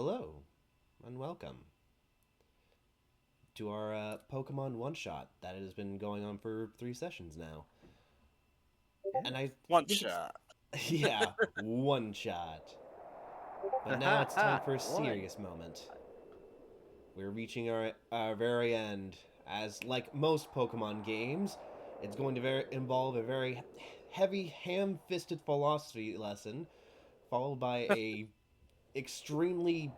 Hello, and welcome to our Pokemon one shot that has been going on for 3 sessions now. And I One think it's, shot. yeah, one shot. But now it's time for a serious moment. We're reaching our very end, as like most Pokemon games, it's going to involve a very heavy, ham-fisted philosophy lesson, followed by a extremely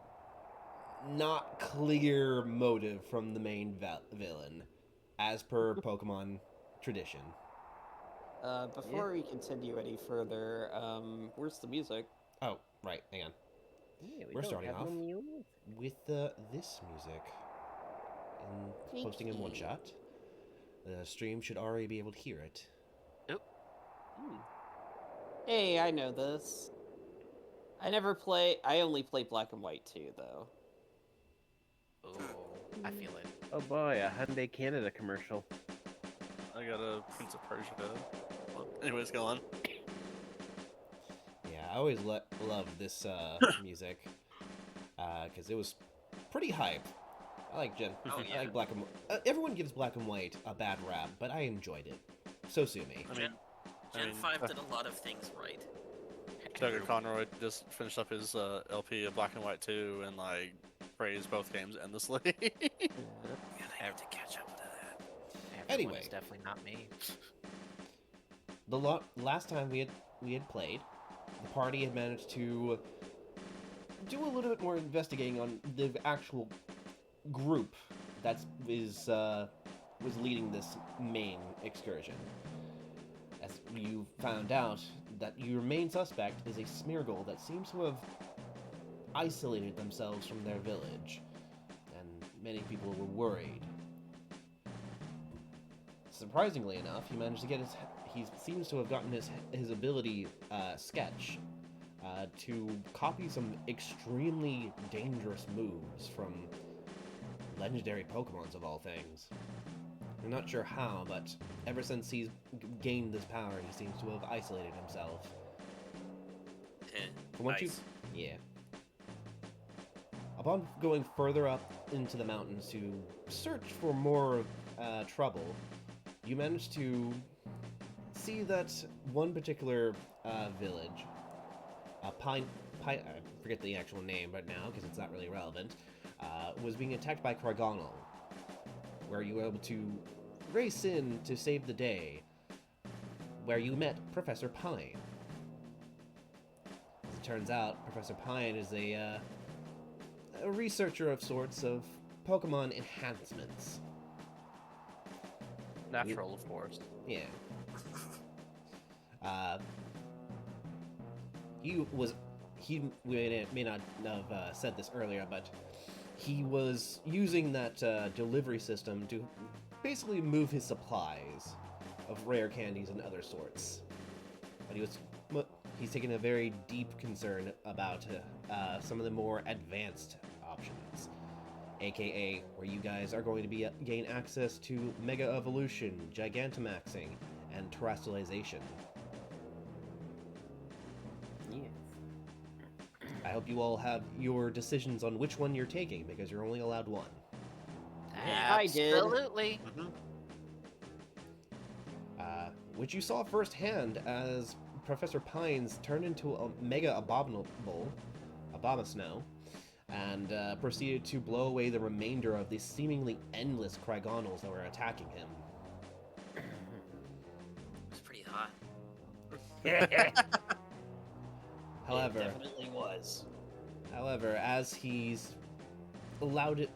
not clear motive from the main villain, as per Pokemon tradition. Yeah. Before we continue any further, where's the music? Oh, right, hang on. Yeah, we We're don't starting have off no music. with this music and posting in one Mickey. shot. The stream should already be able to hear it. Hmm. Hey, I know this. I only play Black and White too, though. Oh, I feel it. Oh boy, a Hyundai Canada commercial. I got a Prince of Persia. Well, anyways, go on. Yeah, I always loved this music because it was pretty hype. I like Oh I yeah. like Black and everyone gives Black and White a bad rap, but I enjoyed it. So sue me. Gen 5 did a lot of things right. Tucker Conroy just finished up his LP of Black and White 2 and like praised both games endlessly. Yeah. I have to catch up to that. Anyway. Everyone is definitely not me. Last time we had played, the party had managed to do a little bit more investigating on the actual group that was leading this main excursion. As you found out that your main suspect is a Smeargle that seems to have isolated themselves from their village, and many people were worried. Surprisingly enough, he managed to get he seems to have gotten his ability sketch to copy some extremely dangerous moves from legendary Pokemons of all things. I'm not sure how, but ever since he's gained this power, he seems to have isolated himself. From what Nice. yeah. Upon going further up into the mountains to search for more trouble, you managed to see that one particular village, I forget the actual name right now because it's not really relevant, was being attacked by Craigonal, where you were able to race in to save the day, where you met Professor Pine. As it turns out, Professor Pine is a researcher of sorts of Pokemon enhancements. Natural, of course. Yeah. Uh, he was he may not have said this earlier, but he was using that delivery system to basically move his supplies of rare candies and other sorts. But he's taken a very deep concern about some of the more advanced options, aka where you guys are going to be gain access to Mega Evolution, Gigantamaxing, and Terrestrialization. Yeah. I hope you all have your decisions on which one you're taking, because you're only allowed one. I did. Absolutely. Which you saw firsthand as Professor Pines turned into a Mega Abomasnow, and proceeded to blow away the remainder of the seemingly endless Craigonals that were attacking him. It's pretty hot. However, It definitely was. However, as he's allowed it,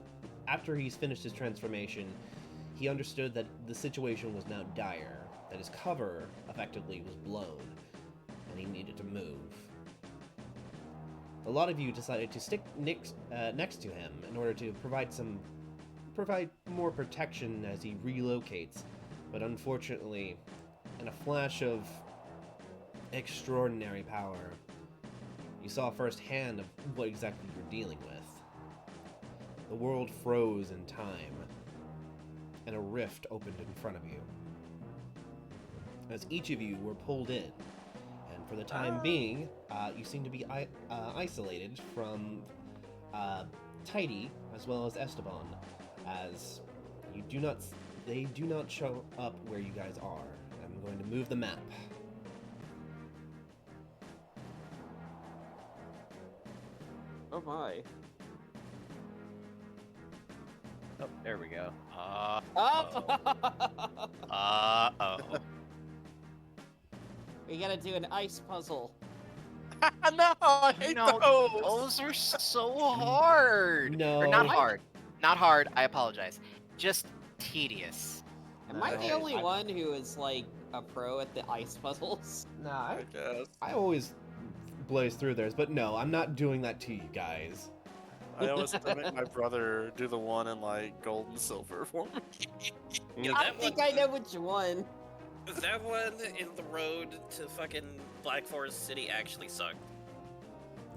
after he's finished his transformation, he understood that the situation was now dire, that his cover effectively was blown, and he needed to move. A lot of you decided to stick next to him in order to provide more protection as he relocates, but unfortunately, in a flash of extraordinary power, you saw firsthand of what exactly you're dealing with. The world froze in time, and a rift opened in front of you. As each of you were pulled in, and for the time being, you seem to be isolated from Tidy as well as Esteban, as they do not show up where you guys are. I'm going to move the map. Oh my. Oh, there we go. Oh! Uh-oh. We gotta do an ice puzzle. No, I hate No, those. those are so hard. No. Or not hard. Not hard, I apologize. Just tedious. Am I the No, only one who is like a pro at the ice puzzles? Nah, I guess. I always blaze through theirs, but no, I'm not doing that to you guys. I always have to make my brother do the one in like gold and silver for me. Yeah, I that think one, I know which one. that one in the road to fucking Black Forest City actually sucked.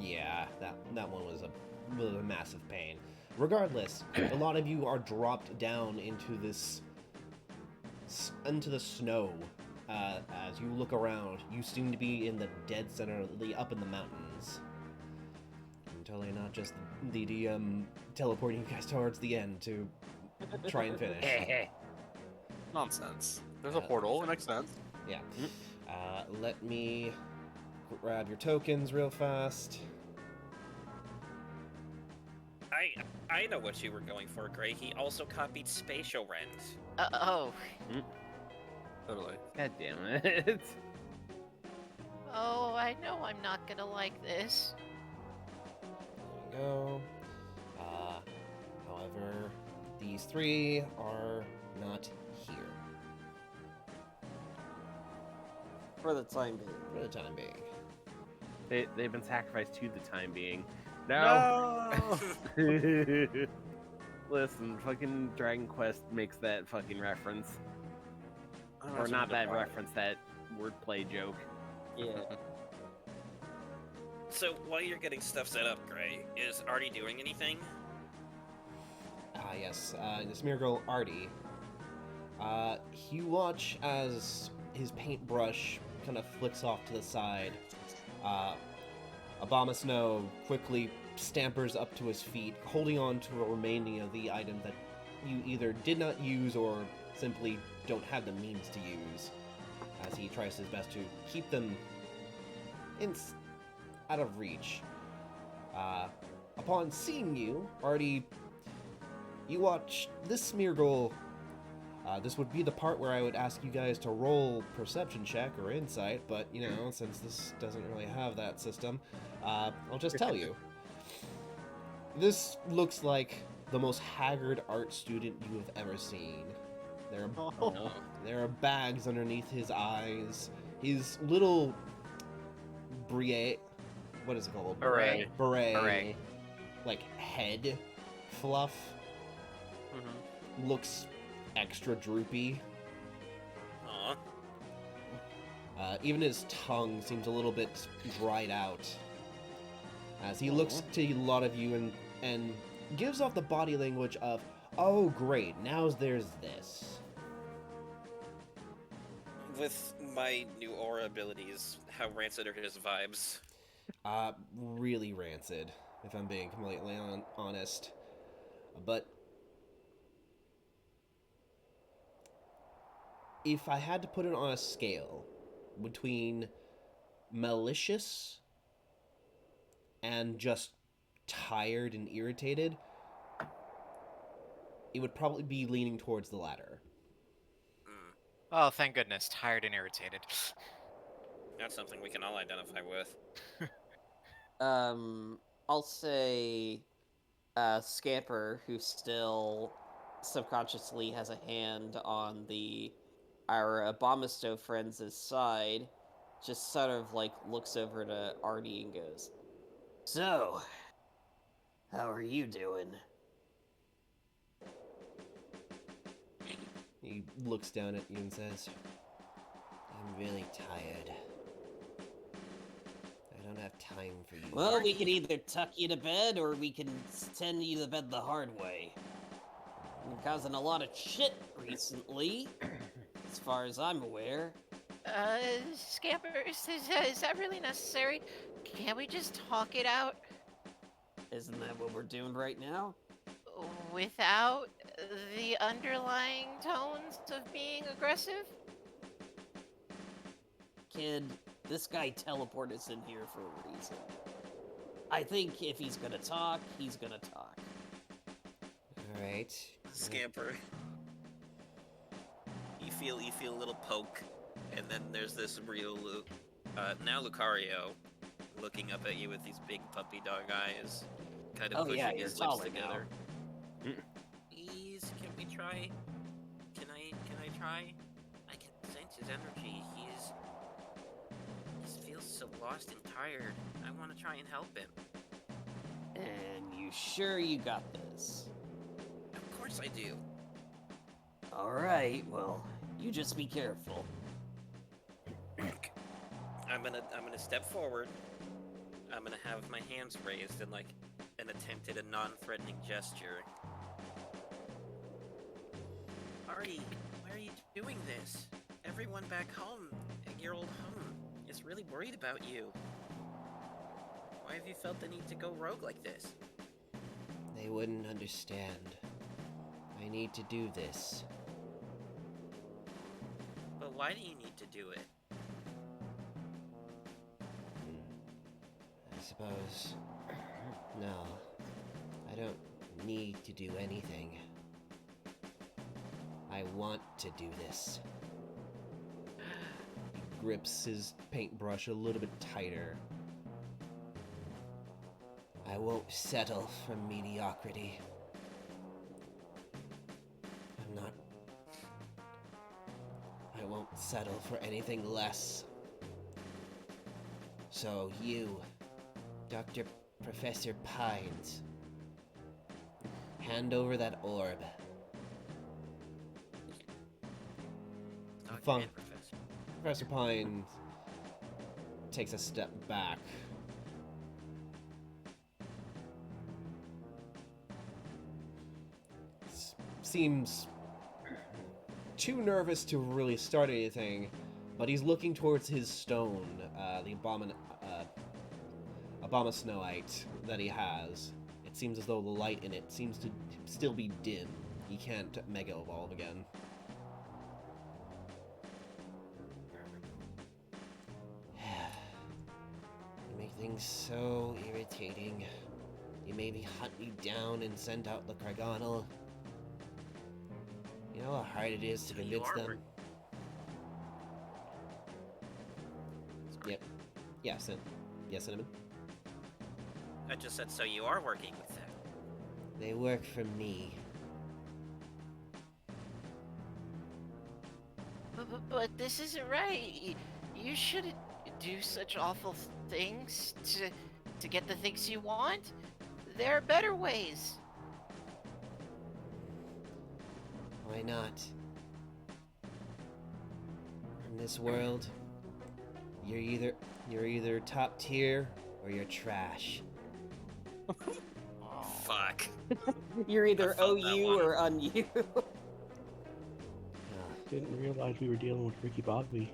Yeah, that one was a massive pain. Regardless, a lot of you are dropped down into the snow. As you look around, you seem to be in the dead center, up in the mountains. I'm totally not just the DM teleporting you guys towards the end to try and finish. Nonsense. There's a portal. It makes sense. Yeah. Let me grab your tokens real fast. I know what you were going for, Gray. He also copied Spatial Rent. Oh. Totally. God damn it. Oh, I know I'm not gonna like this. There we go. However, these three are not here For the time being. for the time being. They've been sacrificed to the time being. No! Listen, fucking Dragon Quest makes that fucking reference. Or not that reference, that wordplay joke. Yeah. So while you're getting stuff set up, Gray, is Artie doing anything? Yes, this Smeargle Artie. You watch as his paintbrush kind of flicks off to the side. Obama Snow quickly stampers up to his feet, holding on to a remaining of the items that you either did not use or simply don't have the means to use, as he tries his best to keep them out of reach. Upon seeing you, Artie, you watch this Smeargle. This would be the part where I would ask you guys to roll perception check or insight, but, you know, since this doesn't really have that system, I'll just tell you. This looks like the most haggard art student you have ever seen. There are bags underneath his eyes. His little beret, what is it called? Beret. Beret. Like head fluff Mm-hmm. looks extra droopy. Aw. Even his tongue seems a little bit dried out as he looks to a lot of you and gives off the body language of, oh great, now there's this. With my new aura abilities, how rancid are his vibes? Really rancid, if I'm being completely honest. But if I had to put it on a scale between malicious and just tired and irritated, it would probably be leaning towards the latter. Oh, thank goodness. Tired and irritated. That's something we can all identify with. I'll say, Scamper, who still subconsciously has a hand on our Obamasto friends' side, just sort of like looks over to Artie and goes, "So, how are you doing?" He looks down at you and says, I'm really tired. I don't have time for you. Well, we can either tuck you to bed, or we can send you to bed the hard way. You're causing a lot of shit recently, as far as I'm aware. Scamper, is that really necessary? Can't we just talk it out? Isn't that what we're doing right now? Without the underlying tones of being aggressive? Kid, this guy teleported us in here for a reason. I think if he's gonna talk, he's gonna talk. Alright. Scamper. You feel a little poke, and then there's this real now Lucario looking up at you with these big puppy dog eyes, kind of pushing you're his lips taller together. now. Please, can we try? Can I try? I can sense his energy. He feels so lost and tired. I want to try and help him. And you sure you got this? Of course I do. Alright, well, you just be careful. I'm gonna step forward. I'm gonna have my hands raised in like an attempt at a non-threatening gesture. Ari, why are you doing this? Everyone back home, at your old home, is really worried about you. Why have you felt the need to go rogue like this? They wouldn't understand. I need to do this. But why do you need to do it? I suppose... No. I don't need to do anything. I want to do this. He grips his paintbrush a little bit tighter. I won't settle for mediocrity. I won't settle for anything less. So you, Dr. Professor Pines, hand over that orb. Dr. Fun. and Professor. Professor Pines takes a step back. Seems too nervous to really start anything, but he's looking towards his stone, the Abomasnoite that he has. It seems as though the light in it seems to still be dim. He can't Mega Evolve again. You make things so irritating. You made me hunt me down and send out the Cargonal. You know how hard it is to So you convince are them? work- Sorry. Yep. Yeah, yeah, Cinnamon. I just said, so you are working with them. They work for me. But this isn't right. You shouldn't do such awful things to get the things you want. There are better ways. Why not? In this world, you're either top tier or you're trash. Fuck. You're either I felt that OU one. or un-you. Didn't realize we were dealing with Ricky Bobby.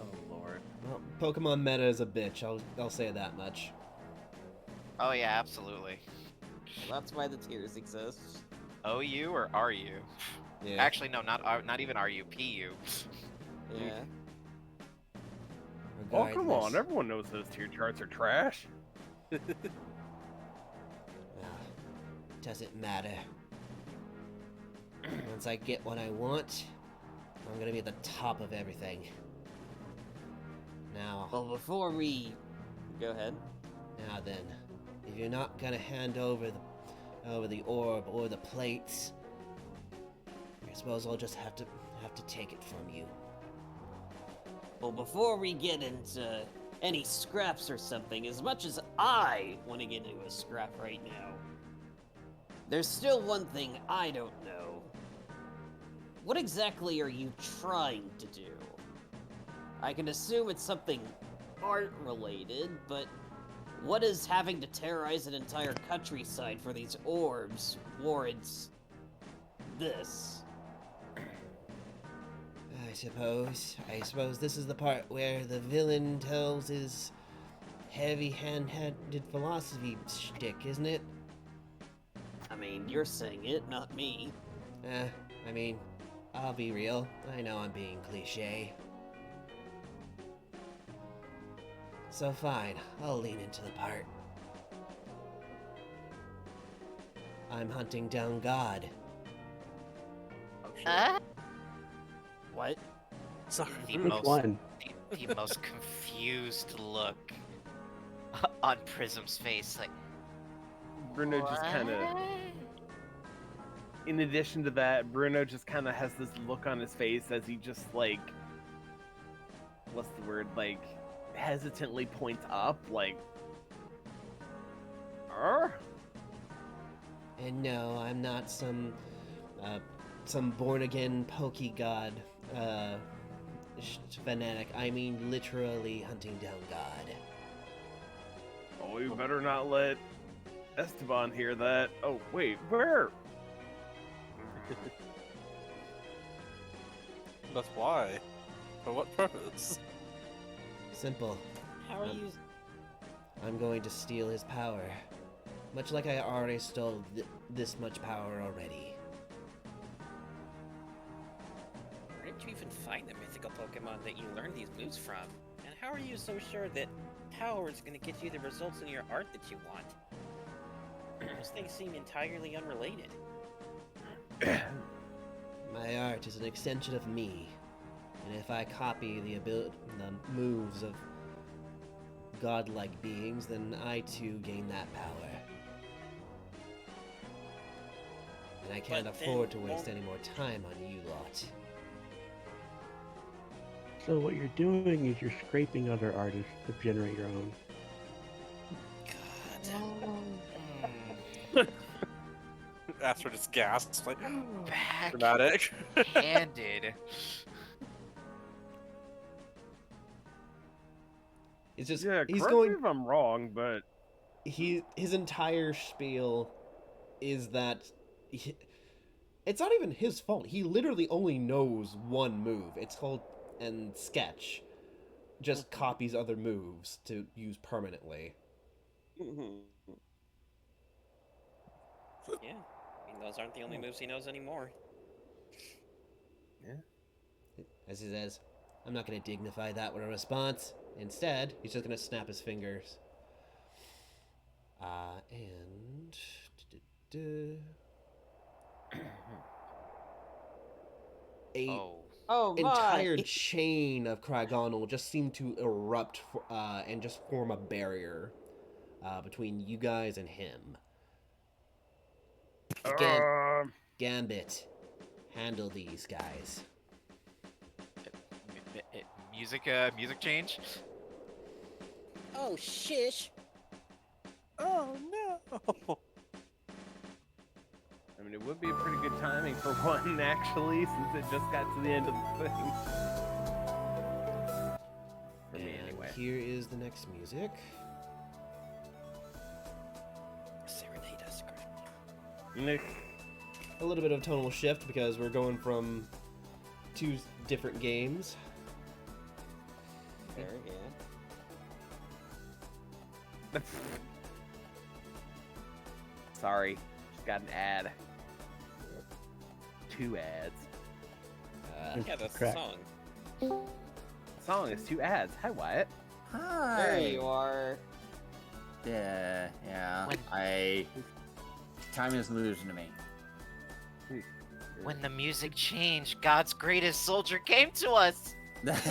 Oh lord. Well, Pokemon meta is a bitch. I'll say that much. Oh yeah, absolutely. That's why the tiers exist. OU or RU? Yeah. Actually, no, not even RU. PU. Yeah. Oh, come Regardless, on. Everyone knows those tier charts are trash. well, doesn't matter. Once I get what I want, I'm gonna be at the top of everything. Now, Well, before we... Go ahead. now then, if you're not gonna hand over the orb or the plates, I suppose I'll just have to take it from you. Well, before we get into any scraps or something, as much as I want to get into a scrap right now, there's still one thing I don't know. What exactly are you trying to do? I can assume it's something art-related, but what is having to terrorize an entire countryside for these orbs warrants this? I suppose this is the part where the villain tells his heavy-handed philosophy shtick, isn't it? I mean, you're saying it, not me. I mean, I'll be real. I know I'm being cliche. So fine, I'll lean into the part. I'm hunting down God. Oh, shit. What? Sorry. The Which most, one? the most confused look on Prism's face, like, Bruno just kind of. "What?" In addition to that, Bruno just kind of has this look on his face as he just like, what's the word? Like, hesitantly points up, like, And no, I'm not some born-again pokey god, fanatic. I mean literally hunting down God. Oh, you better not let Esteban hear that. Oh, wait, where? But why? For what purpose? Simple. How are you? I'm going to steal his power. Much like I already stole this much power already. Where did you even find the mythical Pokemon that you learned these moves from? And how are you so sure that power is going to get you the results in your art that you want? Those things seem entirely unrelated. My art is an extension of me, and if I copy the moves of godlike beings, then I too gain that power. And I can't But afford to then waste won't- any more time on you lot. So what you're doing is you're scraping other artists to generate your own. God. Astro just gasped, like, Back dramatic. handed. It's just Yeah, he's correct going. me if I'm wrong, but His entire spiel is that it's not even his fault. He literally only knows one move. It's called and sketch. Just copies other moves to use permanently. Yeah. I mean, those aren't the only moves he knows anymore. As he says, I'm not going to dignify that with a response. Instead, he's just going to snap his fingers. And a Oh. Oh my! entire chain of Cragonal just seemed to erupt and just form a barrier between you guys and him. Gambit, handle these guys. Music change? Oh, shish! Oh no! I mean, it would be a pretty good timing for one, actually, since it just got to the end of the thing. For me, And anyway. here is the next music. Serenade us, Nick. A little bit of tonal shift because we're going from two different games. There, yeah. Sorry, just got an ad. 2 ads. Yeah, that's the Correct. song. Song is 2 ads. Hi, Wyatt. There you are. Yeah. When- Time is losing to me. When the music changed, God's greatest soldier came to us. That's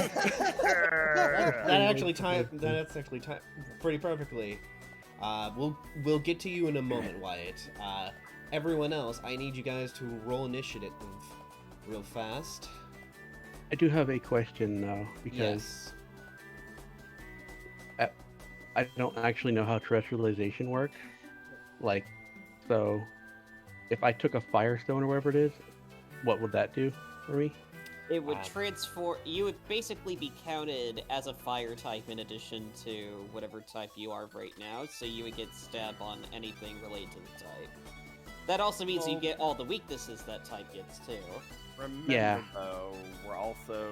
actually timed pretty perfectly. We'll get to you in a moment, Wyatt. Everyone else, I need you guys to roll initiative real fast. I do have a question though, because I don't actually know how terrestrialization works. Like, so if I took a Firestone or whatever it is, what would that do for me? It would transform. You would basically be counted as a fire type in addition to whatever type you are right now, so you would get stab on anything related to the type. That also means you get all the weaknesses that type gets too. Remember, Yeah. though, we're also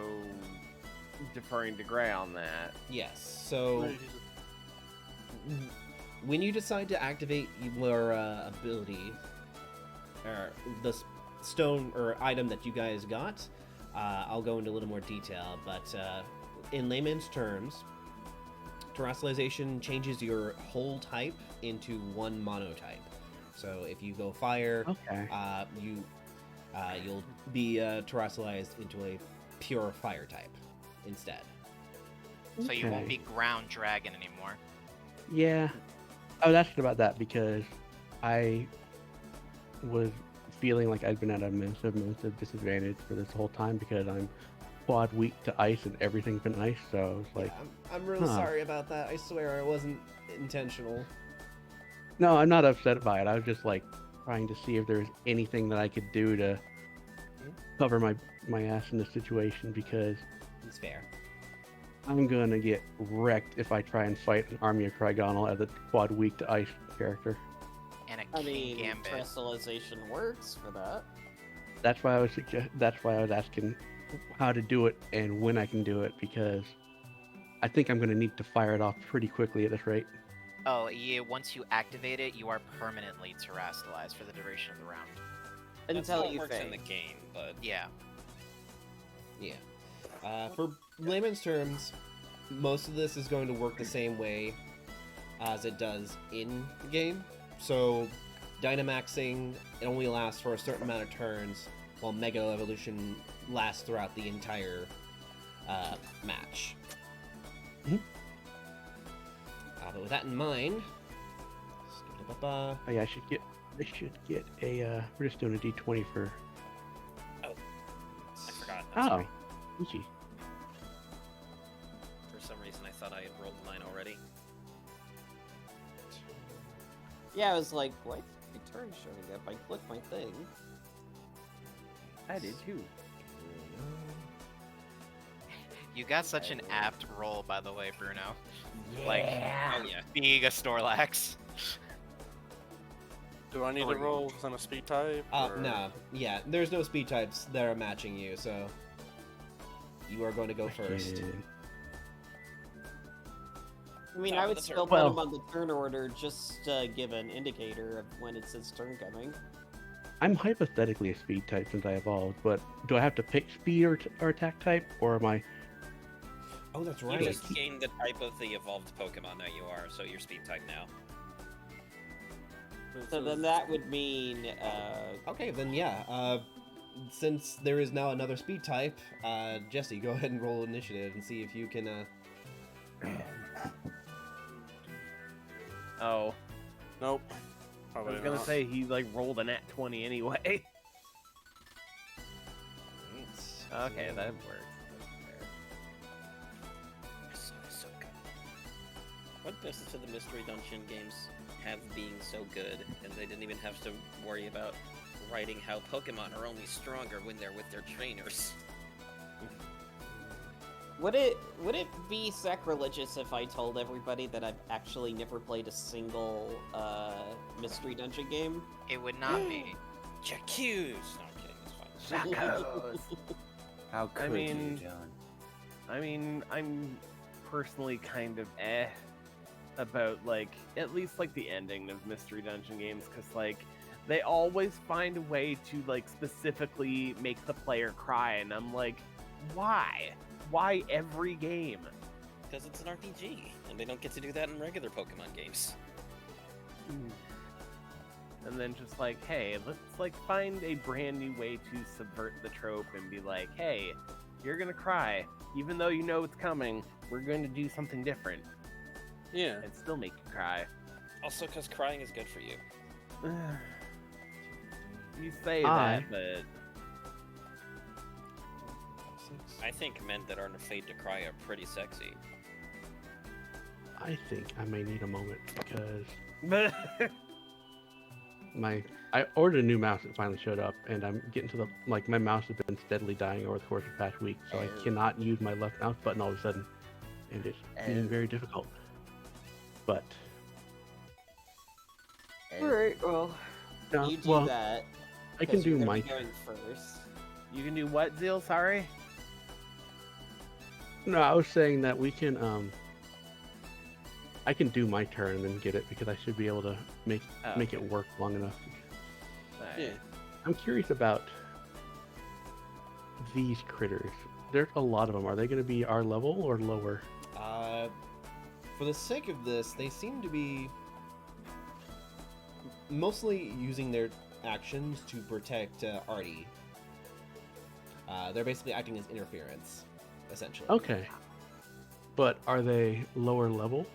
deferring to Gray on that. Yes. So when you decide to activate your ability, or the stone or item that you guys got, I'll go into a little more detail, but in layman's terms, terrestrialization changes your whole type into one monotype. So if you go fire, Okay. you'll be terrestrialized into a pure fire type instead. So you won't Okay. be ground dragon anymore. Yeah. I was asking about that because I was feeling like I'd been at a massive disadvantage for this whole time because I'm quad weak to ice and everything's been ice. So I was like, Yeah, I'm really huh. sorry about that. I swear it wasn't intentional. no, I'm not upset by it. I was just like trying to see if there's anything that I could do to cover my ass in this situation because It's fair. I'm gonna get wrecked if I try and fight an army of Trigonal as a quad weak to ice character. And a I king mean, gambit. terrestrialization works for that. That's why I was asking how to do it and when I can do it because I think I'm gonna need to fire it off pretty quickly at this rate. Oh, once you activate it, you are permanently terrestrialized for the duration of the round. That's how Until it you works in faint. the game, but Yeah. Yeah. For layman's terms, most of this is going to work the same way as it does in the game. So, Dynamaxing, it only lasts for a certain amount of turns, while Mega Evolution lasts throughout the entire match. Mhm. But with that in mind, Oh yeah, I should get a. We're just doing a D20 for. I forgot. I'm Oh, sorry. Ichi. For some reason, I thought I had rolled mine already. Yeah, I was like, why is my turn showing up? I clicked my thing. I did too. You got such an apt roll, by the way, Bruno. Yeah. Like, Oh yeah. being a Snorlax. Do I need to roll on a speed type? or- no. Yeah, there's no speed types that are matching you, so you are going to go first. And- I mean, Top I of would the still turn. put him Well- on the turn order just to give an indicator of when it's his turn coming. I'm hypothetically a speed type since I evolved, but do I have to pick speed or attack type, or am I? Oh, that's You right. just gained the type of the evolved Pokemon that you are, so you're speed type now. So then that would mean, Okay, then yeah. Since there is now another speed type, Jesse, go ahead and roll initiative and see if you can. Oh, Nope. I Probably was gonna not. say he like rolled a nat 20 anyway. Okay, that works. So good. What benefits do the Mystery Dungeon games have being so good, and they didn't even have to worry about writing how Pokemon are only stronger when they're with their trainers? would it be sacrilegious if I told everybody that I've actually never played a single Mystery Dungeon game? It would not be. Jacques! No, I'm kidding, it's fine. How could mean- you, John? I mean, I'm personally kind of about like at least like the ending of Mystery Dungeon games because like they always find a way to like specifically make the player cry, and I'm like, why? Why every game? Because it's an RPG, and they don't get to do that in regular Pokemon games. And then just like, hey, let's like find a brand new way to subvert the trope and be like, hey, you're gonna cry, even though you know it's coming. We're going to do something different Yeah. and still make you cry. Also, because crying is good for you. You say I- that, but I think men that aren't afraid to cry are pretty sexy. I think I may need a moment because but I ordered a new mouse that finally showed up, and I'm getting to the my mouse has been steadily dying over the course of the past week, so I cannot use my left mouse button all of a sudden, and it's being very difficult. But Alright, well, no, you do well, that. I can 'cause you're do gonna my. be going first. you can do what, Zeal? Sorry. No, I was saying that we can I can do my turn and then get it because I should be able to make it work long enough. Nice. I'm curious about these critters. There's a lot of them. Are they going to be our level or lower? For the sake of this, they seem to be mostly using their actions to protect Artie. They're basically acting as interference, essentially. Okay. But are they lower level?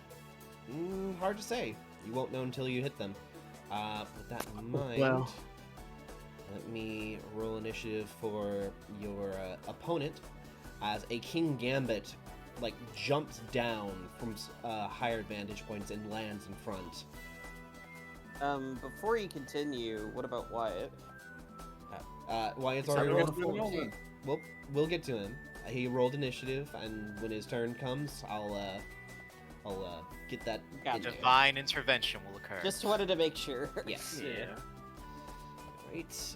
Hard to say. You won't know until you hit them. With that in mind, Well- let me roll initiative for your opponent as a King Gambit jumps down from higher vantage points and lands in front. Before you continue, what about Wyatt? Wyatt's Except already we're rolled gonna a 14. We'll get to him. He rolled initiative, and when his turn comes, I'll get that. Gotcha. in there. Divine intervention will occur. Just wanted to make sure. Yes. Yeah. Right.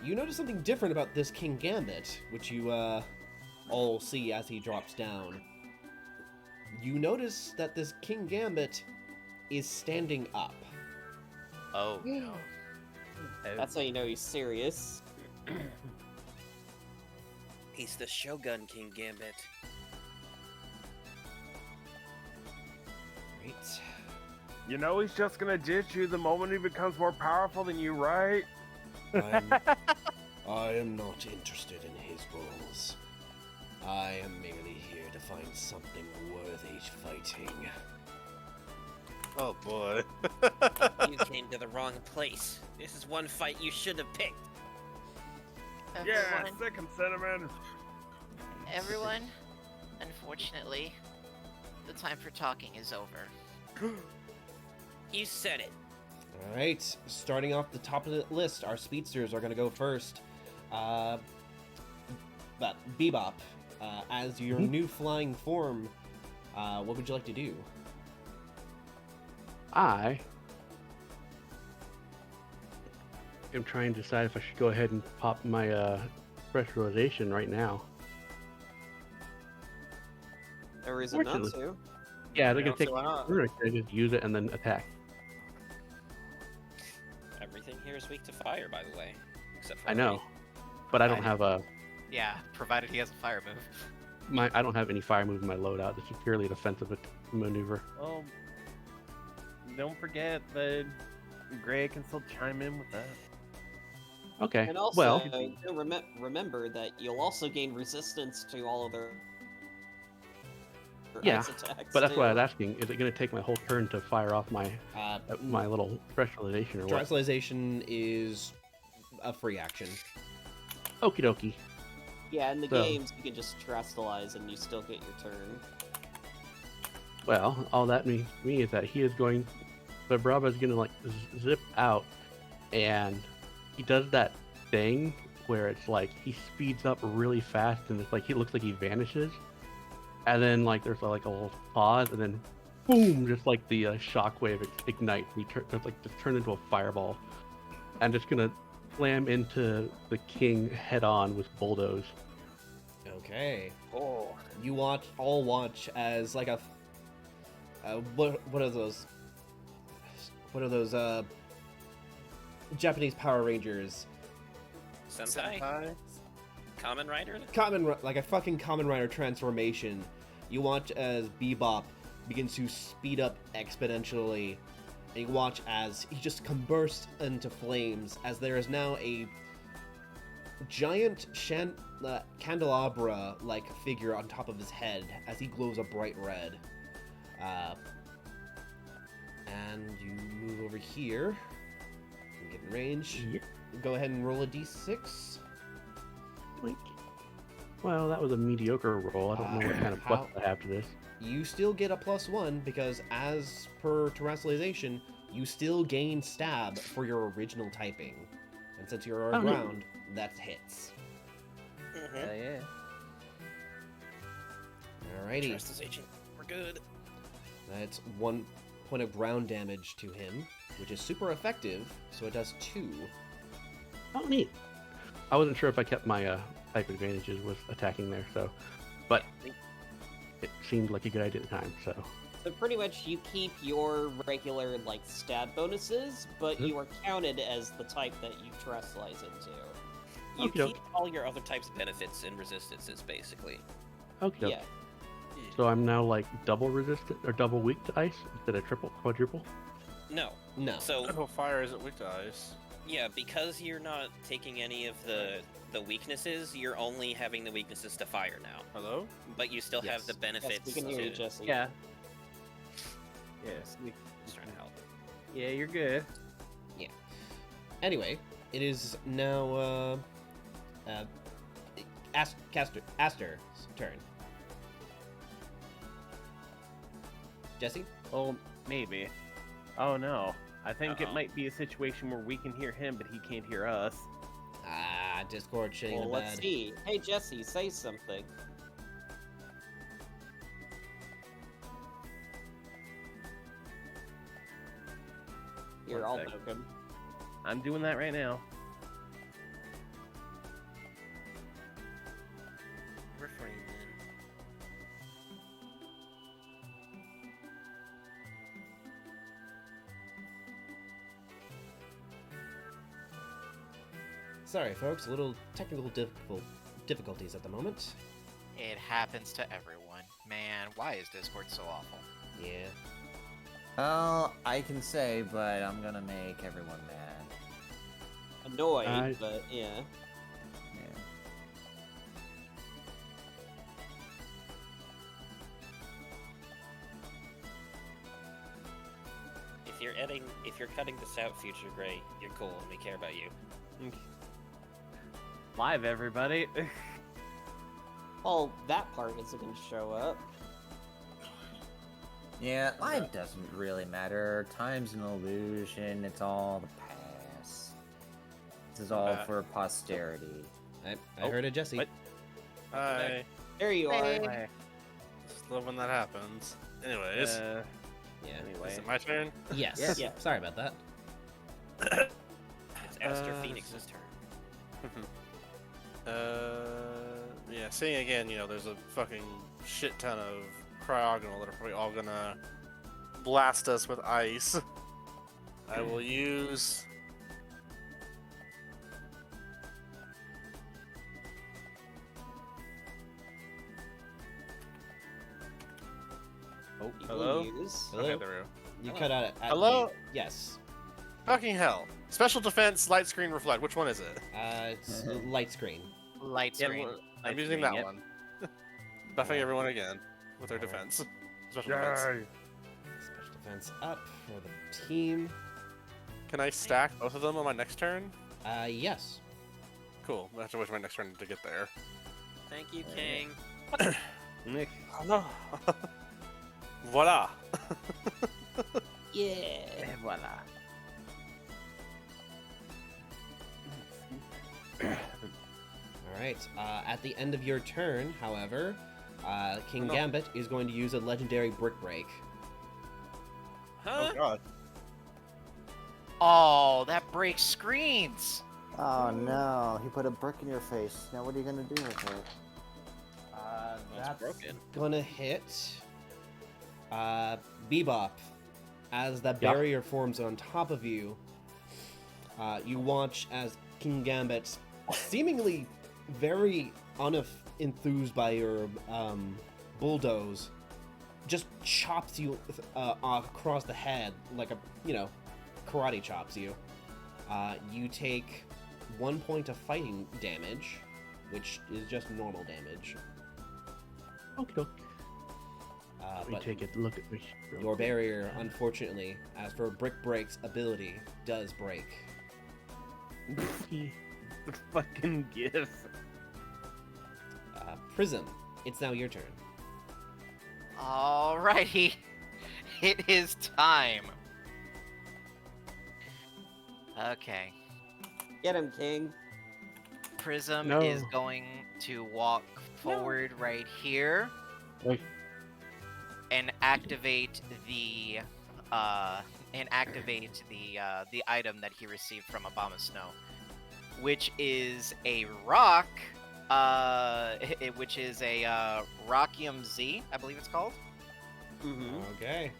You notice something different about this King Gambit, which you all see as he drops down. You notice that this King Gambit is standing up. Oh no. That's how you know he's serious. He's the Shogun King Gambit. Right. You know he's just gonna ditch you the moment he becomes more powerful than you, right? I am not interested in his roles. I am merely here to find something worthy fighting. Oh boy. You came to the wrong place. This is one fight you should have picked. Yeah, Everyone, sick and cinnamon. everyone, unfortunately, the time for talking is over. You said it. All right, starting off the top of the list, our speedsters are going to go first. But Bebop, as your new flying form, what would you like to do? I am trying to decide if I should go ahead and pop my specialization right now. No reason not Fortunately. to. Yeah, they're Yeah, gonna take. so why not? Or I just use it and then attack. Everything here is weak to fire, by the way. Except for I know, Artie. but I don't have Yeah, provided he has a fire move. I don't have any fire move in my loadout. This is purely a defensive maneuver. Well, don't forget that Gray can still chime in with that. Okay. And also, well, remember that you'll also gain resistance to all of their Yeah, ice attacks. but that's what I too. was asking. Is it going to take my whole turn to fire off my my little specialization or what? Translation is a free action. Okie dokie. Yeah, in the So- games you can just terrestrialize and you still get your turn. Well, all that means to me is that he is going. The Brava is going to zip out, and he does that thing where it's like he speeds up really fast, and it's like he looks like he vanishes, and then there's a little pause, and then boom, just like the shockwave ignites. And he just turns into a fireball, and just gonna slam into the king head on with bulldoze. Okay. Oh. You watch as what are those? What are those Japanese Power Rangers? Sentai? Common Rider? Like a fucking Kamen Rider transformation. You watch as Bebop begins to speed up exponentially, and you watch as he just combursts into flames as there is now a giant candelabra-like figure on top of his head as he glows a bright red. And you move over here. You get in range. Yep. Go ahead and roll a d6. Blink. Well, that was a mediocre roll. I don't know what kind of plus I have to this. You still get a +1 because, as per terrestrialization, you still gain stab for your original typing. And since you're Oh, neat. around, that hits. Mm-hmm. Yeah. Alrighty. Translation. We're good. That's 1 point of ground damage to him, which is super effective, so it does 2. Oh, neat. I wasn't sure if I kept my type advantages with attacking there, so. But seemed like a good idea at the time. So So pretty much you keep your regular, like, stab bonuses, but Mhm. you are counted as the type that you Trust Slice into. You Okey-doke. keep all your other types of benefits and resistances, basically. okay. Yeah. So I'm now like double resistant or double weak to ice instead of quadruple. No. No. So, Oh, fire isn't weak to ice. yeah, because you're not taking any of the weaknesses, you're only having the weaknesses to fire now. Hello? But you still have Yes. the benefits Yes, we can hear you, to... Jesse. Yeah. Yes. Just trying to help. Yeah, you're good. Anyway, it is now Aster's turn. Jesse? Well, maybe. Oh no. I think it Uh-oh. might be a situation where we can hear him, but he can't hear us. Ah, Discord shitting Well, the let's bed. see. Hey, Jesse, say something. Here, One I'll sec. nuke him. I'm doing that right now. Refrain then. Sorry, folks, a little technical difficulties at the moment. It happens to everyone. Man, why is Discord so awful? Yeah. Well, I can say, but I'm gonna make everyone mad. Annoyed, but yeah. Yeah. If you're cutting this out, Future Gray, you're cool and we care about you. Live, everybody. Well, that part isn't going to show up. Yeah, life doesn't really matter. Time's an illusion. It's all the past. This is all for posterity. I heard a Jesse. What? Hi. There you are. Hey. Just love when that happens. Anyways, Yeah. Anyway. is it my turn? Yes. Yes. Yeah. Sorry about that. It's Aster Phoenix's turn. Yeah, seeing again, there's a fucking shit ton of cryogonal that are probably all gonna blast us with ice. I will use... You will Hello? use. Hello? Okay, there we go. You cut out at Hello? me. Yes. Fucking hell. Special defense, light screen, reflect. Which one is it? It's light screen. Light Yeah, screen. I'm Light using screen, that yep. one. Buffing everyone again with their defense. Special defense. Special defense up for the team. Can I stack both of them on my next turn? Yes. Cool. I have to wait for my next turn to get there. Thank you, King. Nick. Oh no! Voila! Yeah. Et voila. All right. At the end of your turn, however, King No. Gambit is going to use a legendary brick break. Huh? Oh god. Oh, that breaks screens. Oh no, he put a brick in your face. Now what are you gonna do with it? It's broken. Gonna hit Bebop. As that Yeah. barrier forms on top of you, you watch as King Gambit, seemingly very unenthused by your bulldoze, just chops you across the head like karate chops you. You take 1 point of fighting damage, which is just normal damage. Okay. Let me But take a look at me. real your quick. barrier, unfortunately, as for Brick Break's ability, does break. The fucking gif. Prism, it's now your turn. Alrighty. It is time. Okay. Get him, King. Prism No. is going to walk forward right here Wait. and activate the the item that he received from Obama Snow, which is a rock which is a Rockium Z, I believe it's called, Mm-hmm. Okay.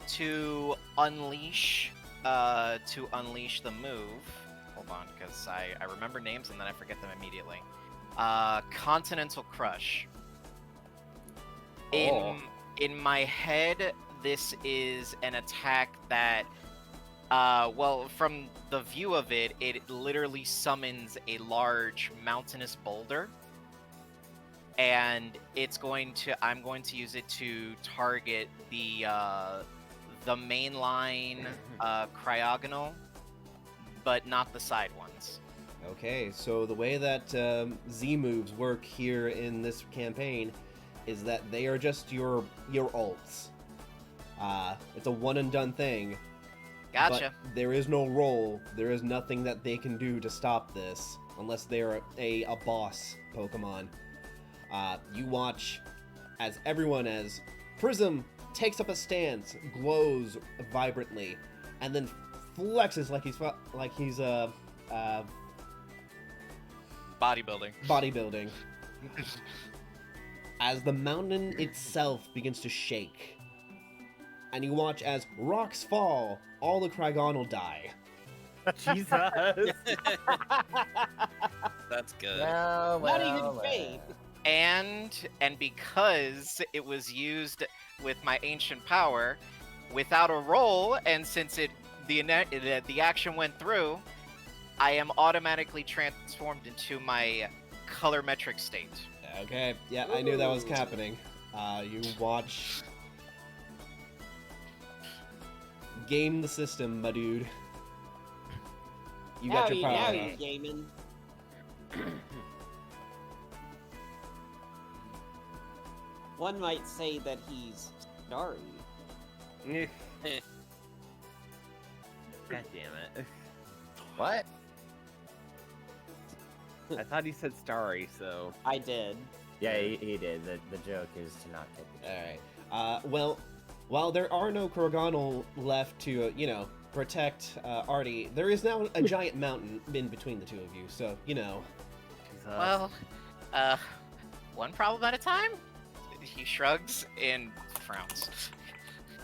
to unleash the move. Hold on, because I remember names and then I forget them immediately. Continental Crush. Oh. In my head, this is an attack that, well, from the view of it, it literally summons a large mountainous boulder, and I'm going to use it to target the mainline cryogonal, but not the side ones. Okay, so the way that Z moves work here in this campaign is that they are just your ults. It's a one and done thing. Gotcha. But there is no roll. There is nothing that they can do to stop this unless they're a boss Pokemon. You watch as Prism takes up a stance, glows vibrantly, and then flexes like he's bodybuilding. As the mountain itself begins to shake, and you watch as rocks fall, all the Cryogonal die. Jesus. That's good. Well, Not even well, fade. And because it was used with my ancient power without a roll, and since the action went through, I am automatically transformed into my colorimetric state. Okay, yeah, I knew that was happening. You watch. Game the system, my dude. You got your power. Now up. you're gaming. One might say that he's starry. God damn it. What? I thought he said starry, so. I did. Yeah, he did. The joke is to not get the joke. Alright. Well, while there are no Cryogonal left to, protect Artie, there is now a giant mountain in between the two of you, so, Well, one problem at a time? He shrugs and frowns.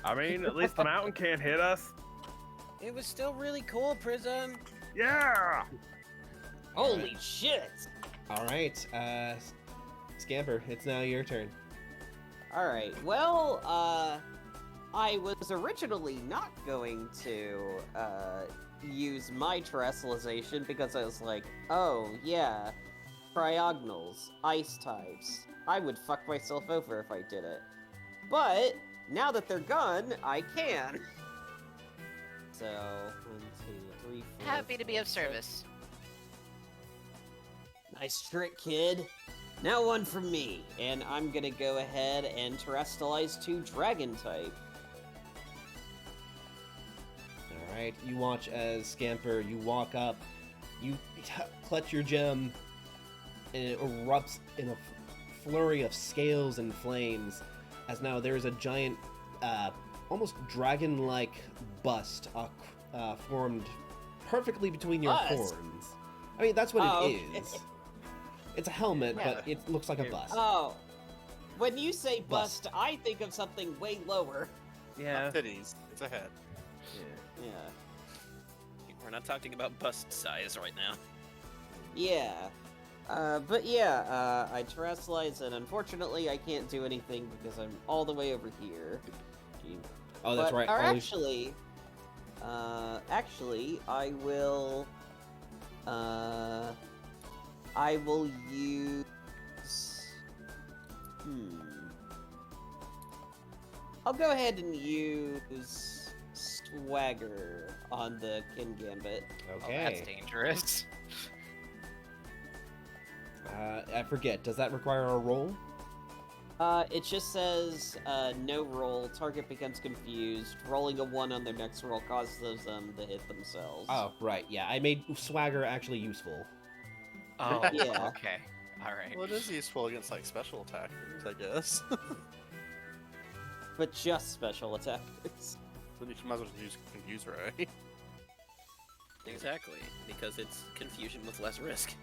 I mean, at least the mountain can't hit us. It was still really cool, Prism. Yeah! Holy shit! Alright, Scamper, it's now your turn. Alright, well, I was originally not going to, use my terrestrialization because I was like, oh, yeah, Cryogonals, ice types. I would fuck myself over if I did it. But, now that they're gone, I can. So, 1, 2, 3, 4. Happy to be of service. Nice trick, kid. Now one from me, and I'm gonna go ahead and terrestrialize to Dragon type. Alright, you watch as Scamper, you walk up, you clutch your gem, and it erupts in a flurry of scales and flames, as now there is a giant, almost dragon-like bust formed perfectly between your Bust? horns. I mean, that's what Oh, it is. It's a helmet, Yeah. but it looks like a bust. Oh, when you say Bust. bust, I think of something way lower. Yeah. Not titties. It's a head. Yeah. We're not talking about bust size right now. Yeah. But yeah, I terrestrialize, and unfortunately I can't do anything because I'm all the way over here. Oh, that's But- right. Or only- actually, I will use. I'll go ahead and use Swagger on the Kin Gambit. Oh, that's Okay. dangerous. I forget. Does that require a roll? It just says, no roll, target becomes confused, rolling a 1 on their next roll causes them to hit themselves. Oh, right. Yeah, I made Swagger actually useful. Oh, Yeah. okay. Alright. Well, it is useful against like special attackers, I guess. But just special attackers. But you might as well use Confuse Ray. Exactly, because it's confusion with less risk.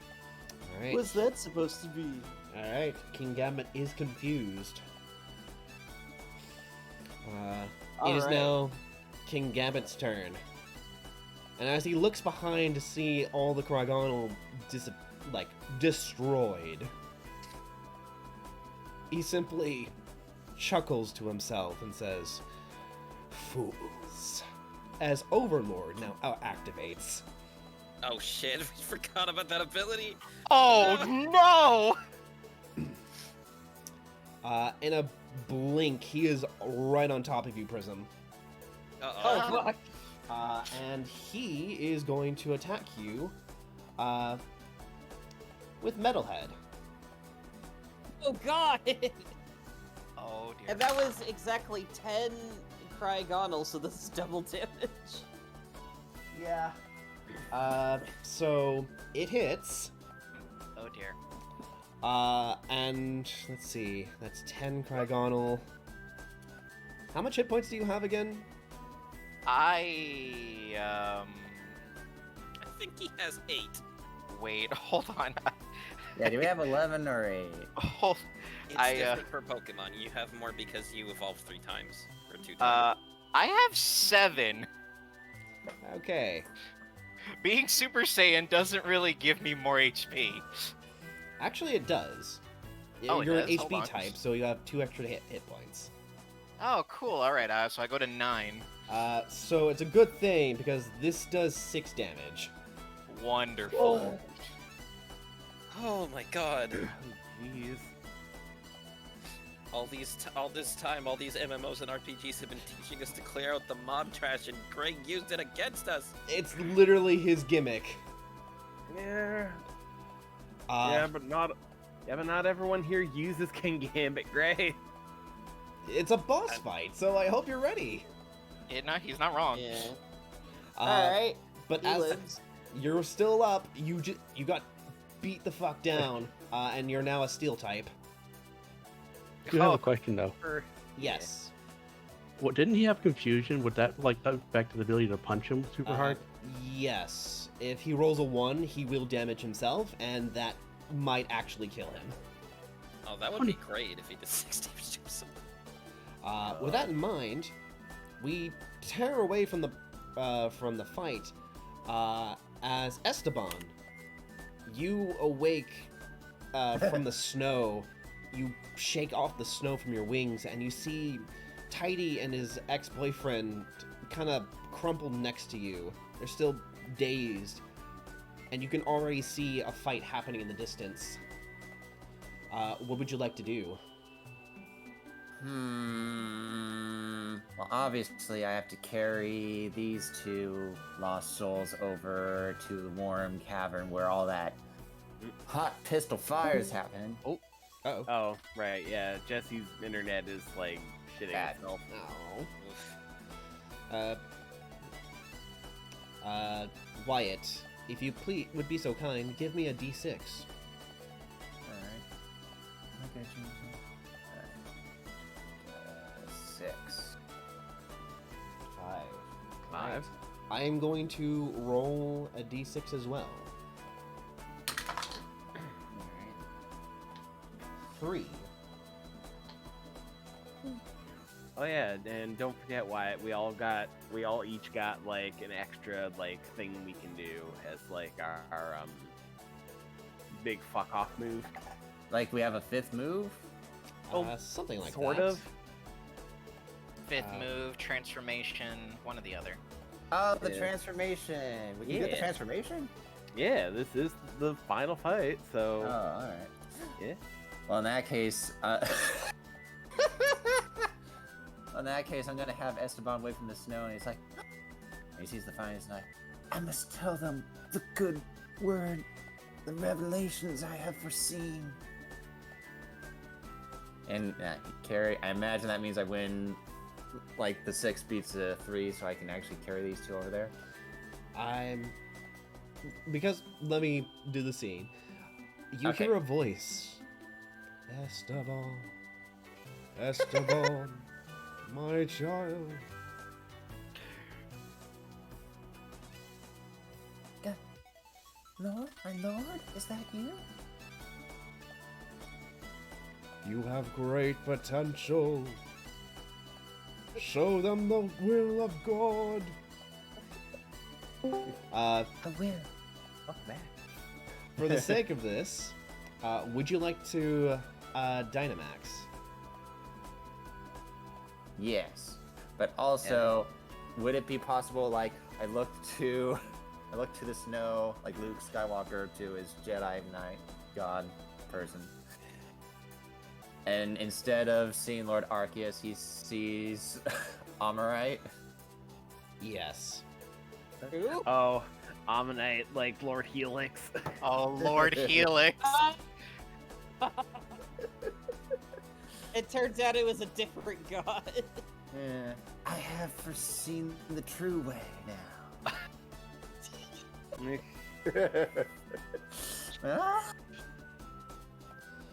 All right. What's that supposed to be? All right. King Gambit is confused. It is Alright. now King Gambit's turn. And as he looks behind to see all the Kragonal destroyed, he simply chuckles to himself and says, "Fools," as Overlord now activates. Oh shit, we forgot about that ability. Oh no! In a blink, he is right on top of you, Prism. Uh-oh. And he is going to attack you with Metalhead. Oh god! Oh dear. And that was exactly 10 Cryogonal, so this is double damage. Yeah. So it hits. Oh dear. And let's see, that's 10 Cryogonal. How much hit points do you have again? I think he has 8. wait, hold on. Yeah, do we have 11 or 8? Hold. It's I, different per Pokemon. You have more because you evolved 3 times. Or 2 times. I have 7. Okay. Being Super Saiyan doesn't really give me more HP. Actually, it does. Oh, it You're does? an Hold HP on. type, so you have 2 extra hit points. Oh, cool. All right. So I go to 9. So it's a good thing because this does 6 damage. Wonderful. Oh my god. Jeez. All this time, all these MMOs and RPGs have been teaching us to clear out the mob trash, and Greg used it against us. It's literally his gimmick. Yeah. Uh, But not everyone here uses King Gambit Gray. It's a boss fight, so I hope you're ready. He's not wrong. Yeah. Uh, Alright. But He as lives. you're still up, you got beat the fuck down, and you're now a steel type. I do have a question though. Yes. What didn't he have confusion? Would that affect his ability to punch him super hard? Yes. If he rolls a 1, he will damage himself, and that might actually kill him. Oh, that would be great if he did 6 damage to himself. With that in mind, we tear away from the fight as Esteban. You awake from the snow. You shake off the snow from your wings, and you see Tidy and his ex-boyfriend kind of crumpled next to you. They're still dazed, and you can already see a fight happening in the distance. What would you like to do? Well, obviously, I have to carry these 2 lost souls over to the warm cavern where all that hot pistol fire is happening. Uh-oh. Oh, right, yeah. Jesse's internet is like shitting Bad. itself. Wyatt, if you would be so kind, give me a D6. Alright. Okay, Alright. 6. 5. I am going to roll a D6 as well. Alright. 3. Oh yeah, and don't forget Wyatt, we all each got like an extra like thing we can do as like our big fuck off move. Like we have a 5th move? Something like sort that. of. 5th move, transformation, one or the other. Oh, the Yeah. transformation. We can get the Yeah. transformation? Yeah, this is the final fight, Oh, so alright. yeah. Well, in that case, I'm gonna have Esteban wait from the snow, and he's like, he sees the fire, and he's like, I must tell them the good word, the revelations I have foreseen. And I imagine that means I win, like the 6 beats a 3, so I can actually carry these 2 over there. Because let me do the scene. You Okay. hear a voice. Esteban. Esteban. My child. Lord, my lord, is that you? You have great potential. Show them the will of God. I will. Welcome back. For the sake of this, would you like to Dynamax? Yes, but also, would it be possible? Like, I look to the snow, like Luke Skywalker to his Jedi Knight God person, and instead of seeing Lord Arceus, he sees Amorite. Yes. Oh, Ammonite, like Lord Helix. Oh, Lord Helix. It turns out it was a different god. Yeah, I have foreseen the true way now. Ah?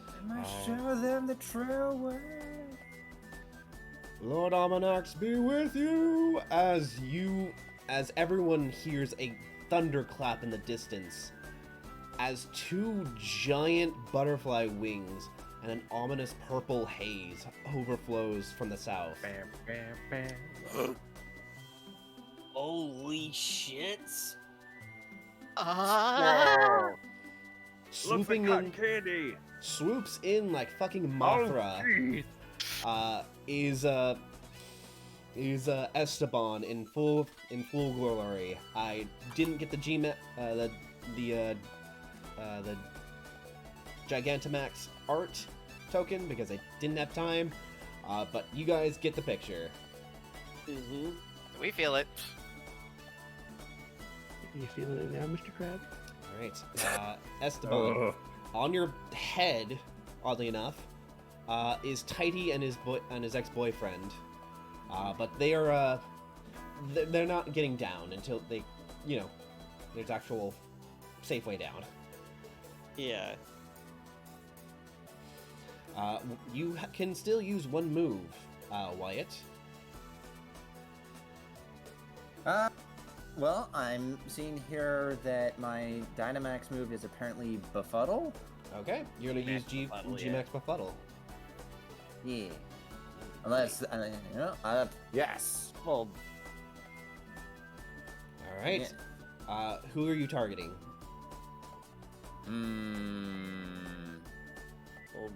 I must show them the true way. Lord Almanax be with you as everyone hears a thunderclap in the distance as two giant butterfly wings and an ominous purple haze overflows from the south. Holy shit. Swooping Looks like in, cotton candy. swoops in like fucking Oh, Mothra. jeez. Is Esteban in full glory. I didn't get the the Gigantamax art token because I didn't have time, but you guys get the picture. Mm-hmm. We feel it. You feeling it now, Mr. Crab? All right, Esteban, on your head, oddly enough, is Tighty and his ex-boyfriend, but they are they're not getting down until they, there's actual safe way down. Yeah. You can still use one move, Wyatt. Well, I'm seeing here that my Dynamax move is apparently Befuddle. Okay, you're gonna use Befuddle, G-Max Befuddle. Yeah. Unless, yes. Well, All right. Who are you targeting? well,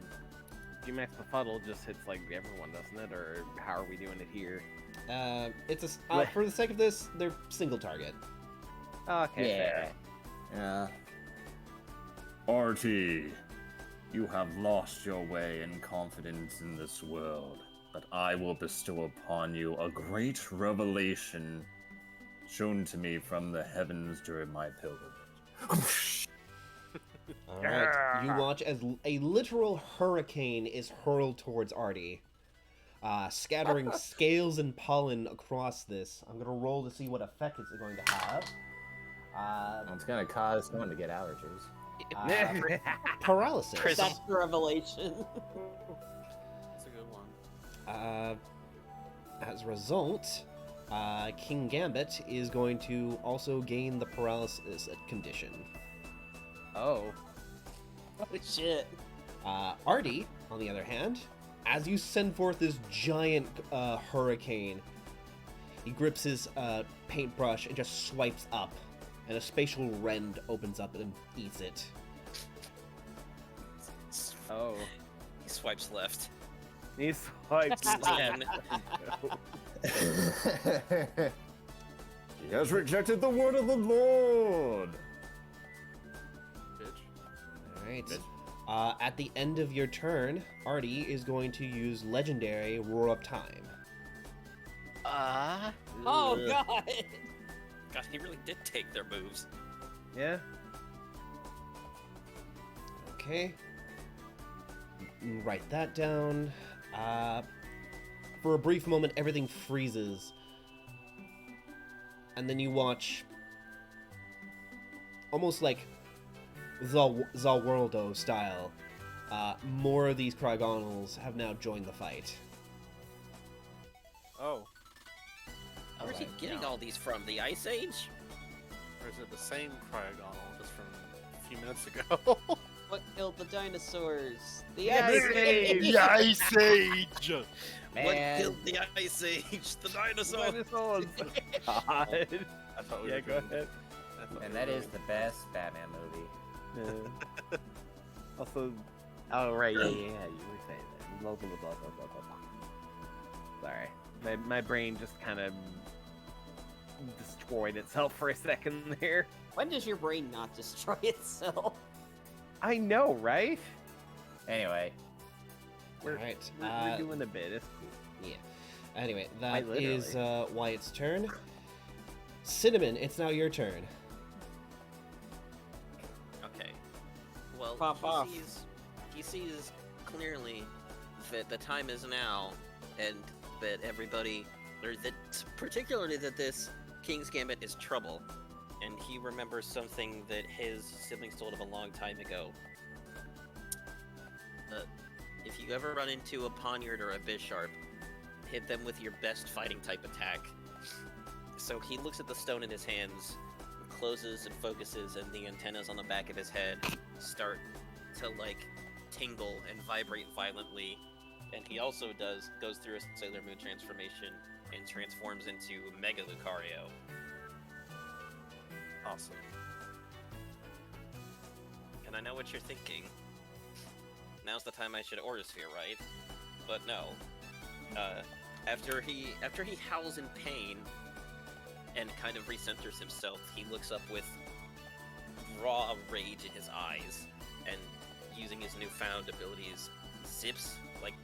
G-Max Befuddle just hits like everyone, doesn't it? Or how are we doing it here? It's for the sake of this, they're single target. Okay, fair. Yeah. RT, you have lost your way and confidence in this world, but I will bestow upon you a great revelation shown to me from the heavens during my pilgrimage. All right. You watch as a literal hurricane is hurled towards Artie, scattering scales and pollen across this. I'm gonna roll to see what effect it's going to have. It's gonna cause someone to get allergies. Paralysis. That's the revelation. That's a good one. As a result, King Gambit is going to also gain the paralysis condition. Oh. Oh shit. Artie, on the other hand, as you send forth this giant hurricane, he grips his paintbrush and just swipes up, and a spatial rend opens up and eats it. Oh. He swipes left. He swipes Damn. He has rejected the word of the Lord! Bitch. Alright. At the end of your turn, Artie is going to use Legendary Roar Up Time. Oh god. God, he really did take their moves. Yeah. Okay. Write that down. For a brief moment, everything freezes. And then you watch, almost like Zalworldo style, more of these Crygonals have now joined the fight. Oh. Where's he getting all these from? The Ice Age? Or is it the same Cryogonal just from a few minutes ago? What killed the dinosaurs? The Ice Ice Age! Age! The Ice Age! What Man. killed the Ice Age? The dinosaurs! Dinosaurs. God. I thought we Yeah, were go doing- ahead. I thought And we that were is the best Batman movie. Yeah. Also, oh right, yeah, you were saying that. Blah blah blah blah blah blah. Sorry, my brain just kind of destroyed itself for a second there. When does your brain not destroy itself? I know, right? Anyway, We're, Alright, we're doing a bit. It's cool. Yeah. Anyway, Quite that is literally. Wyatt's turn. Cinnamon, it's now your turn. Okay. Well, Pop off. he sees clearly that the time is now, and that everybody, or that particularly that this King's Gambit is trouble, and he remembers something that his siblings told him a long time ago. If you ever run into a Poniard or a Bisharp, hit them with your best fighting type attack. So he looks at the stone in his hands, closes and focuses, and the antennas on the back of his head start to like tingle and vibrate violently. And he also goes through a Sailor Moon transformation and transforms into Mega Lucario. awesome. And I know what you're thinking. Now's the time I should Aura Sphere, right? But no. After he howls in pain and kind of recenters himself, he looks up with raw rage in his eyes, and using his newfound abilities, zips, like,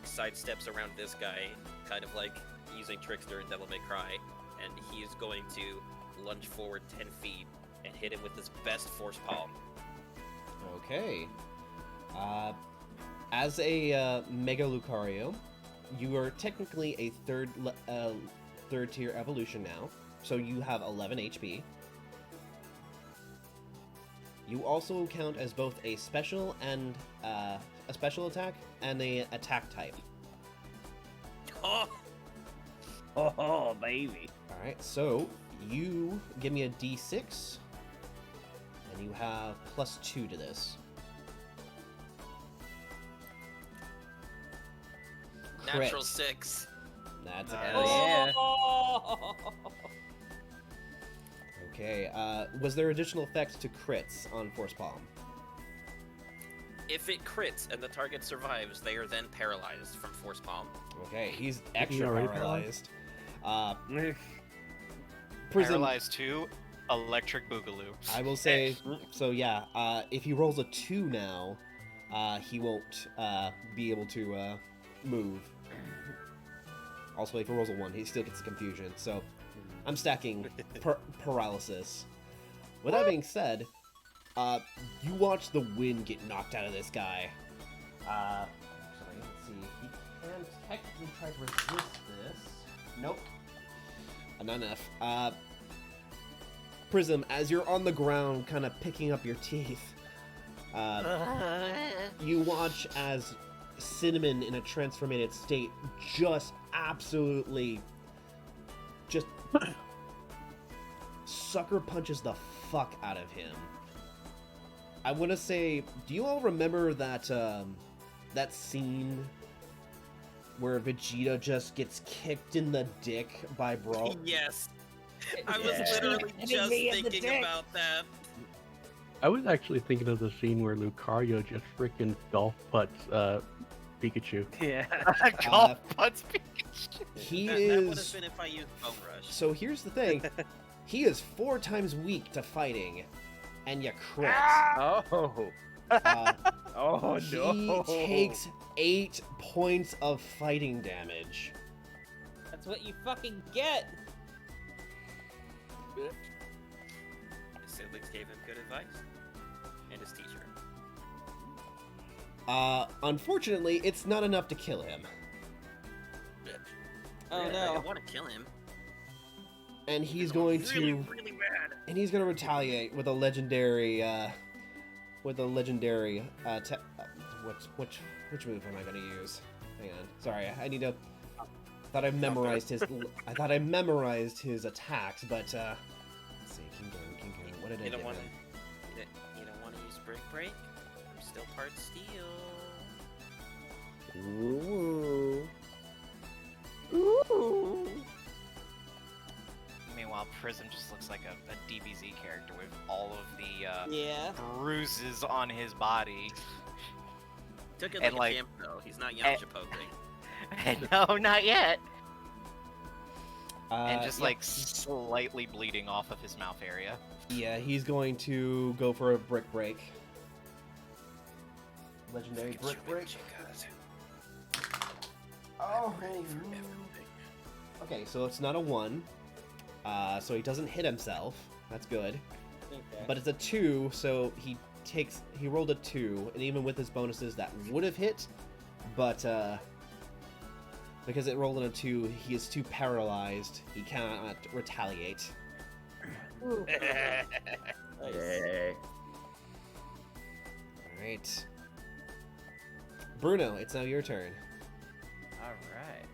sidesteps around this guy, kind of like using Trickster and Devil May Cry, and he is going to lunge forward 10 feet and hit him with his best Force Palm. Okay. As a Mega Lucario, you are technically a third tier evolution now, so you have 11 HP. You also count as both a special and a special attack and a attack type. Oh! Oh, baby. All right, so you give me a D6, and you have +2 to this. Natural Crit. 6. That's a Hell crit. yeah. Okay, was there additional effects to crits on Force Palm? If it crits and the target survives, they are then paralyzed from Force Palm. Okay, he's extra already paralyzed. Prism, Paralyzed 2, Electric Boogaloo. I will say, so yeah, if he rolls a 2 now, he won't be able to move. Also, if he rolls a 1, he still gets the confusion, so I'm stacking paralysis. With that being said, you watch the wind get knocked out of this guy. Actually, let's see. He can technically try to resist this. Nope. Not enough. Prism, as you're on the ground, kind of picking up your teeth, you watch as Cinnamon, in a transformated state, just absolutely just sucker punches the fuck out of him. I want to say, do you all remember that that scene where Vegeta just gets kicked in the dick by Brawl? Yes. I was Yeah. literally just thinking about that. I was actually thinking of the scene where Lucario just freaking golf putts Pikachu. Yeah. Golf putts Pikachu. He That would have is. been if I used Bone Rush. So here's the thing. He is 4 times weak to fighting, and you crit. Oh. Uh, Oh no. he takes 8 points of fighting damage. That's what you fucking get! His siblings gave him good advice. And his teacher. Unfortunately, it's not enough to kill him. Oh I no. want to kill him. And he's going to really mad. and he's going to retaliate with a legendary which move am I going to use? Hang on. Sorry, I need to thought I memorized his attacks, but let's see. Kingdom What did I You don't get want rid to. You don't want to use brick break. I'm still part steel. Ooh. Ooh. Meanwhile, Prism just looks like a DBZ character with all of the Yeah. bruises on his body. Took it And, like like- a champ though. He's not Yamcha poking. No, not yet. And just yeah. like slightly bleeding off of his mouth area. Yeah, he's going to go for a brick break. Legendary brick break. Oh. Okay, so it's not a 1. So he doesn't hit himself. That's good. Okay. But it's a 2, so he rolled a 2, and even with his bonuses that would have hit, but because it rolled in a 2, he is too paralyzed. He cannot retaliate. Ooh. Nice. Yay. Alright. Bruno, it's now your turn. All right.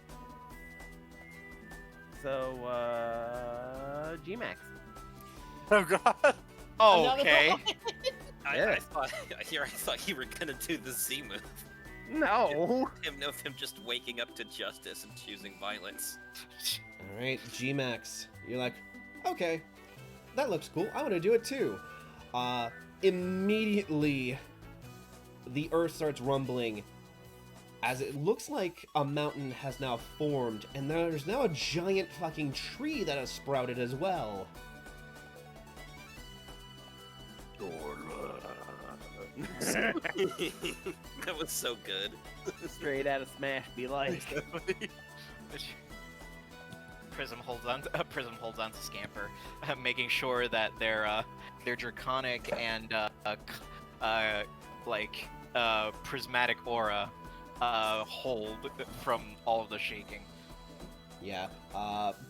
So, G-Max. Oh god. Oh, Another okay. one. I thought you were gonna do the Z move. No. Him just waking up to justice and choosing violence. Alright, G-Max. You're like, okay, that looks cool. I want to do it too. Immediately, the earth starts rumbling as it looks like a mountain has now formed, and there's now a giant fucking tree that has sprouted as well. That was so good. Straight out of Smash be like. Prism holds on to Scamper, making sure that their draconic and prismatic aura hold from all of the shaking. Yeah,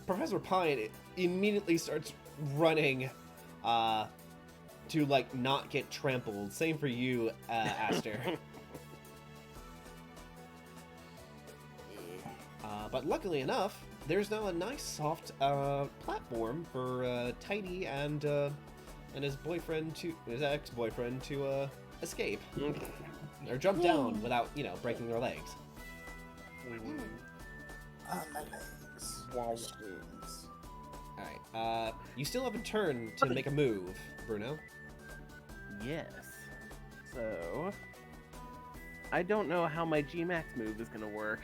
Professor Pine immediately starts running to, like, not get trampled. Same for you, Aster. But luckily enough, there's now a nice soft platform for Tidy and his boyfriend his ex-boyfriend to escape or jump down without, breaking their legs. My legs. Jeez. All right, you still have a turn to make a move, Bruno. Yes. So, I don't know how my G-Max move is gonna work.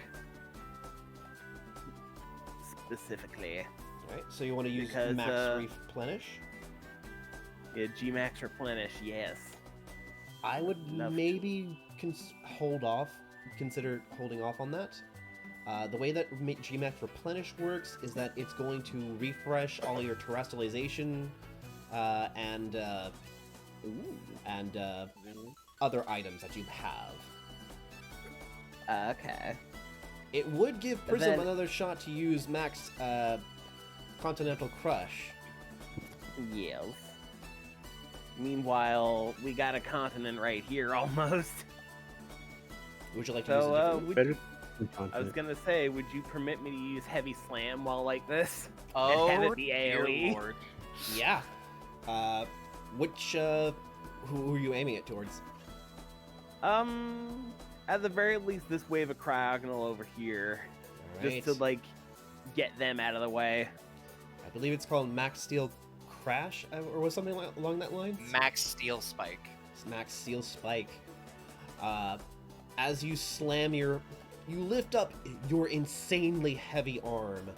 Specifically. All right, so you want to use Because, Max Replenish? Yeah, G-Max Replenish, yes. I would Enough. maybe consider holding off on that. The way that Gmax Replenish works is that it's going to refresh all your terrestrialization and other items that you have. Okay. It would give And Prism then- another shot to use Max Continental Crush. Yes. Meanwhile, we got a continent right here almost. Would you like to use a So, different would Better. I was gonna say, would you permit me to use Heavy Slam while like this? Oh, have it be dear AoE? Lord. Yeah. Who are you aiming it towards? At the very least, this wave of Cryogonal over here, Alright. just to like get them out of the way. I believe it's called Max Steel Crash, or was something along that line? Max Steel Spike. Max Steel Spike. As you slam you lift up your insanely heavy arm,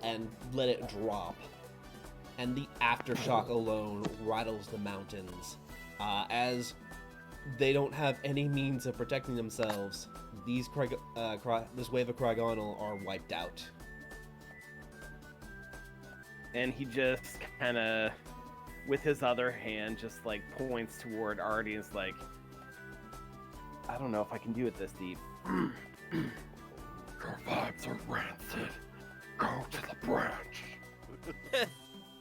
and let it drop. And the aftershock alone rattles the mountains. As they don't have any means of protecting themselves, this wave of Cryogonal are wiped out. And he just kind of, with his other hand, just like points toward Artie and is like, I don't know if I can do it this deep. Your vibes are rancid. Go to the branch.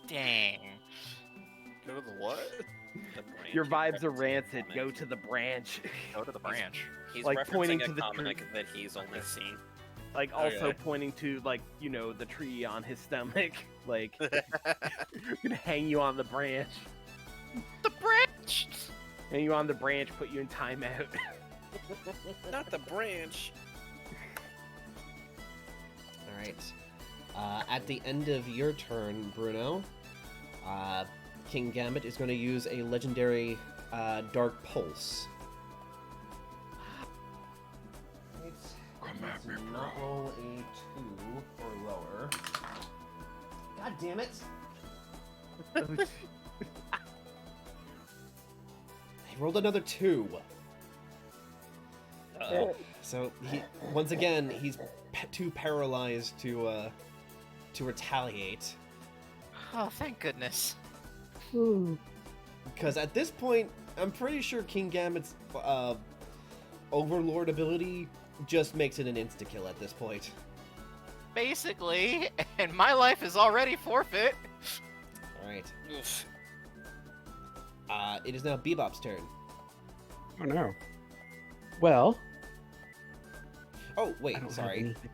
Dang. Go to the what? The branch Your is vibes are referencing a rancid. comic. Go to the branch. Go to the branch. He's like, referencing pointing a to the comic that he's only seen. Like, also Okay. pointing to, like, you know, the tree on his stomach. Like, gonna hang you on the branch. The branch! Hang you on the branch, put you in timeout. Not the branch. All right. At the end of your turn, Bruno, King Gambit is going to use a legendary Dark Pulse. Come at me, Do bro. not roll a 2 or lower. God damn it! He rolled another 2. Uh-oh. So he once again he's too paralyzed to retaliate. Oh, thank goodness. Because at this point, I'm pretty sure King Gambit's Overlord ability just makes it an insta-kill at this point. Basically, and my life is already forfeit. Alright. Oof. It is now Bebop's turn. Oh no. Well, Oh, I wait, don't have sorry. anything.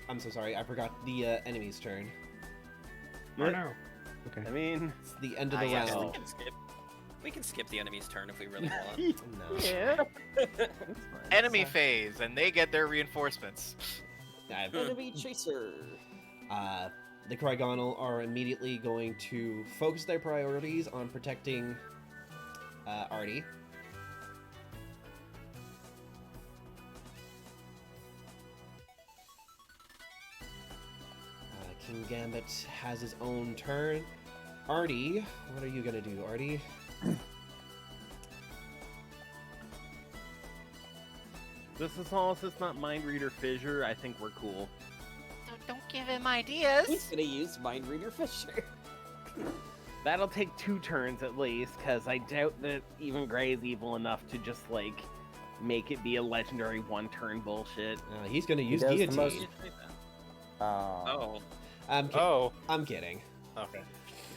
I'm so sorry. I forgot the enemy's turn. Oh no. Okay. I mean, It's the end of the yes, round. We can skip the enemy's turn if we really want. No. yeah. Enemy phase, and they get their reinforcements. Enemy chaser. The Krygonal are immediately going to focus their priorities on protecting Artie. King Gambit has his own turn. Artie, what are you gonna do, Artie? This is all, if it's not Mind Reader Fissure, I think we're cool. Don't give him He's ideas. gonna use Mind Reader Fisher. That'll take 2 turns at least, because I doubt that even Gray is evil enough to just, like, make it be a legendary 1-turn bullshit. He's gonna use does the guillotine. most- Oh. I'm kidding. Okay.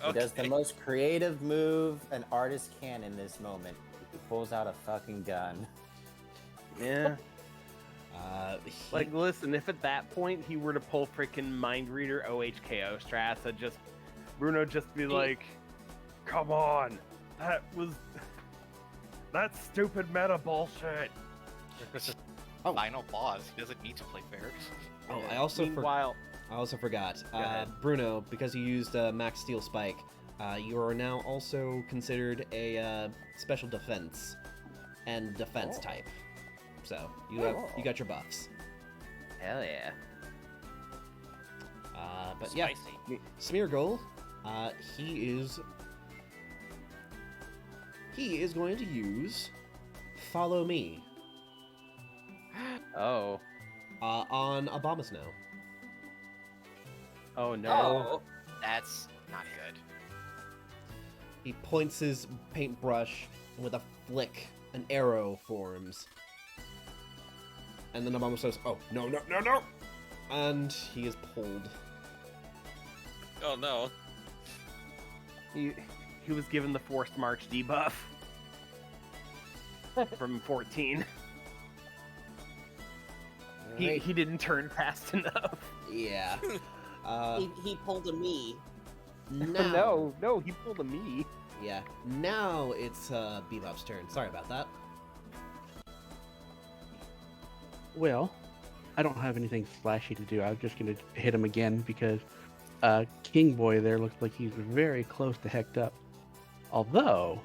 He does the most creative move an artist can in this moment. He pulls out a fucking gun. Yeah. He- Like, listen, if at that point he were to pull freaking Mind Reader OHKO strats, I'd just, Bruno just be like, come on, that's stupid meta bullshit. Oh. Final boss. He doesn't need to play fair. Oh, I also Meanwhile, forgot. ahead. Bruno, because you used Max Steel Spike, you are now also considered a special defense and defense type. So you got your buffs. hell yeah. But yeah, Spicy. Smeargle, he is going to use Follow Me Oh. on Abomasnow. Oh no. Oh. That's not good. He points his paintbrush, and with a flick, an arrow forms. And then Abomasnow says, "Oh, no, no, no, no!" And he is pulled. Oh no. He was given the Forced March debuff from 14. Alright. He didn't turn fast enough. Yeah. He pulled a me. Now, No, he pulled a me. yeah. Now it's Bebop's turn. Sorry about that. Well, I don't have anything flashy to do. I'm just gonna hit him again because King Boy there looks like he's very close to hecked up. Although,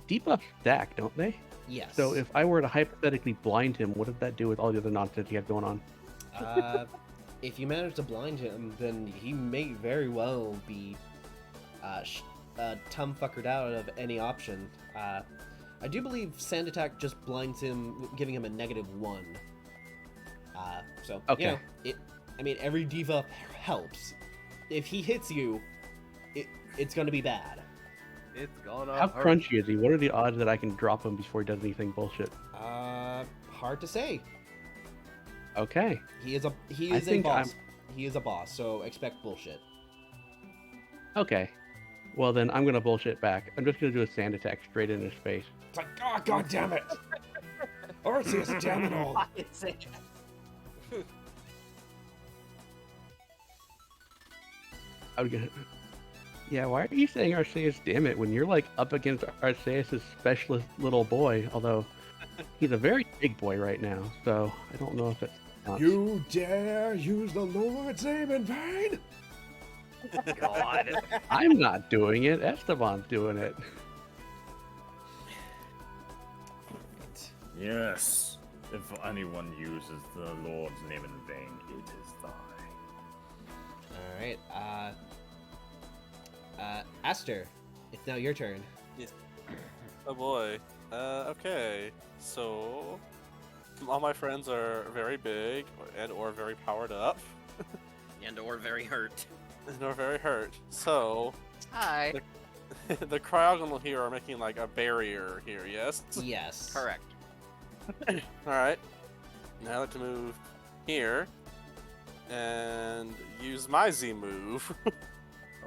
debuffs stack, don't they? Yes. So if I were to hypothetically blind him, what does that do with all the other nonsense you have going on? if you manage to blind him, then he may very well be tumfuckered out of any option. I do believe Sand Attack just blinds him, giving him a -1. So, Okay. you know, every debuff helps. If he hits you, it's going to be bad. It's gonna How hurt. crunchy is he? What are the odds that I can drop him before he does anything bullshit? Hard to say. Okay. He is a think boss. He is a boss, so expect bullshit. Okay. Well then, I'm gonna bullshit back. I'm just gonna do a sand attack straight in his face. It's like, oh, god damn it! Arceus, damn it all! I would get. Yeah, why are you saying Arceus, damn it, when you're like up against Arceus' specialist little boy? Although he's a very big boy right now, so I don't know if it counts. You dare use the Lord's name in vain? God. I'm not doing it. Esteban's doing it. Yes. If anyone uses the Lord's name in vain, it is thy. Alright, Aster, it's now your turn. Yes. Oh boy. Okay. So, all my friends are very big and or very powered up. And or very hurt. And or very hurt. So, Hi. the cryogonal here are making like a barrier here, yes? Yes. Correct. Alright. Now I'd like to move here and use my Z move.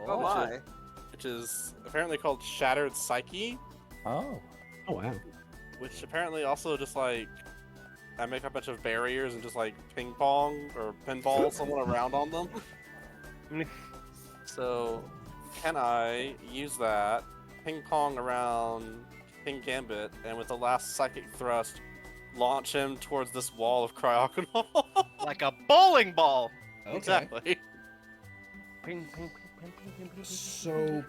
Oh my. Which is apparently called Shattered Psyche, Oh. Oh wow. which apparently also just like I make a bunch of barriers and just like ping pong or pinball someone around on them. So can I use that ping pong around King Gambit and with the last psychic thrust launch him towards this wall of cryogonal? Like a bowling ball. Okay. Exactly. Ping, ping, ping, ping, ping, ping, So,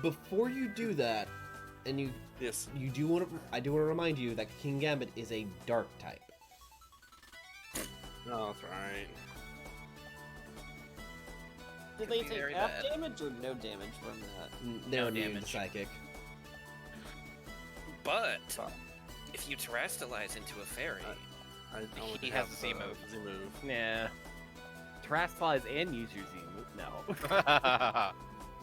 before you do that, and Yes. I do want to remind you that King Gambit is a dark type. Oh, that's right. Do Could they be take very half bad. damage or no damage from that? They're No immune to damage. psychic. But if you terrestrialize into a fairy, I only He have has the Z move. Z move. Yeah. Terrestrialize and use your Z move. No. yeah,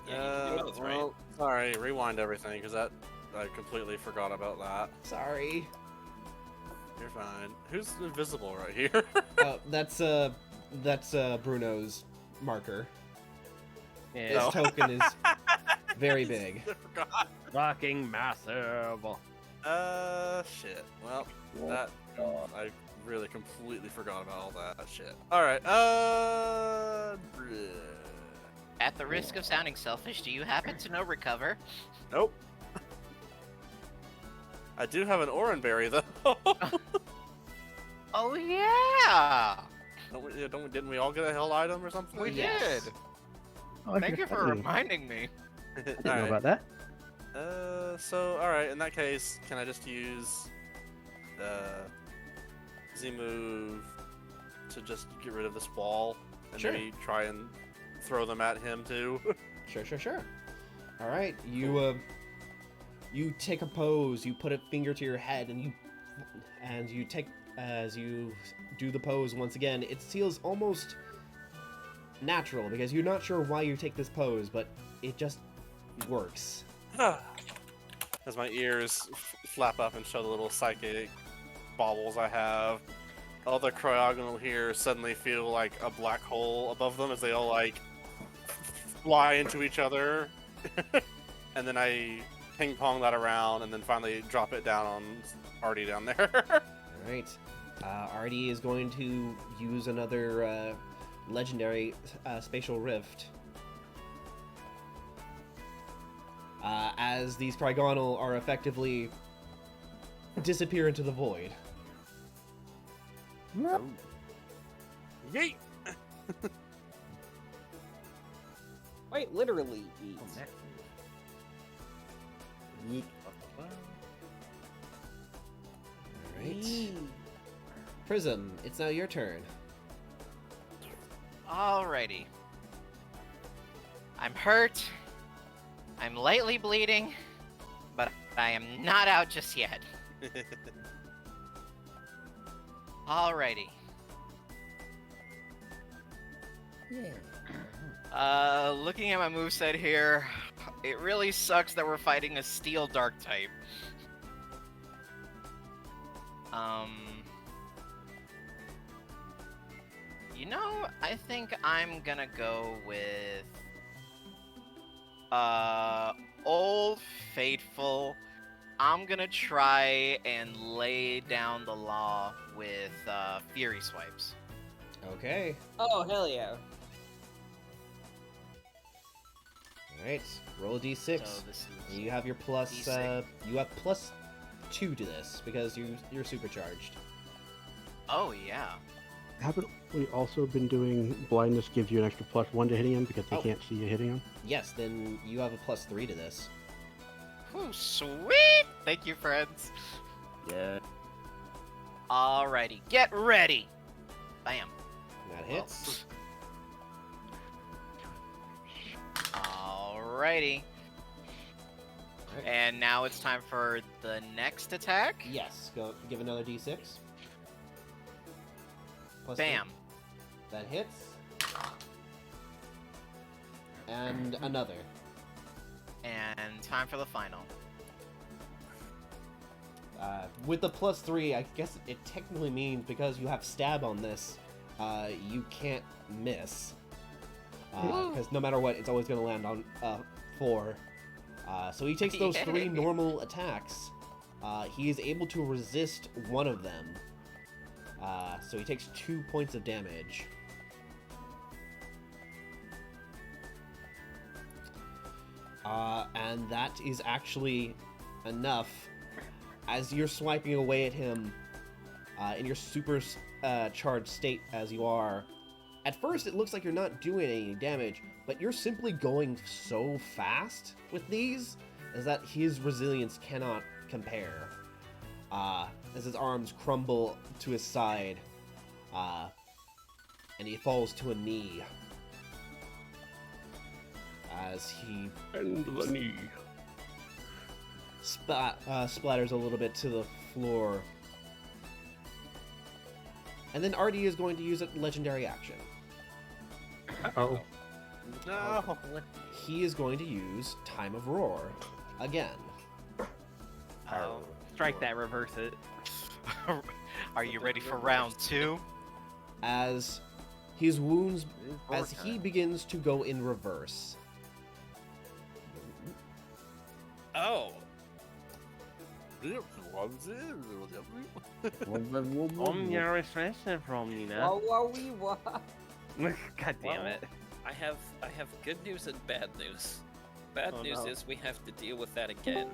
you can do both, right? Well, sorry, rewind everything because I completely forgot about that. Sorry. You're fine. Who's invisible right here? That's Bruno's marker. His Yeah. token is very big. I forgot. Fucking massive. Shit. Well, that I really completely forgot about all that shit. All right. At the risk of sounding selfish, do you happen to know Recover? Nope. I do have an Oranberry though. Oh yeah, Didn't we all get a held item or something? we Yes. did. Oh, Thank you for I reminding me. didn't know about that. So alright, in that case, can I just use Z move to just get rid of this wall and Sure. maybe try and throw them at him too? Sure. All right, you take a pose. You put a finger to your head, and you take as you do the pose once again. It feels almost natural because you're not sure why you take this pose, but it just works. As my ears flap up and show the little psychic baubles I have, all the cryogonal here suddenly feel like a black hole above them as they all like fly into each other. And then I ping pong that around and then finally drop it down on Artie down there. All right, Artie is going to use another legendary spatial rift. As these Trigonal are effectively disappear into the void. Yeet! Wait, literally eat. Yeet. Alright. Prism, it's now your turn. Alrighty. I'm hurt. I'm lightly bleeding, but I am not out just yet. Alrighty. Looking at my moveset here, it really sucks that we're fighting a steel dark type. You know, I think I'm gonna go with Old Faithful I'm gonna try and lay down the law with Fury Swipes. Okay. Oh, hell yeah. Alright, roll a d6. So this is You have your plus, D6. you have +2 to this, because you're supercharged. Oh yeah. Haven't we also been doing blindness gives you an extra +1 to hitting him because they Oh. can't see you hitting him? Yes, then you have a +3 to this. Whew, sweet! Thank you, friends. Yeah. Alrighty, get ready! Bam. That hits. Alrighty. Alright. And now it's time for the next attack. Yes, go give another d6. Plus Bam. 3. That hits. And another. And time for the final. With the +3, I guess it technically means because you have stab on this, you can't miss. Because no matter what, it's always going to land on 4. So he takes those 3 normal attacks. He is able to resist one of them. So he takes 2 points of damage. And that is actually enough. As you're swiping away at him, in your super charged state as you are, at first it looks like you're not doing any damage, but you're simply going so fast with these, is that his resilience cannot compare. As his arms crumble to his side, and he falls to a knee. As he And the knee. splatters a little bit to the floor. And then Artie is going to use a legendary action. Oh. No. He is going to use Time of Roar again. Oh. Strike that, reverse it. Are you ready for round 2? As his wounds, It is roar as he time. begins to go in reverse. Oh, You're refreshing from me now. God damn Well, it. I have good news and bad news. Bad Oh, news no. is we have to deal with that again.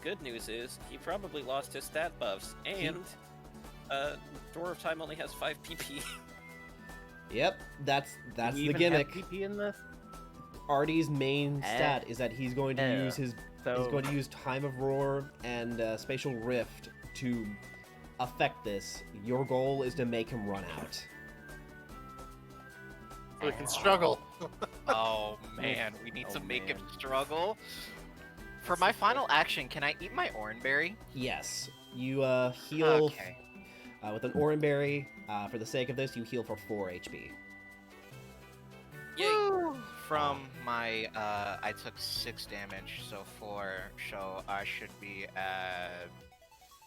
Good news is he probably lost his stat buffs, and Door of Time only has 5 PP. Yep, that's Do the we even gimmick. Have PP in this? Artie's main stat is that he's going to use his So He's going to use Time of Roar and Spatial Rift to affect this. Your goal is to make him run out. So we can struggle. Oh man, we need to make him struggle. For my final action, can I eat my Oranberry? Yes, you heal Okay. with an Oran Berry. For the sake of this, you heal for 4 HP. Yay! From my, I took 6 damage, so 4, so I should be at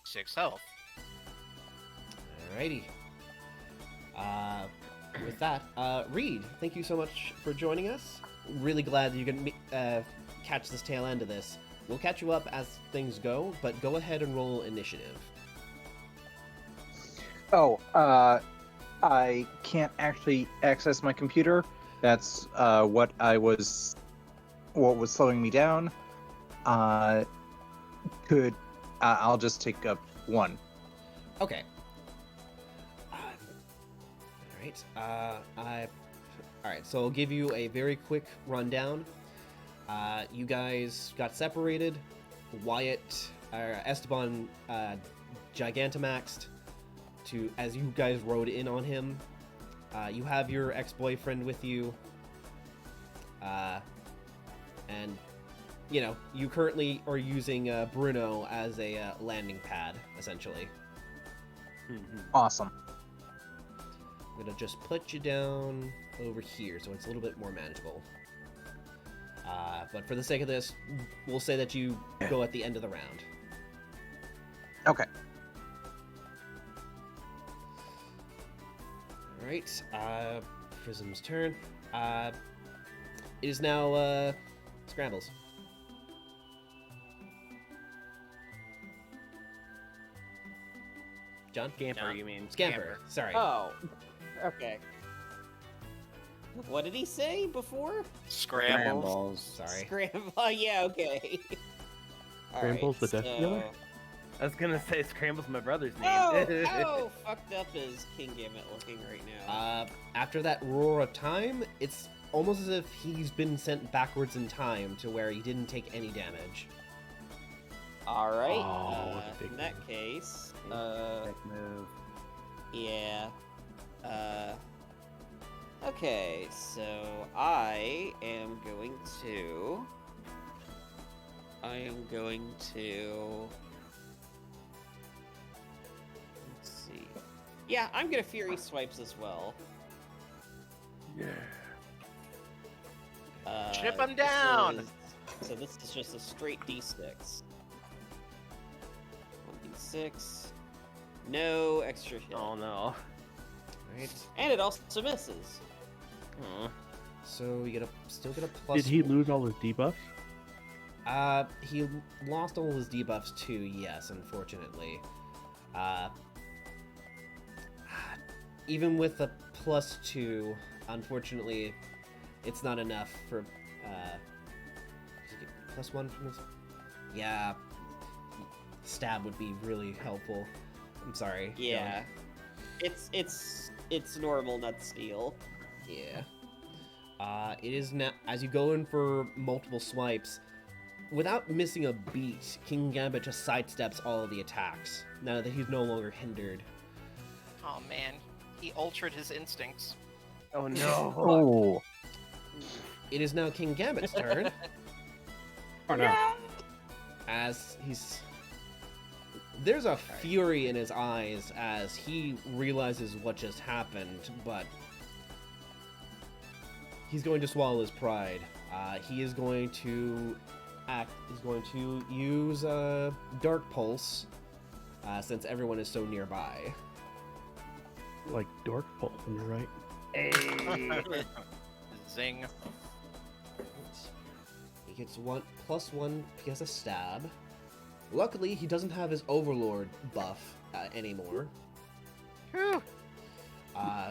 6 health. Alrighty. With that, Reed, thank you so much for joining us. Really glad that you can catch this tail end of this. We'll catch you up as things go, but go ahead and roll initiative. Oh, I can't actually access my computer. That's what was slowing me down. I'll just take up 1. Okay. Alright, so I'll give you a very quick rundown. You guys got separated. Wyatt, Esteban, Gigantamaxed as you guys rode in on him. You have your ex-boyfriend with you. And, you know, you currently are using Bruno as a landing pad, essentially. Awesome. I'm gonna just put you down over here so it's a little bit more manageable. But for the sake of this, we'll say that you go at the end of the round. Okay. Alright, Prism's turn. It is now, Scrambles. John? Scamper, No. you mean? Scamper. Sorry. Oh, okay. What did he say before? Scrambles. Sorry. Scramble. Oh, yeah, okay. All right, Scramble's the death dealer? I was gonna say Scramble's my brother's name. How fucked up is King Gambit looking right now? After that roar of time, it's almost as if he's been sent backwards in time to where he didn't take any damage. All right. Oh, what a big in that move. case, Big move. yeah. Okay, so I am going to. Let's see. Yeah, I'm gonna Fury Swipes as well. Yeah. Chip 'em this down! So this is just a straight D6. 1d6. No extra hit. Oh no. Right. And it also misses. So you still get a plus. Did he lose all his debuffs? He lost all his debuffs too. Yes, unfortunately. Even with a +2, unfortunately, it's not enough for. Does he get +1 from this? Yeah. Stab would be really helpful. I'm sorry. Yeah. It's normal, not steel. Yeah. It is now as you go in for multiple swipes, without missing a beat, King Gambit just sidesteps all of the attacks. Now that he's no longer hindered. Oh man, he altered his instincts. Oh no. Oh. It is now King Gambit's turn. Oh no. As there's a fury in his eyes as he realizes what just happened, but he's going to swallow his pride. He is going to He's going to use Dark Pulse, since everyone is so nearby. Like Dork Pulse, am I right? Hey. Zing. He gets +1 because of stab. Luckily, he doesn't have his Overlord buff anymore. Whew.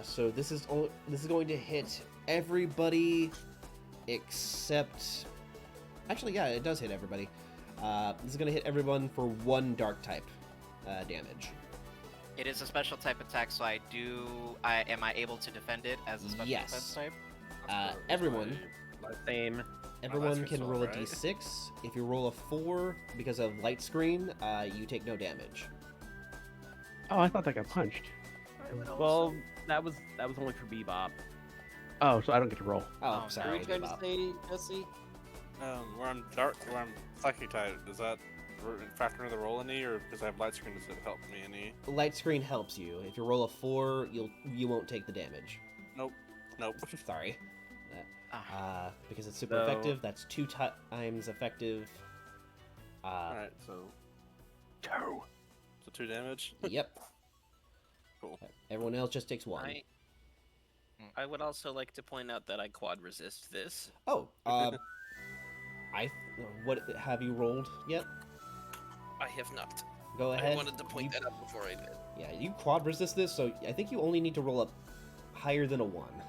So this is going to hit everybody except. Actually, yeah, it does hit everybody. This is going to hit everyone for 1 dark type damage. It is a special type attack, so am I able to defend it as a special Yes. defense type? Everyone Same. Everyone that's can all roll a right. d6. If you roll a 4 because of light screen, you take no damage. Oh, I thought that got punched. Well, that was only for Bebop. Oh, so I don't get to roll. Oh, Oh, What are sorry. you trying to Bob. say, Jesse? Where I'm psychic type, does that factor into the roll any, or because I have light screen, does it help me any? Light screen helps you. If you roll a 4, you won't take the damage. Nope. Sorry. Because it's super So- effective. That's 2 times effective. Alright, so 2. 2 damage. Yep. Cool. Everyone else just takes 1. I would also like to point out that I quad resist this. Oh, what have you rolled yet? I have not. Go ahead. I wanted to point that out before I did. Yeah, you quad resist this, so I think you only need to roll up higher than a 1.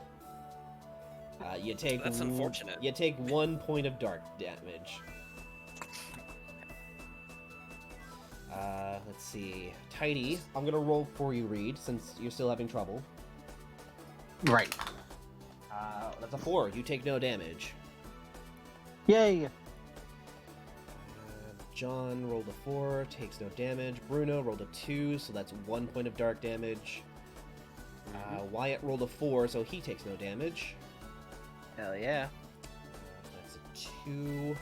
You take. That's unfortunate. You take 1 point of dark damage. Let's see. Tidy, I'm gonna roll for you, Reed, since you're still having trouble. Right. That's a 4. You take no damage. Yay. John rolled a 4, takes no damage. Bruno rolled a 2, so that's 1 point of dark damage. Wyatt rolled a 4, so he takes no damage. Hell yeah. That's a 2.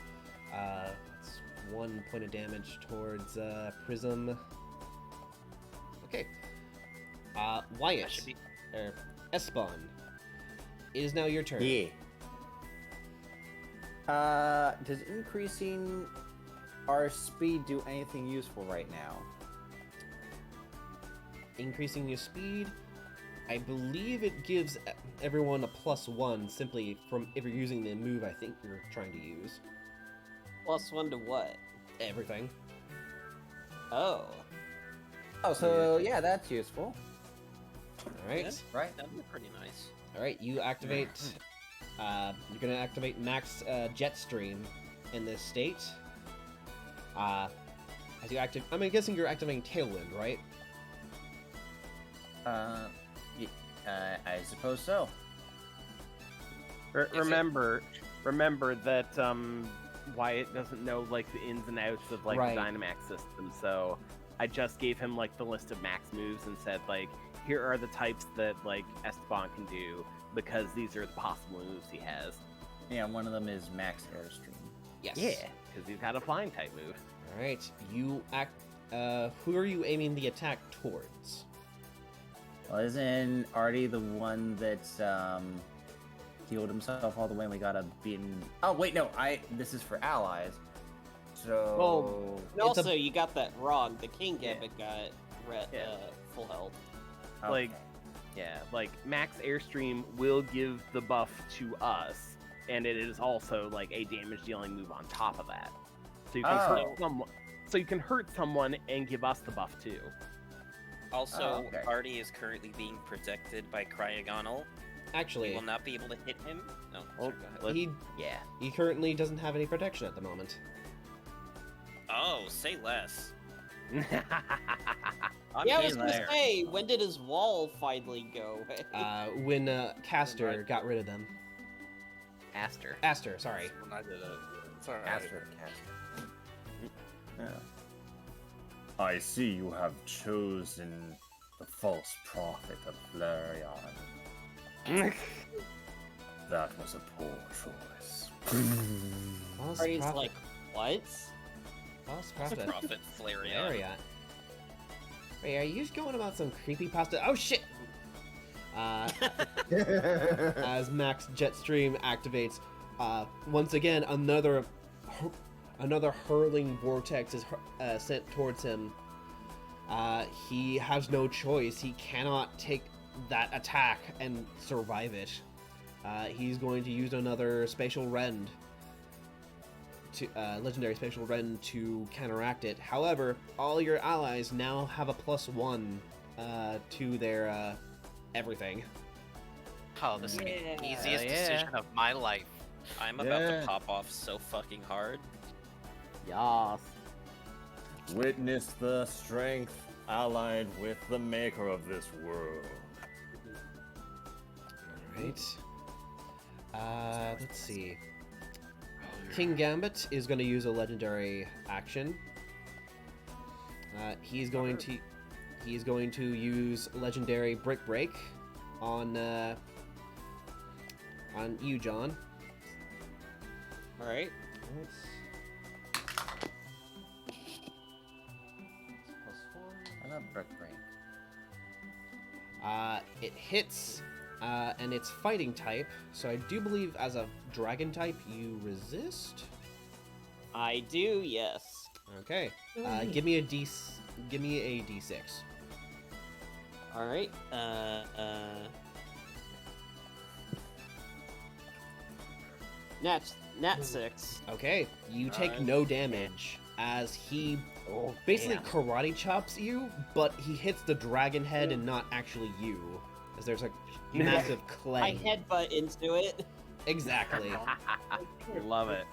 That's 1 point of damage towards Prism. Okay. That Wyatt, should be. or Espan, it is now your turn. Yeah. Does increasing our speed do anything useful right now? Increasing your speed, I believe it gives everyone a +1 simply from if you're using the move I think you're trying to use. +1 to what? Everything. Oh. Oh, so yeah, that's useful. All right. Right. That'd be pretty nice. All right. You activate. You're gonna activate max jet stream in this state. As you active, I'm guessing you're activating Tailwind, right? I suppose so. Remember that Wyatt doesn't know like the ins and outs of like Right. the Dynamax system, so I just gave him like the list of max moves and said like, here are the types that like Esteban can do because these are the possible moves he has. Yeah, one of them is Max Airstream. Yes. Yeah, because he's got a flying type move. All right. You act. Who are you aiming the attack towards? Well, isn't Artie the one that's healed himself all the way and we got a beaten? Oh wait, no. This is for allies. So. Well, and It's also, you got that wrong. The King Gambit got full health. Okay. Like, yeah, like Max Airstream will give the buff to us, and it is also like a damage dealing move on top of that. So you can hurt someone. So you can hurt someone and give us the buff too. Also, okay. Artie is currently being protected by Cryogonal. We Actually, will not be able to hit him. No, Well, sorry, go ahead. he currently doesn't have any protection at the moment. Oh, say less. Yeah, I was gonna say, when did his wall finally go away? When Castor got rid of them. Aster. Aster, sorry. When I did it. Sorry. Caster. Yeah. I see you have chosen the false prophet of Flareon. That was a poor choice. False Artie's prophet. like, what? False prophet. Prophet Flareon. Area. Wait, are you going about some creepypasta? Oh shit! As Max Jetstream activates, once again another hurling vortex is sent towards him. He has no choice. He cannot take that attack and survive it. He's going to use another Spatial Rend, legendary Spatial Rend to counteract it. However, all your allies now have a +1 to their everything. Oh, this is the easiest decision of my life. I'm about to pop off so fucking hard. Yas. Witness the strength allied with the maker of this world. Alright. Let's see. King Gambit is going to use a legendary action. He's going to use legendary Brick Break on you, John. Alright. I love Brick Break. It hits, and it's fighting type, so I do believe as a dragon type you resist. I do, yes. Okay. Give me a D6. Alright, Nat 6. Okay, you take no damage as he basically karate chops you, but he hits the dragon head and not actually you, as there's a massive I clay. headbutt into it. Exactly. Love it.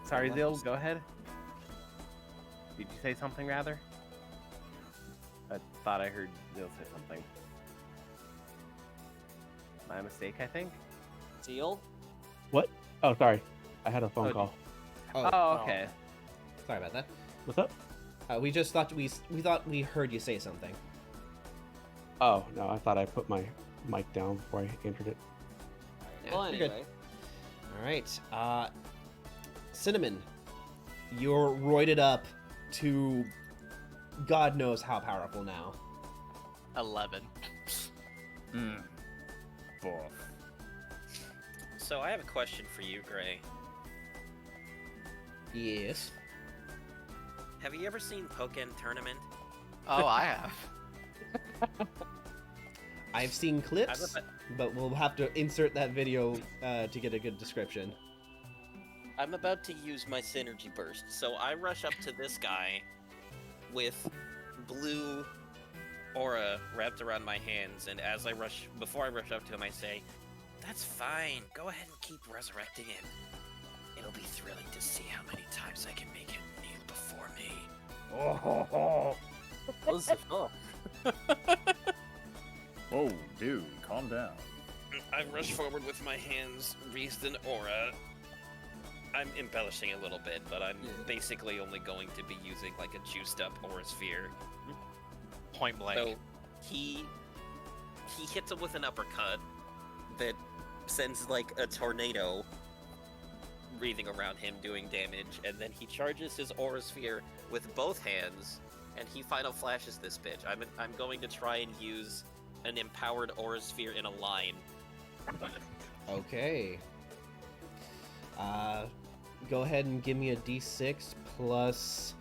Sorry, Zil, go ahead. Did you say something, rather? I thought I heard Zil say something. My mistake, I think? Seal? What? Oh, sorry. I had a phone call. Oh, okay. Sorry about that. What's up? We just thought we thought we heard you say something. Oh, no, I thought I put my mic down before I entered it. Well, you're good. anyway. All right. Cinnamon, you're roided up to God knows how powerful now. 11. Boff. So I have a question for you, Gray. Yes. Have you ever seen Pokken Tournament? Oh, I have. I've seen clips, but we'll have to insert that video to get a good description. I'm about to use my synergy burst, so I rush up to this guy with blue aura wrapped around my hands, and before I rush up to him, I say, "That's fine. Go ahead and keep resurrecting him. It'll be thrilling to see how many times I can make him kneel before me." What the fuck? Whoa, dude, calm down. I rush forward with my hands, wreathed in aura. I'm embellishing a little bit, but I'm basically only going to be using like a juiced up aura sphere. Point blank. So he hits him with an uppercut that sends like a tornado breathing around him doing damage, and then he charges his aura sphere with both hands, and he final flashes this bitch. I'm going to try and use an empowered aura sphere in a line. Okay. Go ahead and give me a d6 plus...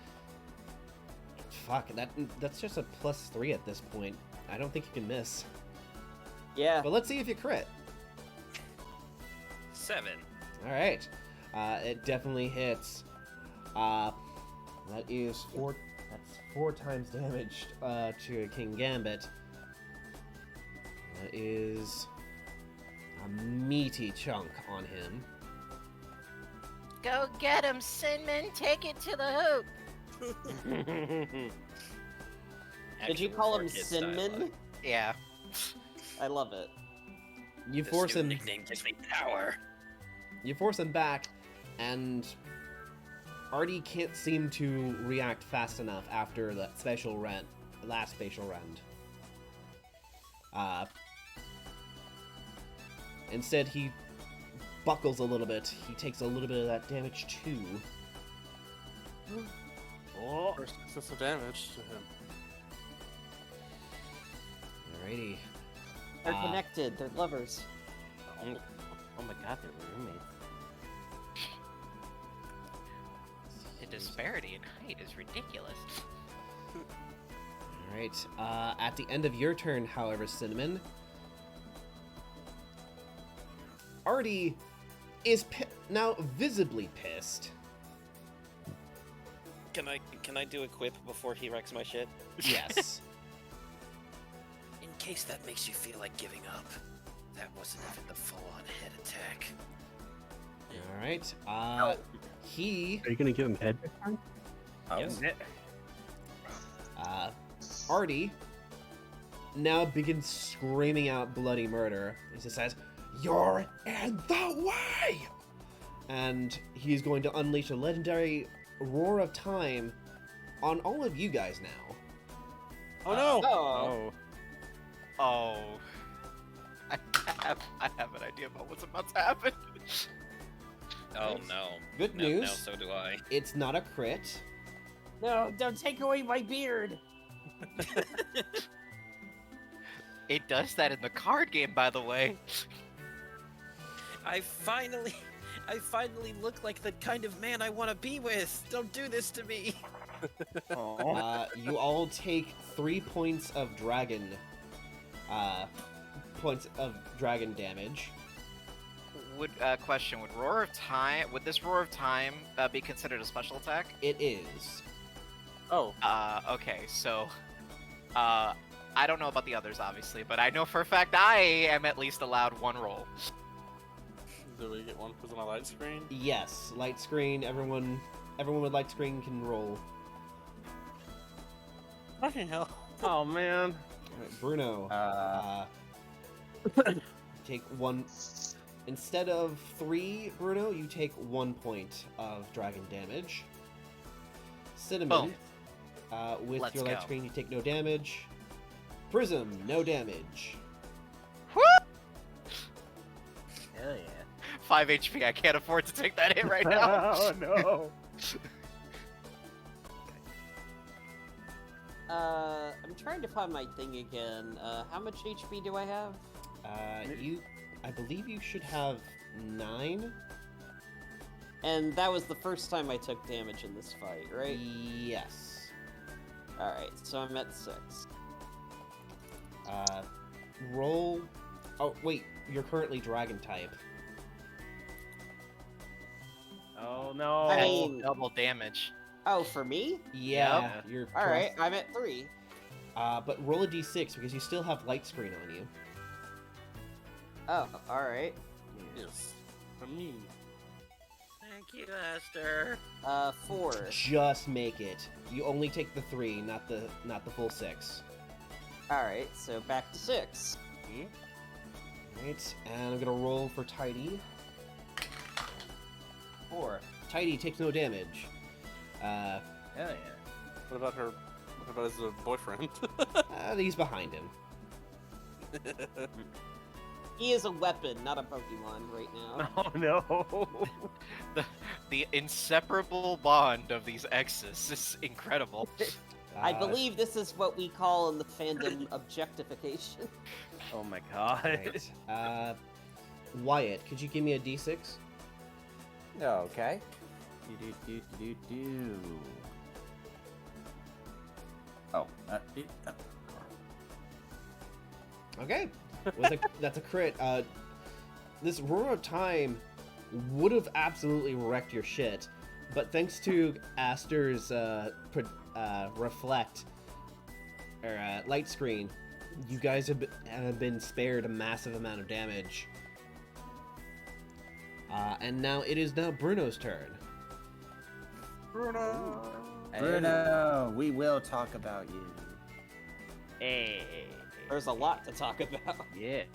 Fuck, that's just a +3 at this point. I don't think you can miss. Yeah. But let's see if you crit. 7. Alright. It definitely hits. That is 4... That's 4 times damage to King Gambit. That is a meaty chunk on him. Go get him, Cinnamon. Take it to the hoop. Did you call him Cinnamon? Yeah. I love it. You This force new him. nickname gives me power. You force him back, and Artie can't seem to react fast enough after that last spatial round. Instead, he buckles a little bit. He takes a little bit of that damage too. Oh, first excessive damage to him. Alrighty. They're connected. They're lovers. Oh my god, they're roommates. The disparity in height is ridiculous. Alright. At the end of your turn, however, Cinnamon, Artie is now visibly pissed. Can I do a quip before he wrecks my shit? Yes. In case that makes you feel like giving up, that wasn't even the full-on head attack. Alright. He... Are you gonna give him head this time? Yes. Artie now begins screaming out bloody murder. He just says, "You're in the way!" And he's going to unleash a legendary Roar of Time on all of you guys now. Oh no! Oh. Oh. I have an idea about what's about to happen. Oh no. Good No, news. no, so do I. It's not a crit. No, don't take away my beard. It does that in the card game, by the way. I finally look like the kind of man I want to be with. Don't do this to me. You all take 3 points of dragon damage. Question: Would this Roar of Time be considered a special attack? It is. Oh. Okay, so, I don't know about the others, obviously, but I know for a fact I am at least allowed 1 roll. Do we get one because on my light screen? Yes, light screen. Everyone with light screen can roll. Fucking hell. Oh man. Alright, Bruno. Take 1. Instead of 3, Bruno, you take 1 point of dragon damage. Cinnamon. With Let's your light go. screen, you take no damage. Prism, no damage. Hell yeah. 5 HP. I can't afford to take that hit right now. Oh no. I'm trying to find my thing again. How much HP do I have? I believe you should have 9. And that was the first time I took damage in this fight, right? Yes. Alright, so I'm at 6. Roll. Oh wait, you're currently dragon type. Oh no. I mean- Double damage. Oh, for me? Yeah. Yep. You're Alright, I'm at 3. But roll a d6 because you still have light screen on you. Oh, alright. Yes. From me. Thank you, Aster. 4. Just make it. You only take the 3, not the full 6. Alright, so back to 6. Right, and I'm gonna roll for Tidy. 4. Tidy takes no damage. Hell yeah. What about her? What about his boyfriend? He's behind him. He is a weapon, not a Pokemon right now. Oh no. The inseparable bond of these exes is incredible. I believe this is what we call in the fandom objectification. Oh my god. Right. Wyatt, could you give me a d6? Okay. Do. Oh. Okay. That's a crit. This Roar of Time would have absolutely wrecked your shit, but thanks to Aster's reflect or light screen, you guys have been spared a massive amount of damage. And now it is Bruno's turn. Bruno, we will talk about you. Hey. There's a lot to talk about. Yes.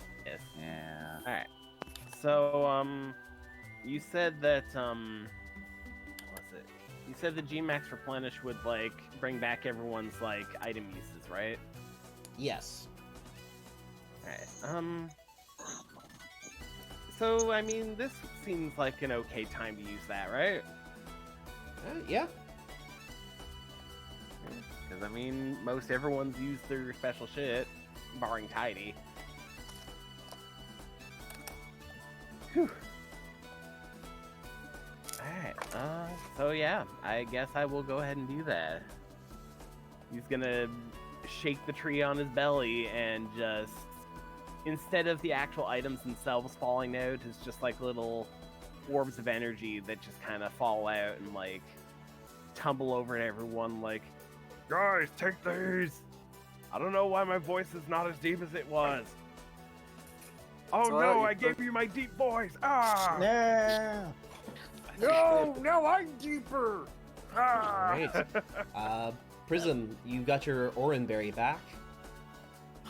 Yeah. Alright. So, you said that, what's it? You said the Gmax Replenish would, like, bring back everyone's, like, item uses, right? Yes. Alright, so, I mean, this seems like an okay time to use that, right? Yeah. Because, I mean, most everyone's used their special shit, barring Tidy. Whew. Alright, so yeah, I guess I will go ahead and do that. He's gonna shake the tree on his belly and just, instead of the actual items themselves falling out, it's just like little orbs of energy that just kind of fall out and like tumble over to everyone like, Guys, take these! I don't know why my voice is not as deep as it was. Oh no, I gave you my deep voice! Ah! No! No, I'm deeper! Ah! Alright. Prism, you got your Oranberry back.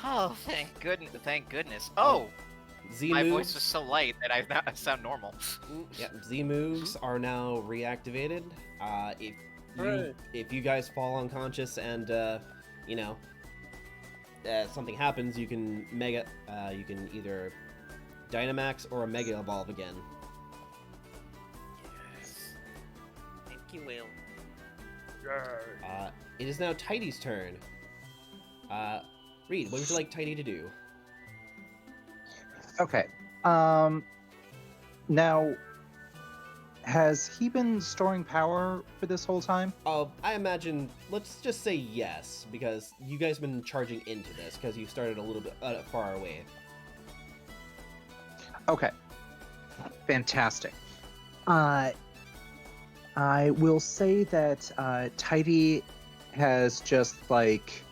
Oh, thank goodness. Oh, Z my moves, voice was so light that I sound normal. Yeah, Z moves are now reactivated. If you guys fall unconscious and something happens, you can you can either Dynamax or a Mega Evolve again. Yes. Thank you, Will. It is now Tidy's turn. Reed, what would you like Tidy to do? Okay. Now, has he been storing power for this whole time? I imagine, let's just say yes, because you guys have been charging into this, because you started a little bit far away. Okay. Fantastic. I will say that Tidy has just like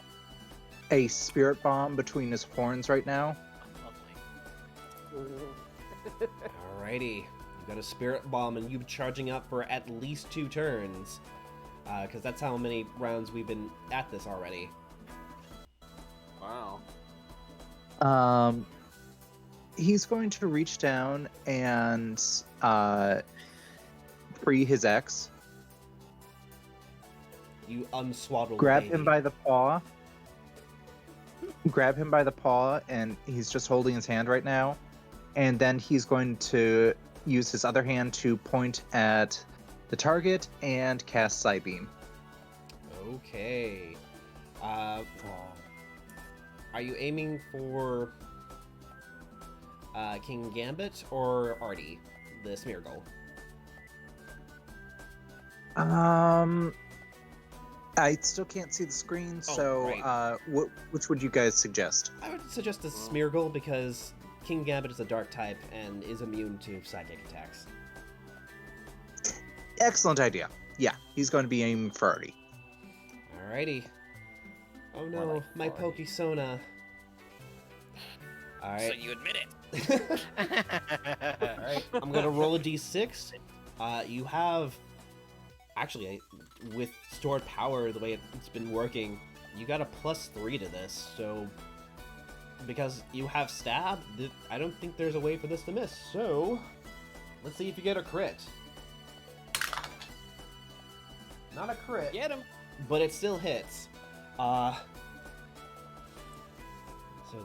a spirit bomb between his horns right now. Alrighty. You got a Spirit Bomb, and you've been charging up for at least 2 turns. Because that's how many rounds we've been at this already. Wow. He's going to reach down and free his ex. You unswaddle Grab baby. him by the paw. Grab him by the paw, and he's just holding his hand right now. And then he's going to use his other hand to point at the target and cast Psybeam. Okay. Are you aiming for King Gambit or Artie, the Smeargle? I still can't see the screen, so right. Which would you guys suggest? I would suggest the Smeargle because King Gambit is a dark type and is immune to psychic attacks. Excellent idea. Yeah, he's going to be aiming for Artie. Alrighty. Oh More no, like my 40. Pokesona. So Alright. you admit it. Alright, I'm gonna roll a d6. You have... Actually, with stored power, the way it's been working, you got a +3 to this, so... Because you have stab, I don't think there's a way for this to miss, so... Let's see if you get a crit. Not a crit. Get him. But it still hits. So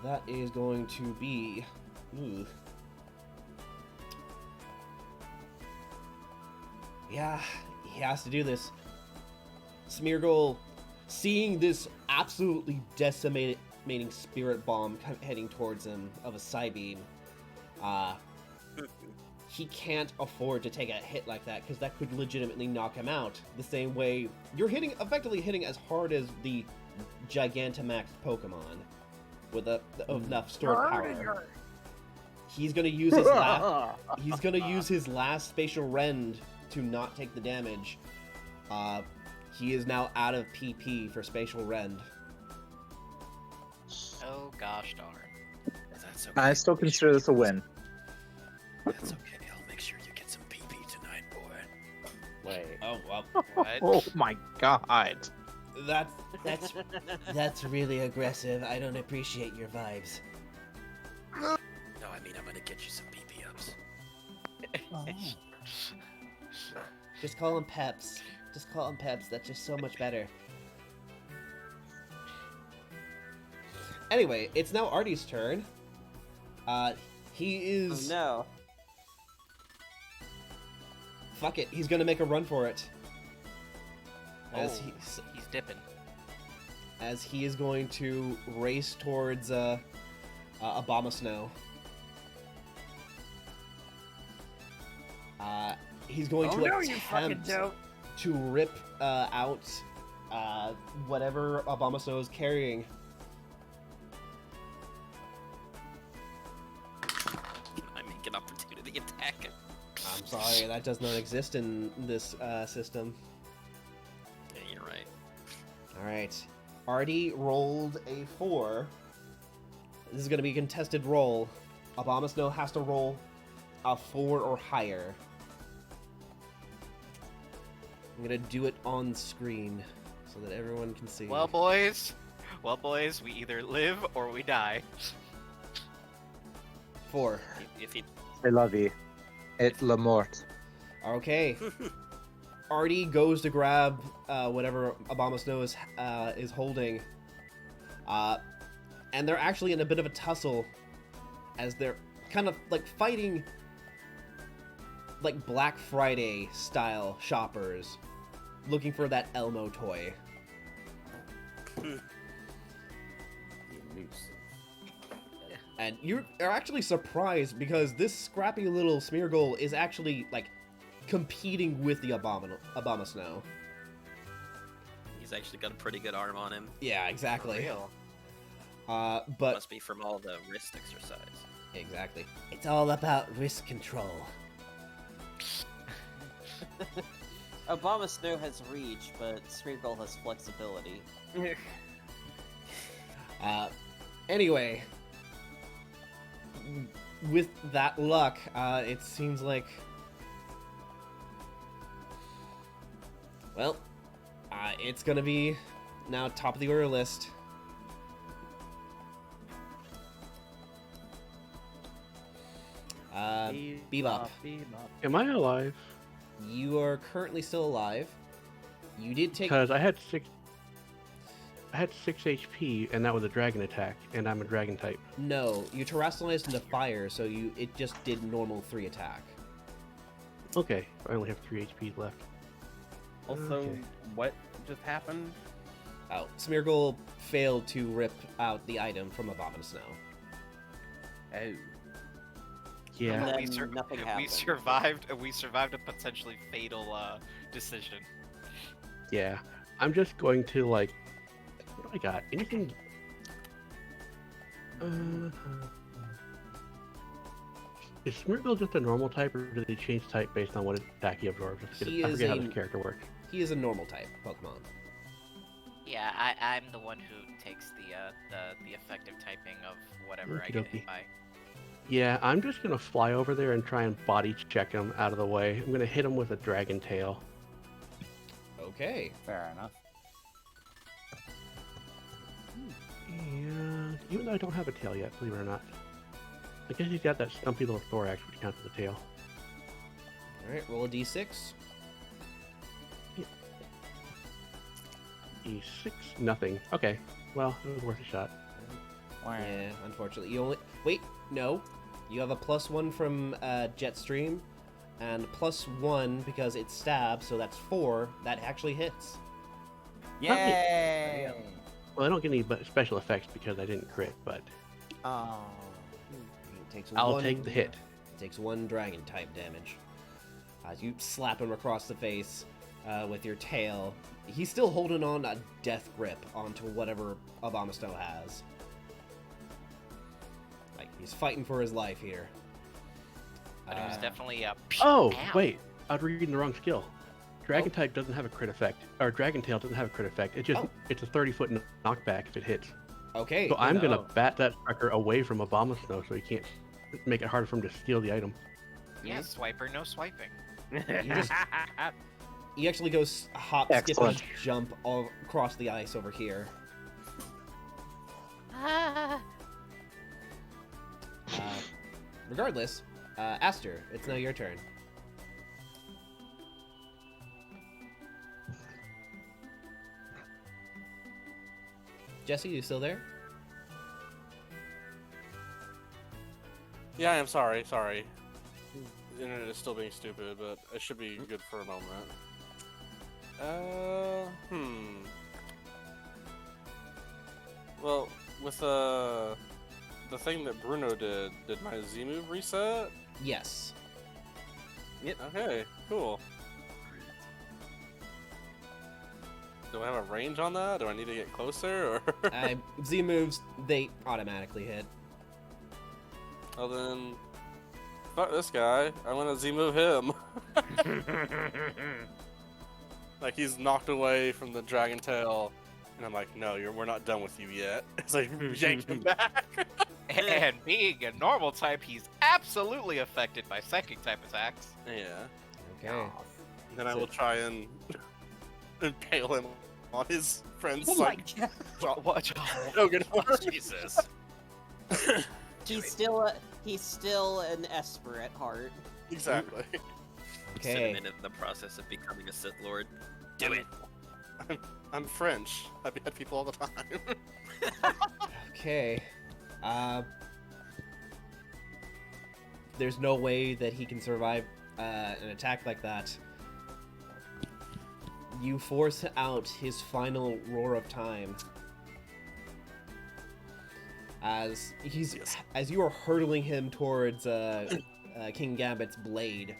that is going to be... Ooh. Yeah, he has to do this. Smeargle, seeing this absolutely decimating spirit bomb heading towards him of a Psybeam, he can't afford to take a hit like that because that could legitimately knock him out. The same way you're effectively hitting as hard as the Gigantamax Pokemon with enough stored power. He's gonna use his last. He's gonna use his last spatial rend to not take the damage. He is now out of PP for spatial rend. Oh gosh darn. That's okay. I still consider this a win. That's okay. I'll make sure you get some PP tonight, boy. Wait. Oh well. What? Oh my god. That's really aggressive. I don't appreciate your vibes. No, I mean I'm gonna get you some PP ups. Just call him Peps. Just call him Peps. That's just so much better. Anyway, it's now Artie's turn. He Oh is... no. Fuck it. He's gonna make a run for it. As He's dipping. as he is going to race towards Abomasnow. He's going to attempt to rip out whatever Abomasnow is carrying. I make an opportunity attack. I'm sorry, that does not exist in this system. Yeah, you're right. Alright. Artie rolled a 4. This is going to be a contested roll. Abomasnow has to roll a 4 or higher. I'm going to do it on screen so that everyone can see. Well boys, we either live or we die. 4. If he I love you. Et la mort. Okay. Artie goes to grab whatever Abomasnow is holding. And they're actually in a bit of a tussle as they're kind of like fighting like Black Friday style shoppers looking for that Elmo toy. And you are actually surprised because this scrappy little Smeargle is actually like competing with the Abomasnow. he's actually got a pretty good arm on him. Yeah, exactly. Real. But Must be from all the wrist exercise. exactly, it's all about wrist control. Abomasnow has reach, but Smeargle has flexibility. Anyway, with that luck, it seems like, well, it's gonna be now top of the order list. Bebop. Am I alive? You are currently still alive. You did take... Because I had 6 HP, and that was a dragon attack, and I'm a dragon type. No, you terrestrialized into fire, so it just did normal 3 attack. Okay, I only have 3 HP left. Also, Okay. what just happened? Oh, Smeargle failed to rip out the item from Abomasnow. Oh. Yeah. And We, then nothing we happened. survived. We survived a potentially fatal decision. Yeah. I'm just going to, like... What do I got? Anything... Is Smeargle just a normal type, or do they change type based on what attack he absorbs? I He forget is how a- this character works. He is a normal type Pokemon. Yeah, I'm the one who takes the effective typing of whatever I get Okey-dokey. hit by. Yeah, I'm just gonna fly over there and try and body check him out of the way. I'm gonna hit him with a dragon tail. Okay. Fair enough. And even though I don't have a tail yet, believe it or not. I guess he's got that stumpy little thorax, which counts as a tail. Alright, roll a d6. E6, nothing. Okay, well, it was worth a shot. Yeah, unfortunately. You only... Wait, no. You have a +1 from Jetstream, and +1 because it's stab, so that's 4. That actually hits. Yay! Well, I don't get any special effects because I didn't crit, but Oh. It takes I'll one, take the hit. It takes 1 dragon type damage. As you slap him across the face with your tail, he's still holding on a death grip onto whatever Abomisto has. Like, he's fighting for his life here. But it was definitely a. Oh, Ow. wait, I was reading the wrong skill. Dragon type doesn't have a crit effect, or Dragon Tail doesn't have a crit effect. It's just it's a 30-foot knockback if it hits. Okay. So I'm gonna bat that sucker away from Abomisto so he can't make it harder for him to steal the item. Yeah, swiper, no swiping. He actually goes hop, Excellent. skip, and jump all across the ice over here. Ah. Regardless, Aster, it's now your turn. Jesse, you still there? Yeah, I am sorry. The internet is still being stupid, but it should be good for a moment. Well, with the thing that Bruno did my Z move reset? Yes. Yep. Okay, cool. Do I have a range on that? Do I need to get closer, or? Z moves, they automatically hit. Well then, fuck this guy. I'm gonna Z move him. Like he's knocked away from the dragon tail, and I'm like, no, we're not done with you yet. It's like yank him back. And being a normal type, he's absolutely affected by psychic type attacks. Yeah. Okay. And then I will try and impale him on his friend's Oh my like. God. What? Oh, good. Jesus. He's still an Esper at heart. Exactly. Okay. Cinnamon in the process of becoming a Sith Lord. Do it. I'm French. I behead people all the time. Okay. There's no way that he can survive an attack like that. You force out his final roar of time. As you are hurtling him towards King Gambit's blade,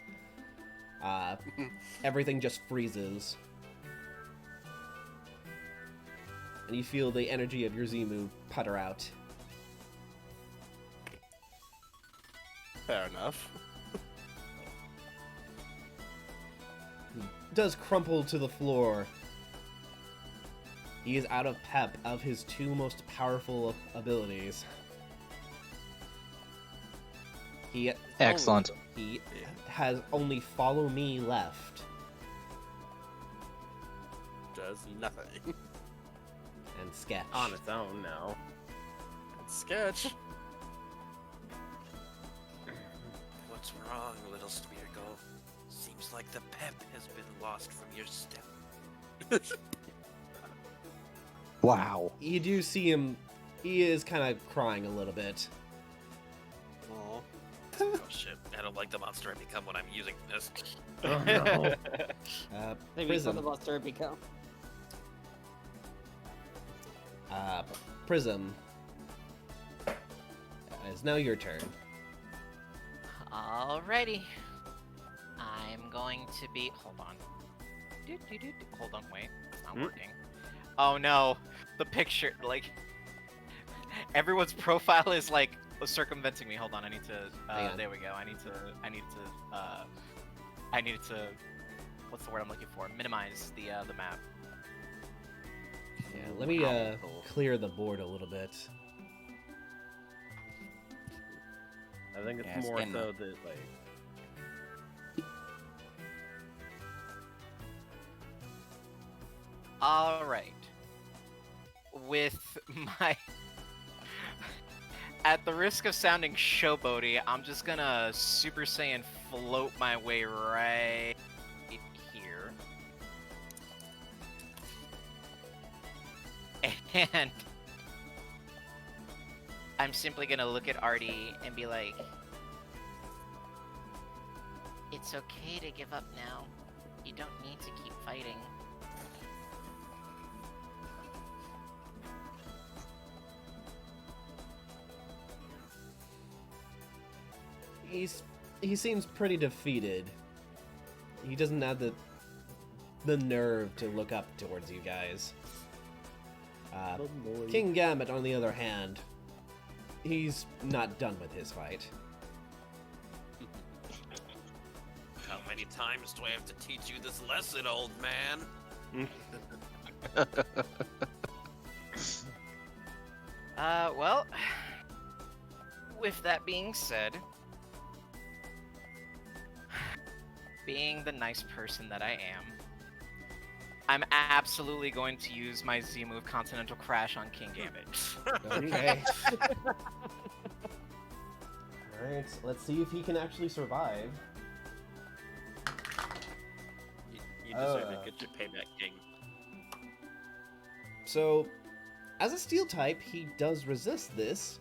everything just freezes. And you feel the energy of your Z-move putter out. Fair enough. He does crumple to the floor. He is out of pep of his 2 most powerful abilities. He Excellent. He has only Follow Me left. Does nothing. And Sketch. On its own now. Sketch. What's wrong, little Spirigo? Seems like the pep has been lost from your step. Wow. You do see him. He is kind of crying a little bit. Aw. Oh shit, I don't like the monster I become when I'm using this. Oh no. Maybe Prism. some of us are become. Prism. It's now your turn. Alrighty. I'm going to be. Hold on. Hold on, wait. It's not working. Oh no. The picture, like. Everyone's profile is like circumventing me. Hold on, I need to. Hang on. There we go. I need to. What's the word I'm looking for? Minimize the map. Yeah, let me clear the board a little bit. I think it's Yeah, it's more getting so that like. All right. With my at the risk of sounding showboaty, I'm just gonna Super Saiyan float my way right here. And I'm simply gonna look at Artie and be like, It's okay to give up now. You don't need to keep fighting. He seems pretty defeated. He doesn't have the nerve to look up towards you guys. King Gambit, on the other hand, he's not done with his fight. How many times do I have to teach you this lesson, old man? Well, with that being said, being the nice person that I am, I'm absolutely going to use my Z move Continental Crash on King Gambit. Okay. Alright, let's see if he can actually survive. You deserve it. Get your payback, King. So, as a steel type, he does resist this.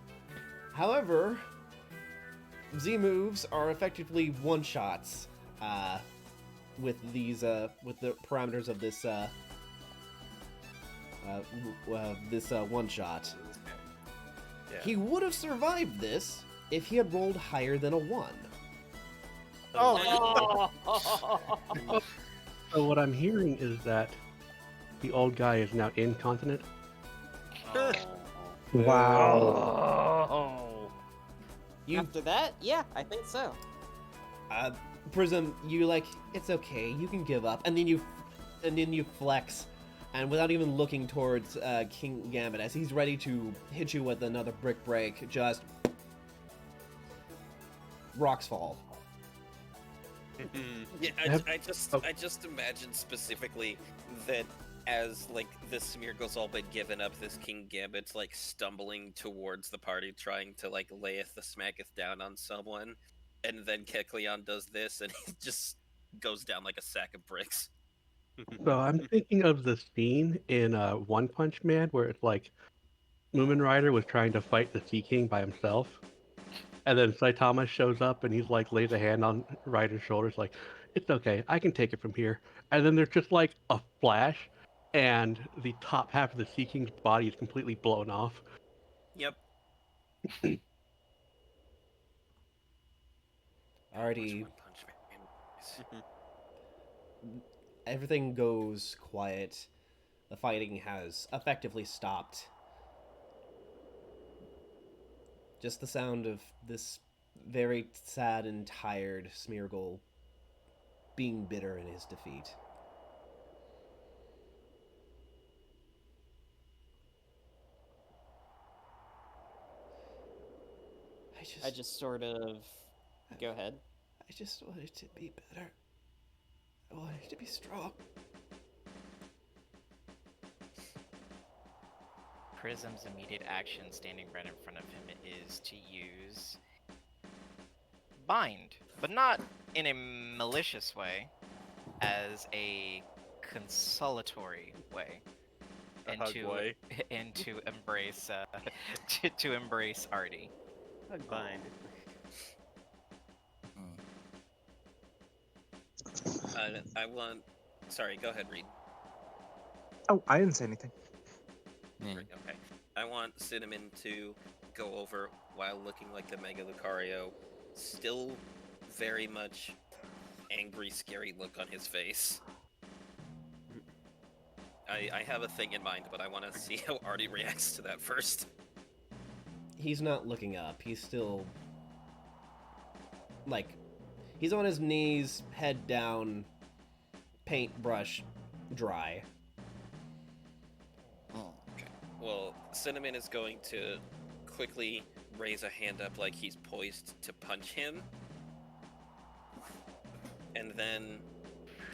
However, Z moves are effectively one-shots with these with the parameters of this one shot. Yeah. He would have survived this if he had rolled higher than a 1. Oh! So what I'm hearing is that the old guy is now incontinent. Wow. Oh. After that, yeah, I think so. Prism, you like, it's okay, you can give up, and then you flex, and without even looking towards King Gambit, as he's ready to hit you with another brick break, just rocks fall. Yeah, I just imagine specifically that as like this smear goes all but given up, this King Gambit's like stumbling towards the party, trying to like layeth the smacketh down on someone, and then Kecleon does this, and he just goes down like a sack of bricks. So I'm thinking of the scene in One Punch Man where it's like Moomin Rider was trying to fight the Sea King by himself, and then Saitama shows up and he's like lays a hand on Rider's shoulders like, it's okay, I can take it from here. And then there's just like a flash, and the top half of the Sea King's body is completely blown off. Yep. Already, One Punch Man. everything goes quiet. The fighting has effectively stopped. Just the sound of this very sad and tired Smeargle being bitter in his defeat. I just sort of go ahead. I just wanted to be better. I wanted to be strong. Prism's immediate action standing right in front of him is to use Bind, but not in a malicious way, as a consolatory way. A hug way. And to embrace to embrace Artie. Hug bind. I want. Sorry, go ahead, Reed. Oh, I didn't say anything. Okay. I want Cinnamon to go over while looking like the Mega Lucario, still very much angry, scary look on his face. I have a thing in mind, but I want to see how Artie reacts to that first. He's not looking up. He's still, like, he's on his knees, head down, paintbrush dry. Well, Cinnamon is going to quickly raise a hand up like he's poised to punch him. And then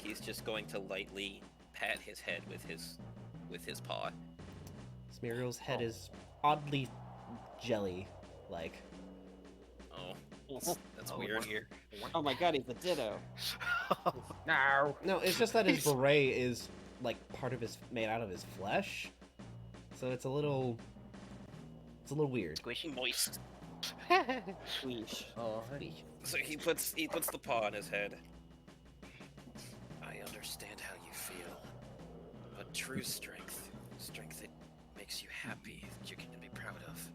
he's just going to lightly pat his head with his paw. Smeargle's head is oddly jelly-like. Oh, that's weird. Oh my god, he's a ditto. No. No, it's just that his beret is like part of his made out of his flesh, so it's a little weird. Squishy, moist. Squeesh. Oh, So he puts the paw on his head. I understand how you feel, but true strength that makes you happy, that you can be proud of,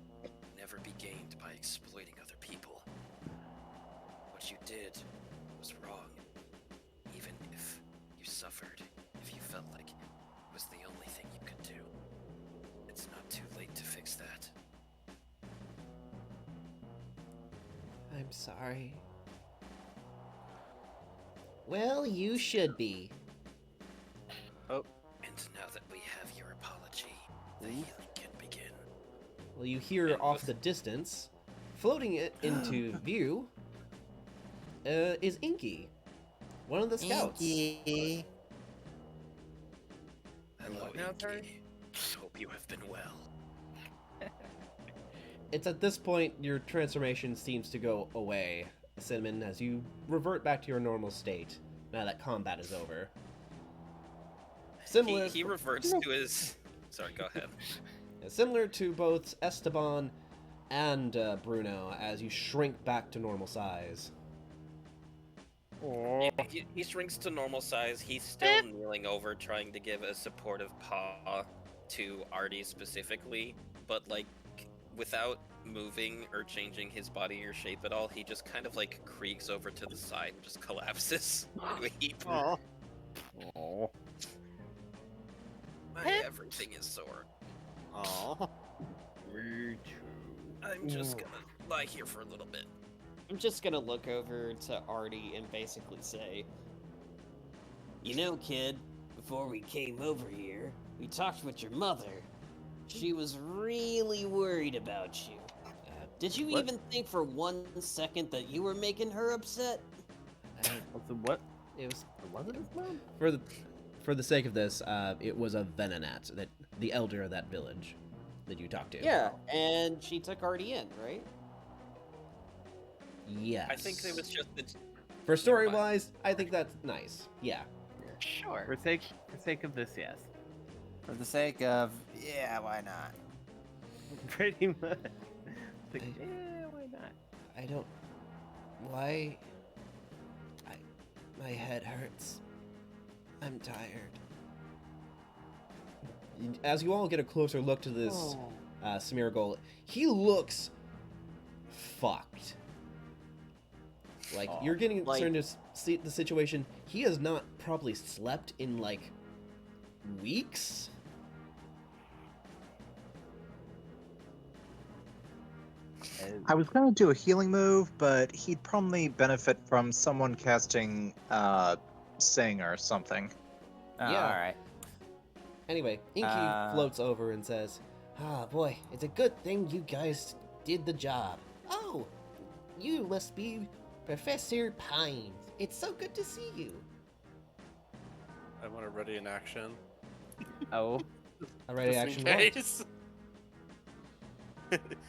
never be gained by exploiting other people. What you did was wrong, even if you suffered, if you felt like it was the only thing you could do. It's not too late to fix that. I'm sorry. Well, you should be. Oh. And now that we have your apology, the healing can begin. Well, you hear off the distance, floating it into view, is Inky, one of the scouts. Inky. Hello, Inky. Hope you have been well. It's at this point your transformation seems to go away, Cinnamon, as you revert back to your normal state now that combat is over. Similar, He reverts to his... Sorry, go ahead. similar to both Esteban and Bruno, as you shrink back to normal size. Oh. He shrinks to normal size. He's still kneeling over, trying to give a supportive paw to Artie specifically, but like without moving or changing his body or shape at all. He just kind of like creaks over to the side and just collapses into a heap. Oh. My everything is sore. Aw. Me too. I'm just gonna lie here for a little bit. I'm just gonna look over to Artie and basically say, you know, kid, before we came over here, we talked with your mother. She was really worried about you. Did you even think for 1 second that you were making her upset? What? It was Was it his mom? for the sake of this, it was a Venonat, that the elder of that village that you talked to. Yeah, and she took Artie in, right? Yes. I think it was just the... For story-wise, I think that's nice. Yeah. Sure. For sake of this, yes. For the sake of, yeah, why not? Pretty much. Like, yeah, why not? I don't... Why... My head hurts. I'm tired. As you all get a closer look to this Smeargle, he looks fucked. Like, you're getting starting to see the situation. He has not probably slept in, like, weeks? I was going to do a healing move, but he'd probably benefit from someone casting Sing or something. Oh, Yeah. Alright. Anyway, Inky floats over and says, "Ah, boy, it's a good thing you guys did the job. Oh, you must be Professor Pines. It's so good to see you." I want to ready an action. Oh. A ready Just action in what? case.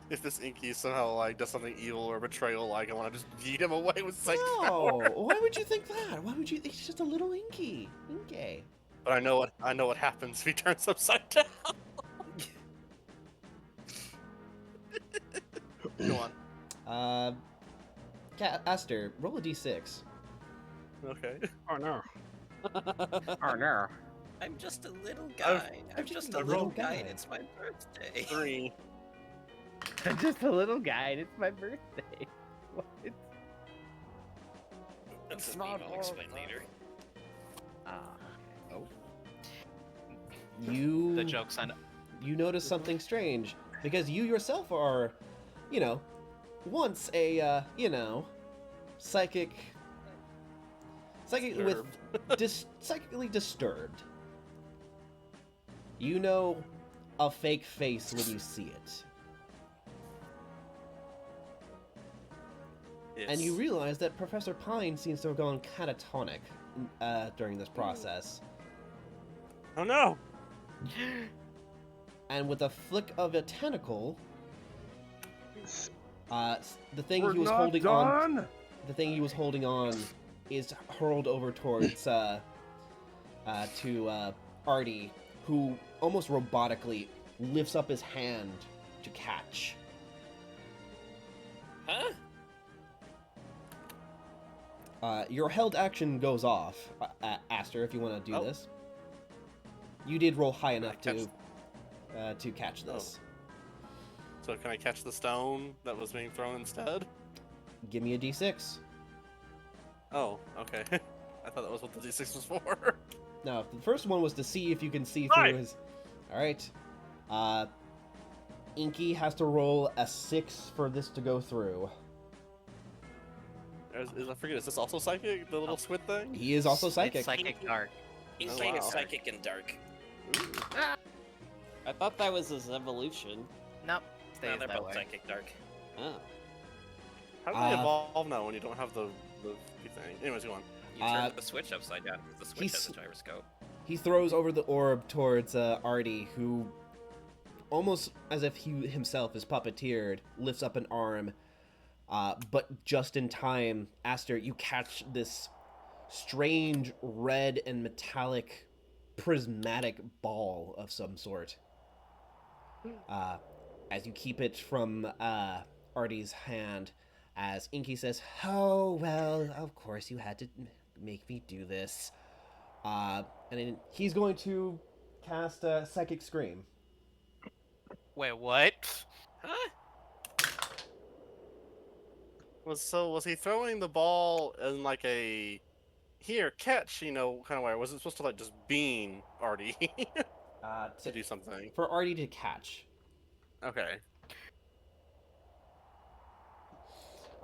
If this Inky somehow like does something evil or betrayal, like I want to just yeet him away with psychic No, power. why would you think that? Why would you? He's just a little Inky. Inky. But I know what happens if he turns upside down. Go on. Aster, roll a d6. Okay. Oh no. Oh no. I'm just a little guy. I'm just a little guy and it's my birthday. 3. I'm just a little guy and it's my birthday. What? That's a meme I'll explain later. You. The joke's on. You notice something strange because you yourself are, once a psychic with psychically disturbed. You know a fake face when you see it. And you realize that Professor Pine seems to have gone catatonic during this process. Oh no! And with a flick of a tentacle, the thing We're he was not holding done. on, the thing he was holding on, is hurled over towards to Artie, who almost robotically lifts up his hand to catch. Huh? Your held action goes off, Aster, if you want to do this. You did roll high enough to catch this. So can I catch the stone that was being thrown instead? Give me a d6. Oh, okay. I thought that was what the d6 was for. No, the first one was to see if you can see through his... Alright. Inky has to roll a 6 for this to go through. I forget, is this also psychic? The little squid thing? He is also psychic. It's psychic dark. He's Oh, wow. psychic and dark. I thought that was his evolution. Nope. No, Stays they're that both way. psychic dark. Oh. How do they evolve now when you don't have the thing? Anyways, go on. You turn the switch upside down because the switch has a gyroscope. He throws over the orb towards Artie, who, almost as if he himself is puppeteered, lifts up an arm. But just in time, Aster, you catch this strange red and metallic prismatic ball of some sort. As you keep it from Artie's hand, as Inky says, "Oh, well, of course you had to make me do this." And then he's going to cast Psychic Scream. Wait, what? Huh? Was he throwing the ball in like a here catch, kind of way? Or was it supposed to like just beam Artie to do something? For Artie to catch. Okay.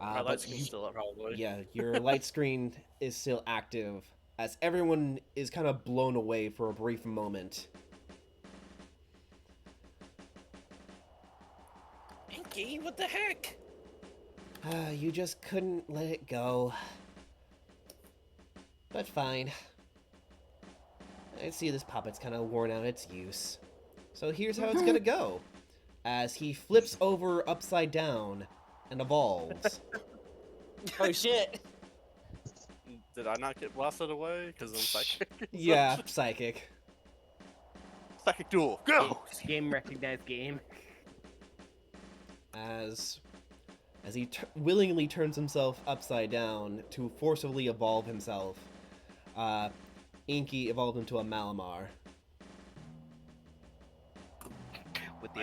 My But light screen's still up, probably. Yeah, your light screen is still active, as everyone is kind of blown away for a brief moment. Inky, what the heck? You just couldn't let it go. But fine. I see this puppet's kind of worn out its use. So here's how it's gonna go. As he flips over upside down and evolves. Oh shit! Did I not get blasted away? Because I'm psychic? Yeah, psychic. Psychic duel, go! Game recognized game. As he willingly turns himself upside down to forcibly evolve himself, Inky evolved into a Malamar. With the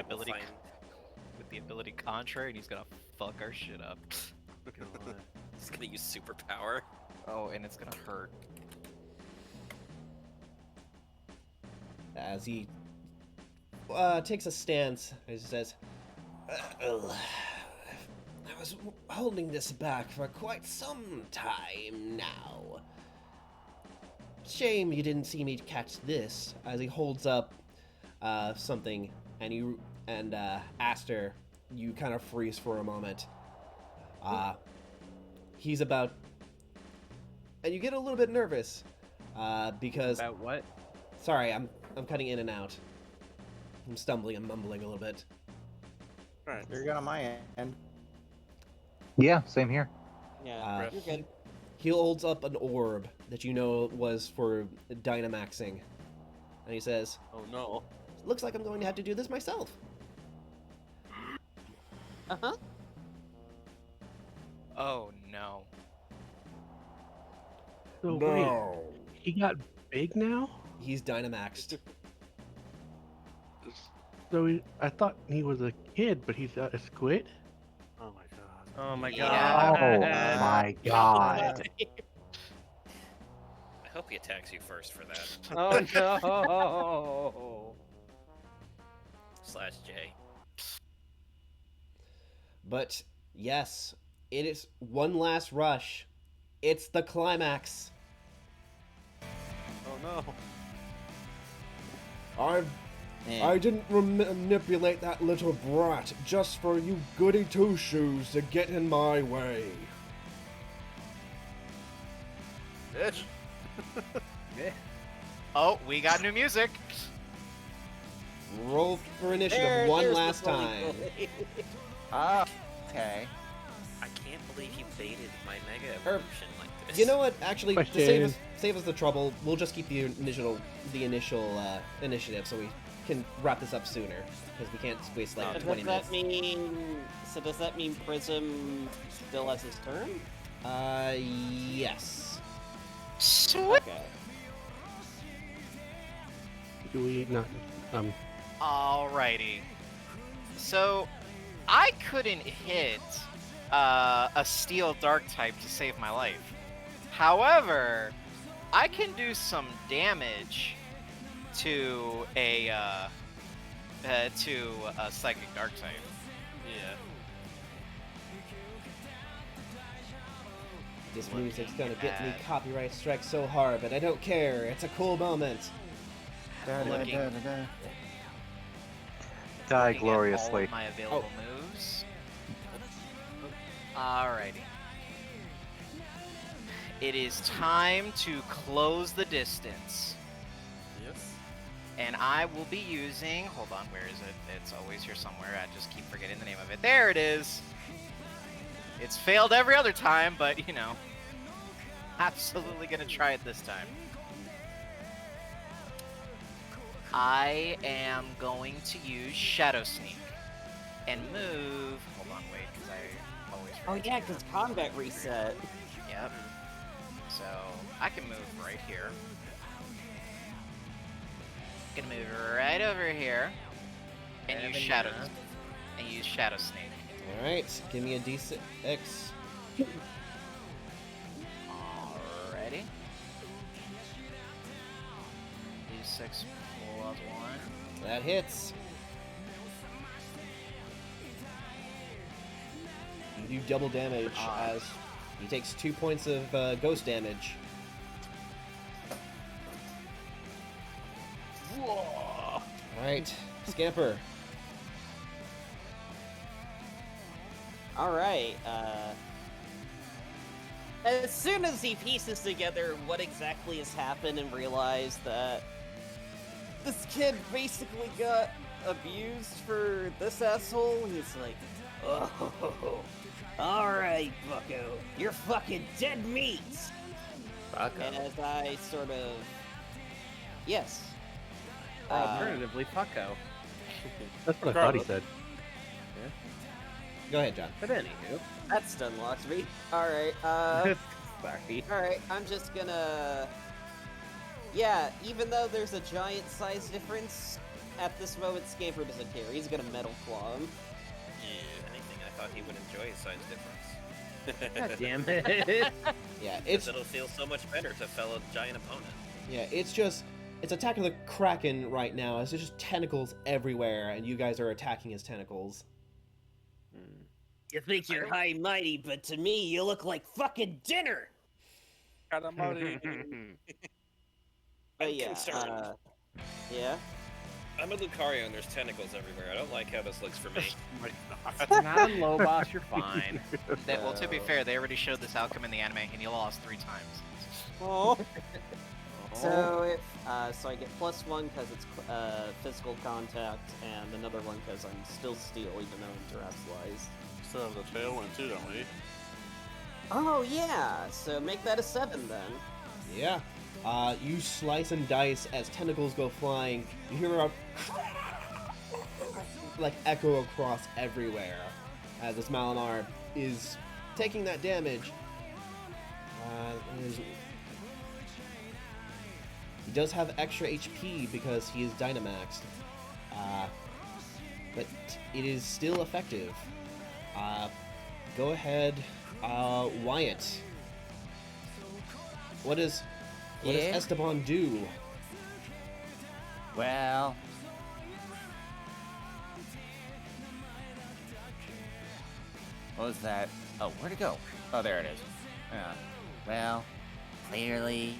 ability contrary, and he's gonna fuck our shit up. He's gonna use superpower. Oh, and it's gonna hurt. As he takes a stance, as he says, I was holding this back for quite some time now. Shame you didn't see me catch this. As he holds up something, and Aster, you kind of freeze for a moment. He's about, and you get a little bit nervous because. About what? Sorry, I'm cutting in and out. I'm stumbling and mumbling a little bit. Alright. You're good on my end. Yeah, same here. Yeah, you're good. He holds up an orb that you know was for Dynamaxing. And he says, Oh no. looks like I'm going to have to do this myself. Uh-huh. Oh no. So wait, he got big now? He's Dynamaxed. So I thought he was a kid, but he's a squid? Oh my god. Oh my Yeah. god. Oh my god. I hope he attacks you first for that. Oh no. /J. But yes, it is one last rush. It's the climax. Oh no. I didn't manipulate that little brat just for you goody two-shoes to get in my way. Bitch. Oh, we got new music. Roll for initiative one last time. Ah, okay. I can't believe you baited my mega Er, evolution like this. You know what? Actually, to Question. save us the trouble, we'll just keep the initial initiative so we can wrap this up sooner because we can't waste like 20 minutes. Does that mean Prism still has his turn? Yes. Sweet. Okay. Do we not? Alrighty. So, I couldn't hit a steel dark type to save my life. However, I can do some damage to a psychic dark type. Yeah. This music's gonna get me copyright strike so hard, but I don't care. It's a cool moment. Looking- Die looking at gloriously. all of my available moves. Alrighty. It is time to close the distance. Yes. And I will be using... Hold on, where is it? It's always here somewhere. I just keep forgetting the name of it. There it is! It's failed every other time, but, you know. Absolutely gonna try it this time. I am going to use Shadow Sneak. And move... Hold on, wait, because I always Oh forget yeah, to do because that. combat reset. Yep. So I can move right here. Gonna move right over here and use Shadow Snake. All right, give me a D6. Alrighty. D6 plus 1. That hits. You do double damage as he takes 2 points of ghost damage. All right, Scamper. All right. As soon as he pieces together what exactly has happened and realized that this kid basically got abused for this asshole, he's like, "Oh, all right, Bucko, you're fucking dead meat." Bucko. And as I sort of, yes. Or alternatively, fucko. That's what I thought he said. Go ahead, John. But anywho. That stun locks me. Alright, Sorry. Alright, I'm just gonna... Yeah, even though there's a giant size difference, at this moment Scamper doesn't care. He's gonna Metal Claw him. Yeah, anything, I thought he would enjoy a size difference. God damn it. Yeah, Because it'll feel so much better to fell a giant opponent. Yeah, it's attacking the Kraken right now. As there's just tentacles everywhere, and you guys are attacking his tentacles. You think you're high and mighty, but to me, you look like fucking dinner! Got a money. But I'm yeah, concerned. yeah? I'm a Lucario and there's tentacles everywhere. I don't like how this looks for me. Not on low boss, you're fine. Well, to be fair, they already showed this outcome in the anime, and you lost 3 times. Oh. So if so I get +1 because it's physical contact, and another one because I'm still steel, even though I'm terrestrialized. Still have the tailwind too, don't we? Oh yeah, so make that a 7 then. Yeah. You slice and dice as tentacles go flying. You hear a like echo across everywhere as this Malinar is taking that damage. He does have extra HP because he is Dynamaxed, but it is still effective. Go ahead, Wyatt. What does Esteban do? Well, what was that? Oh, where'd it go? Oh, there it is. Yeah. Well, clearly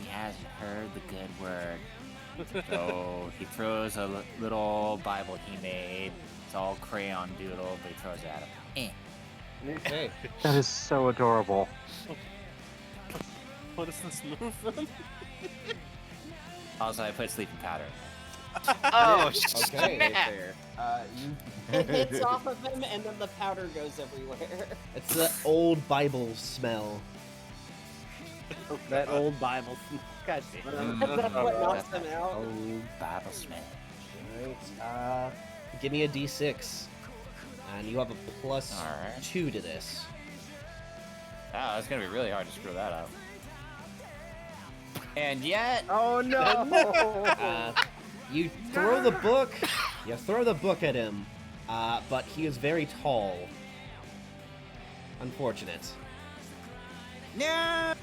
he hasn't heard the good word. So he throws a little Bible he made. It's all crayon doodle, but he throws it at him. Okay. That is so adorable. What is this move then? Also, I put sleeping powder. Oh, Okay. snap. It hits off of him, and then the powder goes everywhere. It's the old Bible smell. That old Bible. God damn. That's what knocks him out. Oh, Bible smell. Alright, give me a d6. And you have a plus Alright. 2 to this. Oh, it's gonna be really hard to screw that up. And yet, Oh no! You throw the book. You throw the book at him, but he is very tall. Unfortunate. no.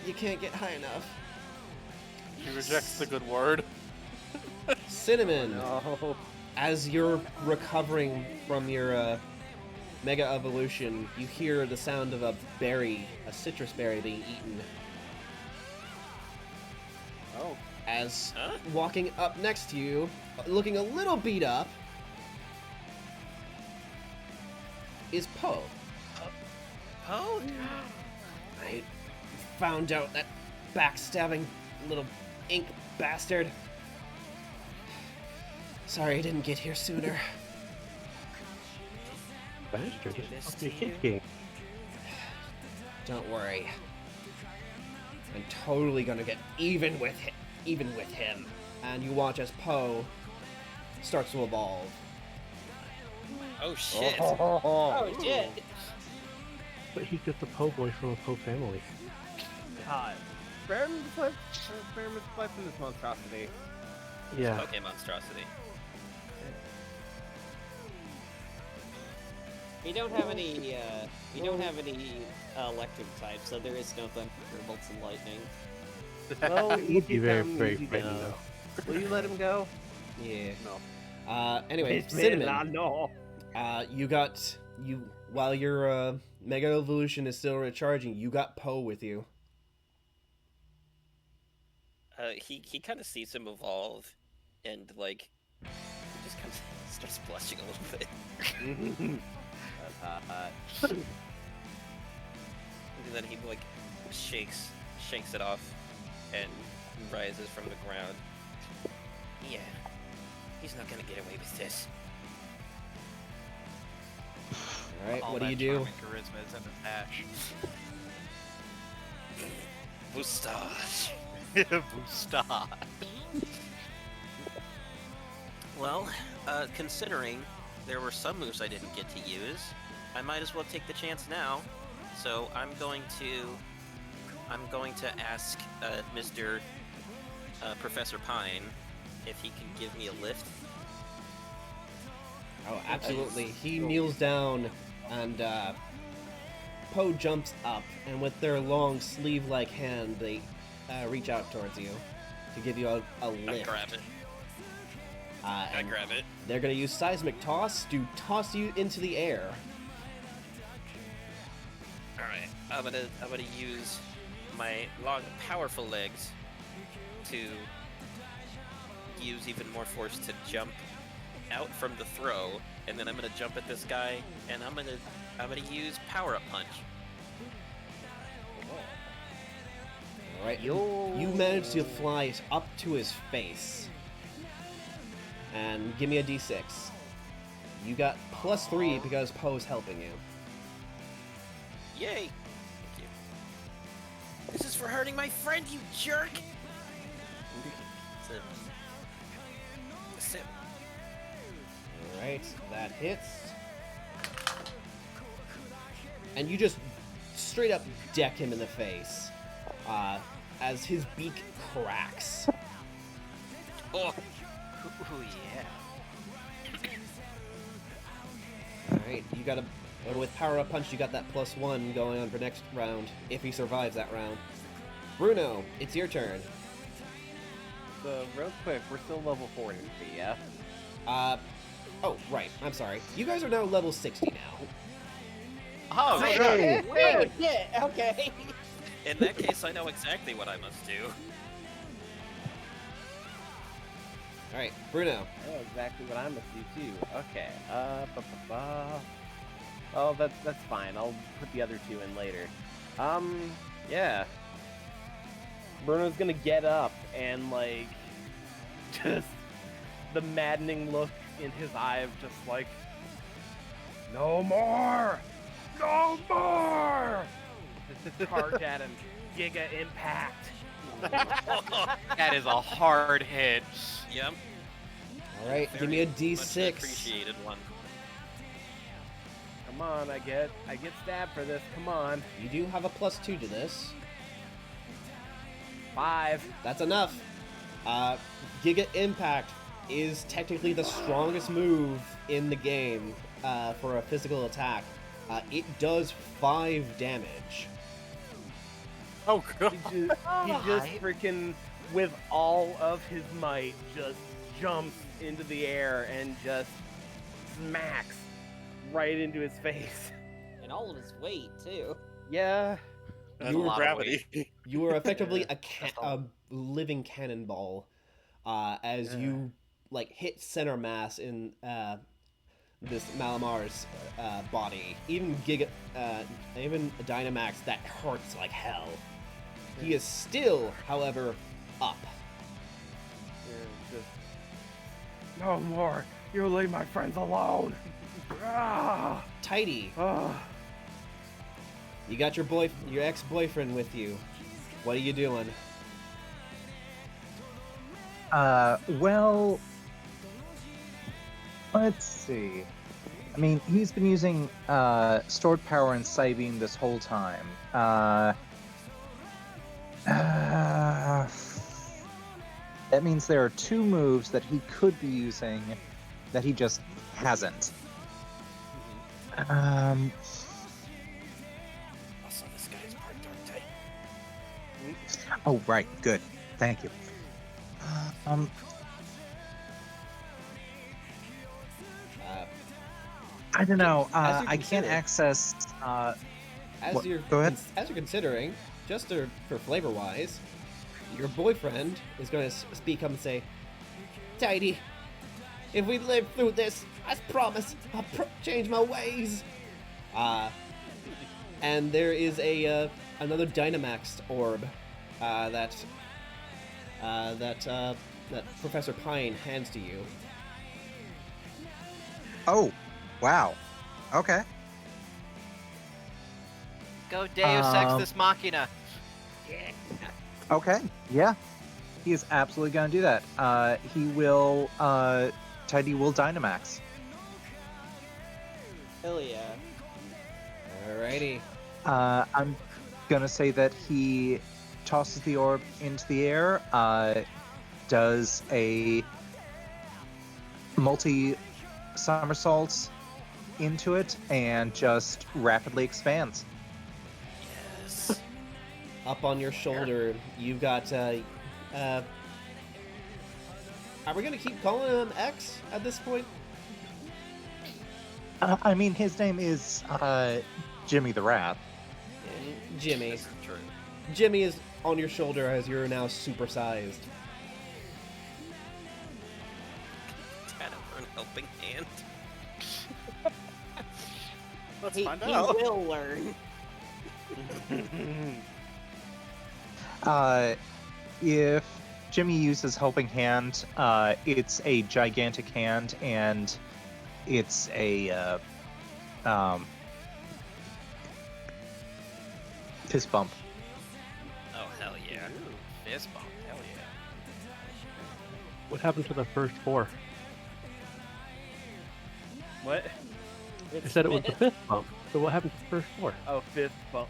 You can't get high enough. He rejects the good word. Cinnamon, No. as you're recovering from your mega evolution, you hear the sound of a berry, a citrus berry being eaten. Oh. As Huh? walking up next to you, looking a little beat up, is Poe. Oh, I found out that backstabbing little ink bastard. Sorry I didn't get here sooner. Bastard. Missed Fuck your you. kid game. Don't worry. I'm totally gonna get even with him. And you watch as Poe starts to evolve. oh shit. Oh shit! But he's just a Po boy from a Po family. God. Spare him this life in this monstrosity. Yeah. Okay, monstrosity. We don't have any. We don't have any electric types, so there is no thunderbolts and lightning. Well, He'd be very, come, very easy frightening go. though. Will you let him go? Yeah. No. Anyway, This man, Cinnamon. no. While your Mega Evolution is still recharging, you got Poe with you. He kind of sees him evolve, and like, he just kind of starts blushing a little bit. And then he like shakes it off, and rises from the ground. Yeah, he's not gonna get away with this. All right, All what do that you do? charming charisma is in his hash. Boostage. Boostage. Well, considering there were some moves I didn't get to use, I might as well take the chance now. So I'm going to ask Mr. Professor Pine if he can give me a lift. Oh, absolutely. He kneels down, and Poe jumps up, and with their long sleeve-like hand, they reach out towards you to give you a I lift. grab it. I And grab it. they're going to use Seismic Toss to toss you into the air. All right, I'm gonna use my long, powerful legs to use even more force to jump out from the throw, and then I'm gonna jump at this guy, and I'm gonna use Power Up Punch. All right, you manage to fly up to his face. And give me a d6. You got +3 because Poe's helping you. Yay! Thank you. This is for hurting my friend, you jerk! Sip. Alright, that hits. And you just straight up deck him in the face. As his beak cracks. Oh! Ooh, yeah. Alright, you got with Power Up Punch, you got that +1 going on for next round, if he survives that round. Bruno, it's your turn. So, real quick, we're still level 40, yeah? Oh, right, I'm sorry. You guys are now level 60 now. Oh, Hey, shit. wait, yeah, okay. In that case, I know exactly what I must do. All right, Bruno. I know exactly what I'm gonna see too. Okay. Oh, that's fine. I'll put the other two in later. Yeah. Bruno's gonna get up and like, just the maddening look in his eye of just like, No more! No more! charge at him. Giga impact. That is a hard hit. Yep. All right, give me a D6. Much appreciated one. Come on, I get stabbed for this. Come on. You do have a +2 to this. 5. That's enough. Giga Impact is technically the strongest move in the game for a physical attack. It does 5 damage. Oh god. He just freaking, with all of his might, just jumps into the air and just smacks right into his face. And all of his weight, too. Yeah. That's You a were lot of gravity. You are effectively a living cannonball as you like hit center mass in this Malamar's body. Even Dynamax, that hurts like hell. He is still, however, up. No more! You leave my friends alone! Ah! Tidy, Ah! you got your ex-boyfriend with you. What are you doing? Well, let's see. I mean, he's been using stored power and Psybeam this whole time. That means there are 2 moves that he could be using that he just hasn't. Also, this guy's part dark type. Oh, right. Good. Thank you. I don't know. I can't access. Go ahead. As you're considering, just for flavor wise, your boyfriend is going to speak up and say, "Tidy, if we live through this, I promise I'll change my ways." And there is another Dynamax orb that Professor Pine hands to you. Oh, wow. Okay. Go Deus Ex this Machina. Okay. Yeah. He is absolutely going to do that. He will. Tidy will Dynamax. Hell yeah. Alrighty. I'm gonna say that he tosses the orb into the air, does a multi-somersaults into it, and just rapidly expands. Yes. Up on your shoulder, you've got. Are we gonna keep calling him X at this point? I mean, his name is Jimmy the Rat. Jimmy. This is true. Jimmy is on your shoulder as you're now supersized. Had a learn helping hand. Let's He find out. will learn. If Jimmy uses Helping Hand, it's a gigantic hand, and it's a fist bump. Oh hell yeah. Fist bump. Hell yeah. What happened to the first 4? What? I said it was the fifth bump. So what happened to the first 4? Oh, fist bump.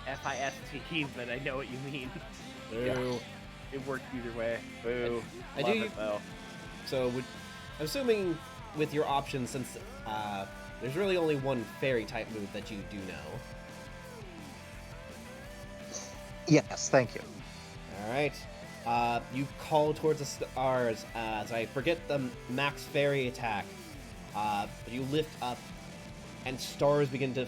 F-I-S-T, but I know what you mean. Boo. It worked either way. Boo. I Love do- it, though. So, I'm assuming with your options, since there's really only one fairy type move that you do know. Yes, thank you. Alright. You call towards the stars as I forget the max fairy attack. But you lift up, and stars begin to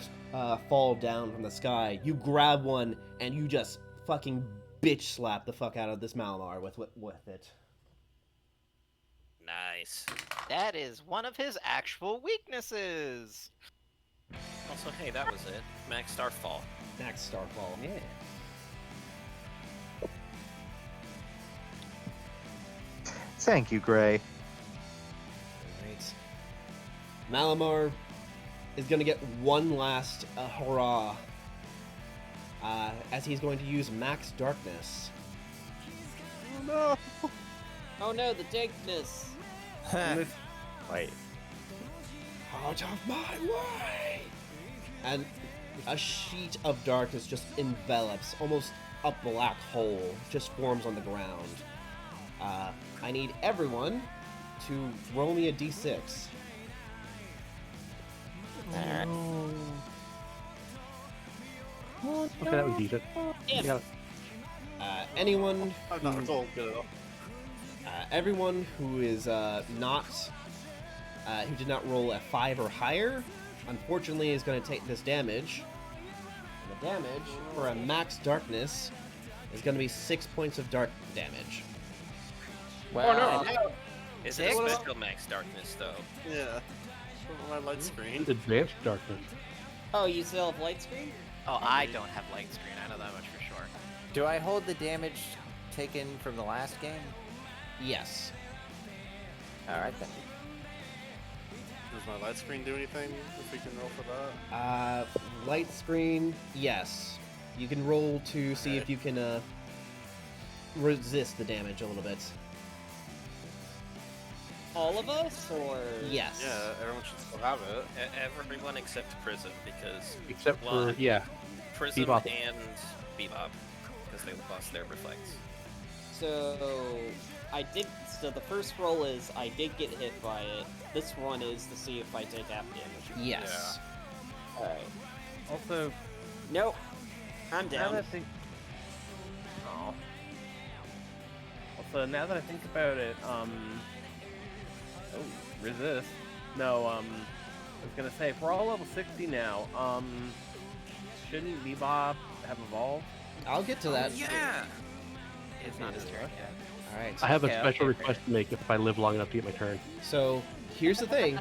fall down from the sky. You grab one, and you just fucking bitch slap the fuck out of this Malamar with it. Nice. That is one of his actual weaknesses. Also, hey, that was it. Max Starfall. Max Starfall. Yeah. Thank you, Gray. Alright. Malamar is going to get one last hurrah as he's going to use Max Darkness. Oh no! Oh no, the dankness! Wait. Out of my way! And a sheet of darkness just envelops, almost a black hole, just forms on the ground. I need everyone to roll me a d6. Alright. Okay, that was decent. Yeah. Anyone I'm not told good at all. everyone who is not who did not roll a 5 or higher, unfortunately, is going to take this damage. And the damage for a max darkness is going to be 6 points of dark damage. Well, Is it a special Max Darkness, though? Yeah. My light screen. Advanced darkness. oh, you still have light screen? Oh, I don't have light screen. I know that much for sure. Do I hold the damage taken from the last game? Yes. Alright then. Does my light screen do anything? If we can roll for that. Light screen, yes. You can roll to see if you can resist the damage a little bit. All of us, or Yes. Yeah, everyone should still have it. Everyone except Prism, because Except well, for, yeah. Prism Bebop. and Bebop, because they lost their reflects. So I did. So the first roll is I did get hit by it. This one is to see if I take half damage. Yes. All right. Also, Nope. I'm now down. that I think. Oh. Also, now that I think about it, Oh, resist. No, I was gonna say, if we're all level 60 now, shouldn't Bebop have evolved? I'll get to that. Yeah! It's not his turn yet. Alright. I have a Okay, special okay, request to make if I live long enough to get my turn. So, here's the thing.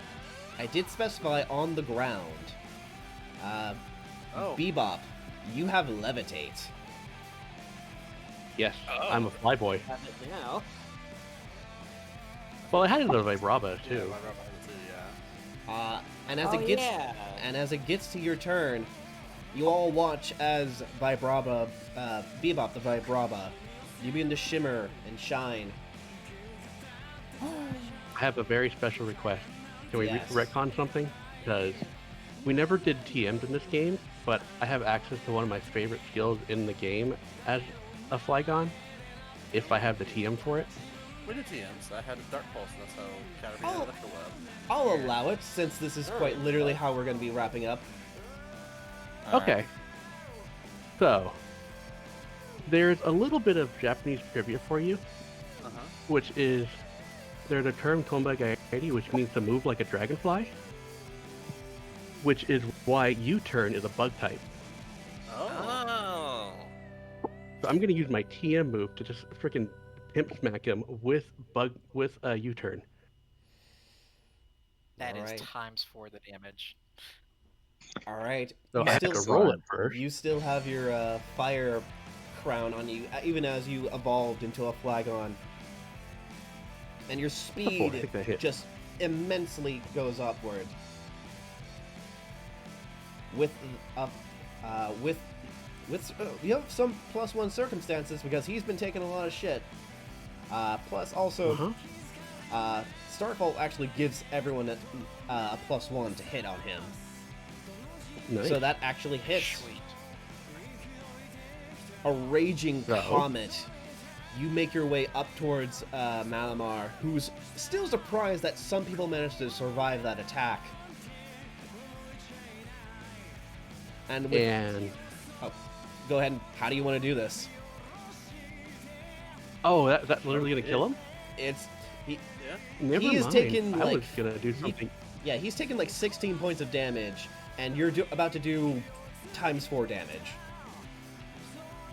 I did specify on the ground. Oh. Bebop, you have levitate. Yes, Oh. I'm a flyboy. Have it now. Well, I had it on Vibrava Yeah, too. my robot too, yeah. And as Oh, it gets yeah. and as it gets to your turn, you all watch as Vibrava, Bebop the Vibrava, you begin to shimmer and shine. I have a very special request. Can we Yes. retcon something? Because we never did TMs in this game, but I have access to one of my favorite skills in the game as a Flygon, if I have the TM for it. We did TMs. I had a Dark Pulse, and that's how Caterpie Oh. had Electro Web. I'll allow it, since this is quite literally how we're going to be wrapping up. Okay. So, there's a little bit of Japanese trivia for you, which is there's a term Tombagairi, which means to move like a dragonfly, which is why U-turn is a bug type. Oh! So I'm gonna use my TM move to just freaking pimp smack him with U-turn. That is Alright. times 4 the damage. All right. So You I have to roll it first. You still have your fire crown on you, even as you evolved into a Flygon. And your I speed think that hit. just immensely goes upward. With you have some +1 circumstances because he's been taking a lot of shit. Plus also, Starfall actually gives everyone a +1 to hit on him. Nice. So that actually hits. Sweet. A raging So? comet. You make your way up towards Malamar, who's still surprised that some people managed to survive that attack. And oh, go ahead. How do you want to do this? Oh, that's literally gonna kill him? It's Never he has mind. taken I like was gonna do something. yeah, he's taken like 16 points of damage, and you're about to do ×4 damage.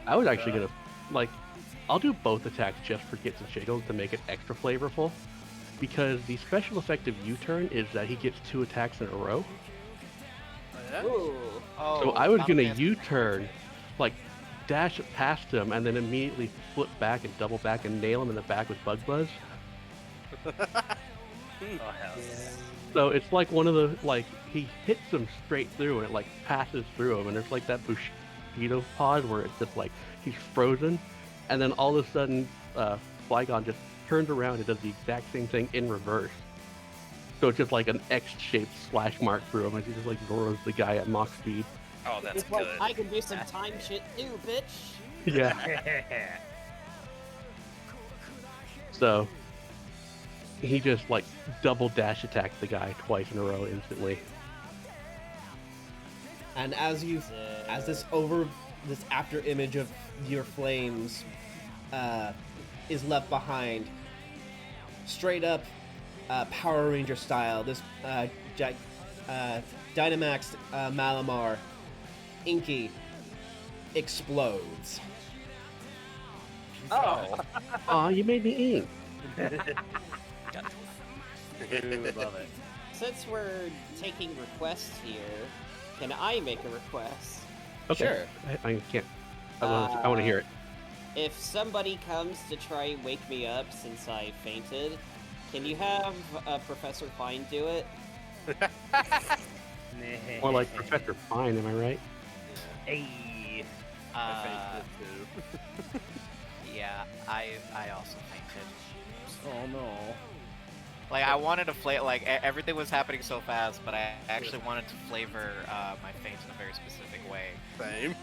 I was actually gonna, like, I'll do both attacks just for gets and jiggles to make it extra flavorful. because the special effect of U-turn is that he gets 2 attacks in a row. Ooh. So I was gonna U-turn, like dash past him, and then immediately flip back and double back and nail him in the back with Bug Buzz. Oh hell yeah! So it's like one of the he hits him straight through and it like passes through him, and there's like that Bushido pause where it's just like he's frozen, and then all of a sudden Flygon just turns around and does the exact same thing in reverse. So it's just like an X-shaped slash mark through him as he just like roars the guy at Mach speed. Oh, that's It's like, good. I can do some time shit too, bitch. Yeah. So he just like double dash attacked the guy twice in a row instantly. And as this after image of your flames is left behind, straight up Power Ranger style, this Dynamax Malamar Inky explodes. Oh. Aw, you made me ink. Love it. Since we're taking requests here, can I make a request? Okay. Sure. I can't. I want to hear it. If somebody comes to try and wake me up since I fainted, can you have Professor Fine do it? More like Professor Fine, am I right? Hey. Yeah, I also fainted. Oh no. Like I wanted to everything was happening so fast, but I actually wanted to flavor my faint in a very specific way. Same.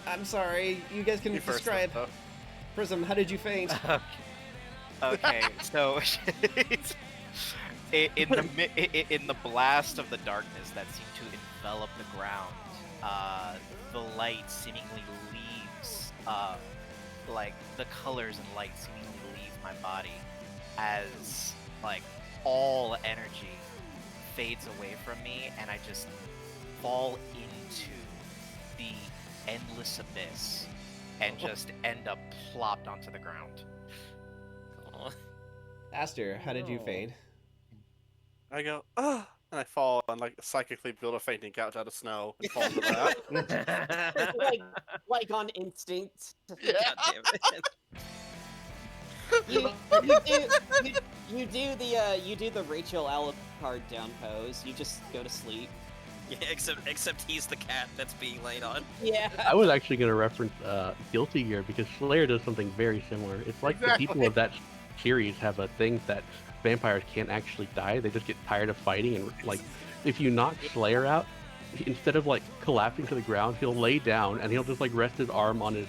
I'm sorry, you guys can You first, describe. though. Prism, how did you faint? Okay, so in the blast of the darkness that seemed to envelop the ground, the light seemingly leaves, like the colors and light seemingly leave my body, as like all energy fades away from me, and I just fall into the endless abyss and just end up plopped onto the ground. Aster, how did you faint? I go, ah, and I fall and like psychically build a fainting couch out of snow and fall into that. like on instinct. God damn it. You do the Rachel Alucard down pose. You just go to sleep. Yeah, except he's the cat that's being laid on. Yeah. I was actually going to reference Guilty Gear because Slayer does something very similar. It's like the people of that series have a thing that vampires can't actually die. They just get tired of fighting, and like if you knock Slayer out, instead of like collapsing to the ground, he'll lay down and he'll just like rest his arm on his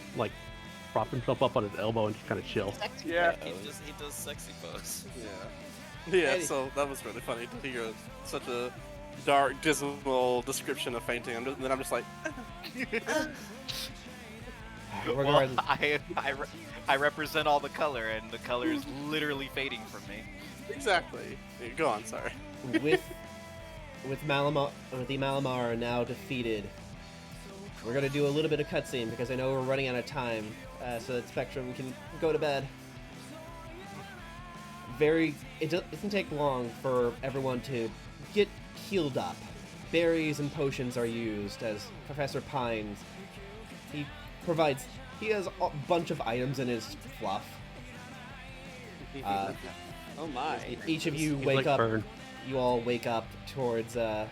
prop himself up on his elbow and just kind of chill. Yeah. He does sexy pose. Yeah. Yeah, so that was really funny to hear such a dark, dismal description of fainting. And then I'm just like... Well, I represent all the color, and the color is literally fading from me. Exactly. Go on, sorry. With the Malamar now defeated, we're gonna do a little bit of cutscene because I know we're running out of time, so that Spectrum can go to bed. It doesn't take long for everyone to get healed up. Berries and potions are used as Professor Pines. He has a bunch of items in his fluff. Oh my. Each of you He's wake like up. Fern. You all wake up towards a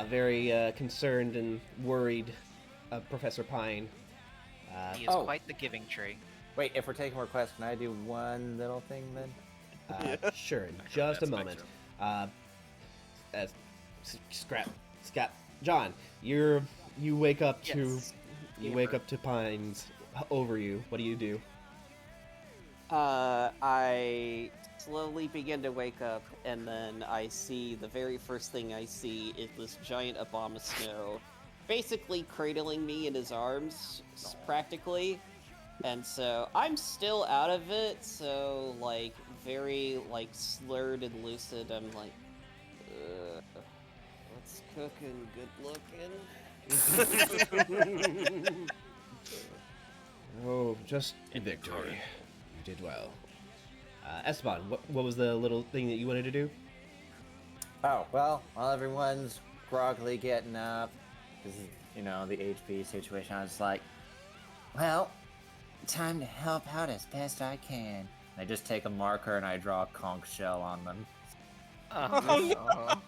very concerned and worried Professor Pine. He is quite the giving tree. Wait, if we're taking requests, can I do one little thing then? Sure, in just a moment. Scrap, John, you wake up to Pines over you. What do you do? I slowly begin to wake up, and then I see the very first thing I see is this giant Abomasnow, basically cradling me in his arms, practically. And so I'm still out of it. So like very slurred and lucid. I'm like, what's cooking? Good looking. Oh, just victory. You did well. Esteban, what was the little thing that you wanted to do? Oh, well, while everyone's groggily getting up, this is, you know, the HP situation, I was like, well, time to help out as best I can. I just take a marker and I draw a conch shell on them. Oh,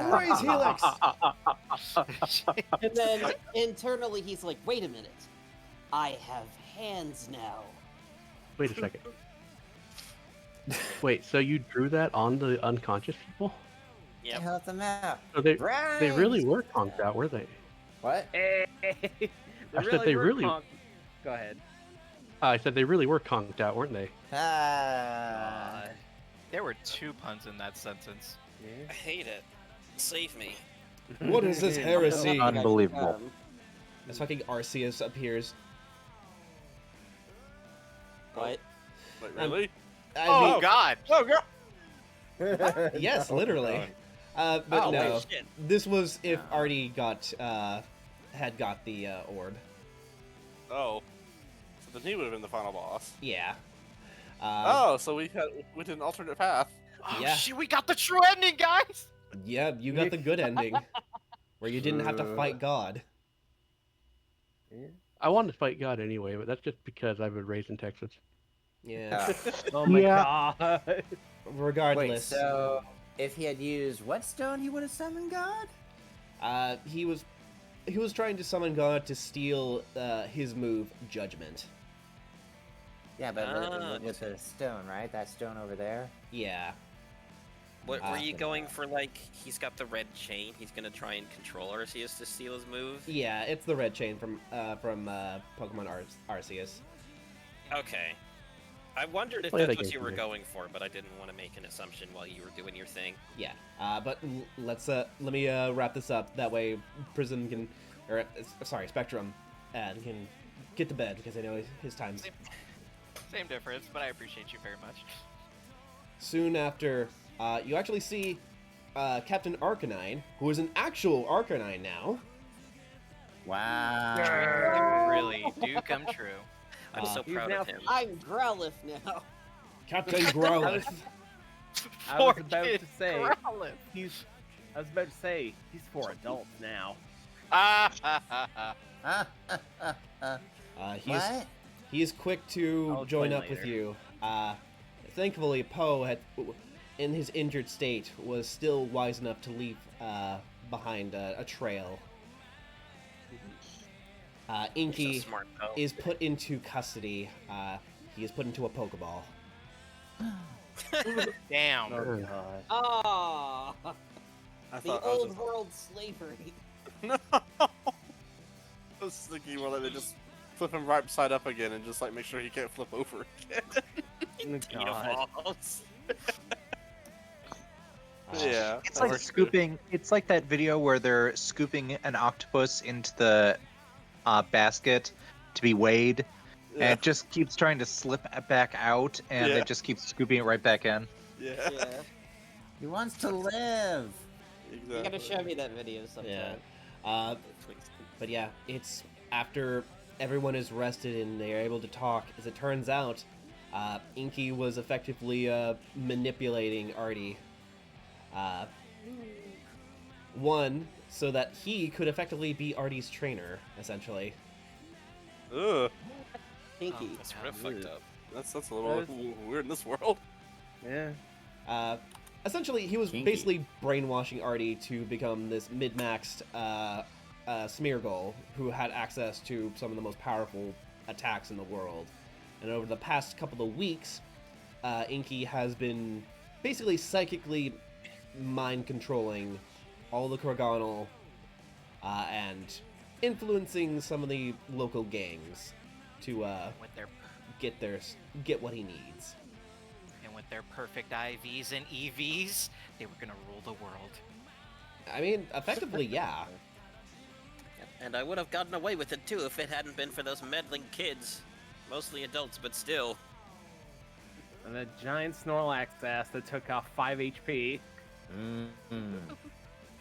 Praise Helix! And then internally he's like, wait a minute. I have hands now. Wait a second. Wait, so you drew that on the unconscious people? To help them out. So they really were conked out, were they? What? Hey, I said they really. Go ahead. I said they really were conked out, weren't they? there were 2 puns in that sentence. I hate it. Save me. What is this heresy? Unbelievable. As fucking Arceus appears. What? Wait, really? Oh, God! Oh, God! Yes, literally. But Oh, no, wait, shit. this was if Artie had got the orb. Oh. So then he would have been the final boss. Yeah. Oh, so we did an alternate path. Oh, Yeah. shit, we got the true ending, guys! Yeah, you got the good ending, where you didn't have to fight God. I wanted to fight God anyway, but that's just because I've been raised in Texas. Yeah. Oh my Yeah. god. Regardless, Wait, so if he had used what stone, he would have summoned God? he was trying to summon God to steal his move, Judgment. Yeah, but with the stone, right? That stone over there? Yeah. What were you going for? Like, he's got the red chain. He's gonna try and control Arceus to steal his move. Yeah, it's the red chain from Pokemon Arceus. Okay. I wondered if Well, that's they what can you were do. going for, but I didn't want to make an assumption while you were doing your thing. Yeah. But let me wrap this up. That way, Prism can, or sorry, Spectrum, can get to bed because I know his time's. Same difference, but I appreciate you very much. Soon after, you actually see Captain Arcanine, who is an actual Arcanine now. Wow. Really do come true. I'm so He's proud now- of him. I'm Growlithe now. Captain Growlithe. I was about Poor to kid say Growlithe. he's he's for adults now. He is quick to I'll join explain up with later. you. Thankfully, Poe had, in his injured state, was still wise enough to leave behind a trail. Inky He's so smart, Poe. is put into custody. He is put into a Pokeball. Damn. Oh god. Ah, I the thought I was old just- world slavery. No! I was thinking, well, they just flip him right side up again and just like make sure he can't flip over again. Oh, god. Falls. Yeah. It's that like works scooping. It's like that video where they're scooping an octopus into the basket to be weighed, good. and it just keeps trying to slip back out, and Yeah. it just keeps scooping it right back in. Yeah. Yeah, He wants to live. Exactly. you gotta show me that video sometime. Yeah. But yeah, it's after everyone is rested and they are able to talk. As it turns out, Inky was effectively manipulating Artie. One, so that he could effectively be Artie's trainer, essentially. Ugh. Pinky. That's real fucked up. That's a little weird in this world. Yeah. Essentially, he was Kinky. basically brainwashing Artie to become this mid-maxed Smeargle who had access to some of the most powerful attacks in the world. And over the past couple of weeks, Inky has been basically psychically mind-controlling all the Korgonal and influencing some of the local gangs to With their get what he needs. and with their perfect IVs and EVs, they were gonna rule the world. I mean, effectively, yeah. And I would have gotten away with it too if it hadn't been for those meddling kids. Mostly adults, but still. And a giant Snorlax ass that took off 5 HP.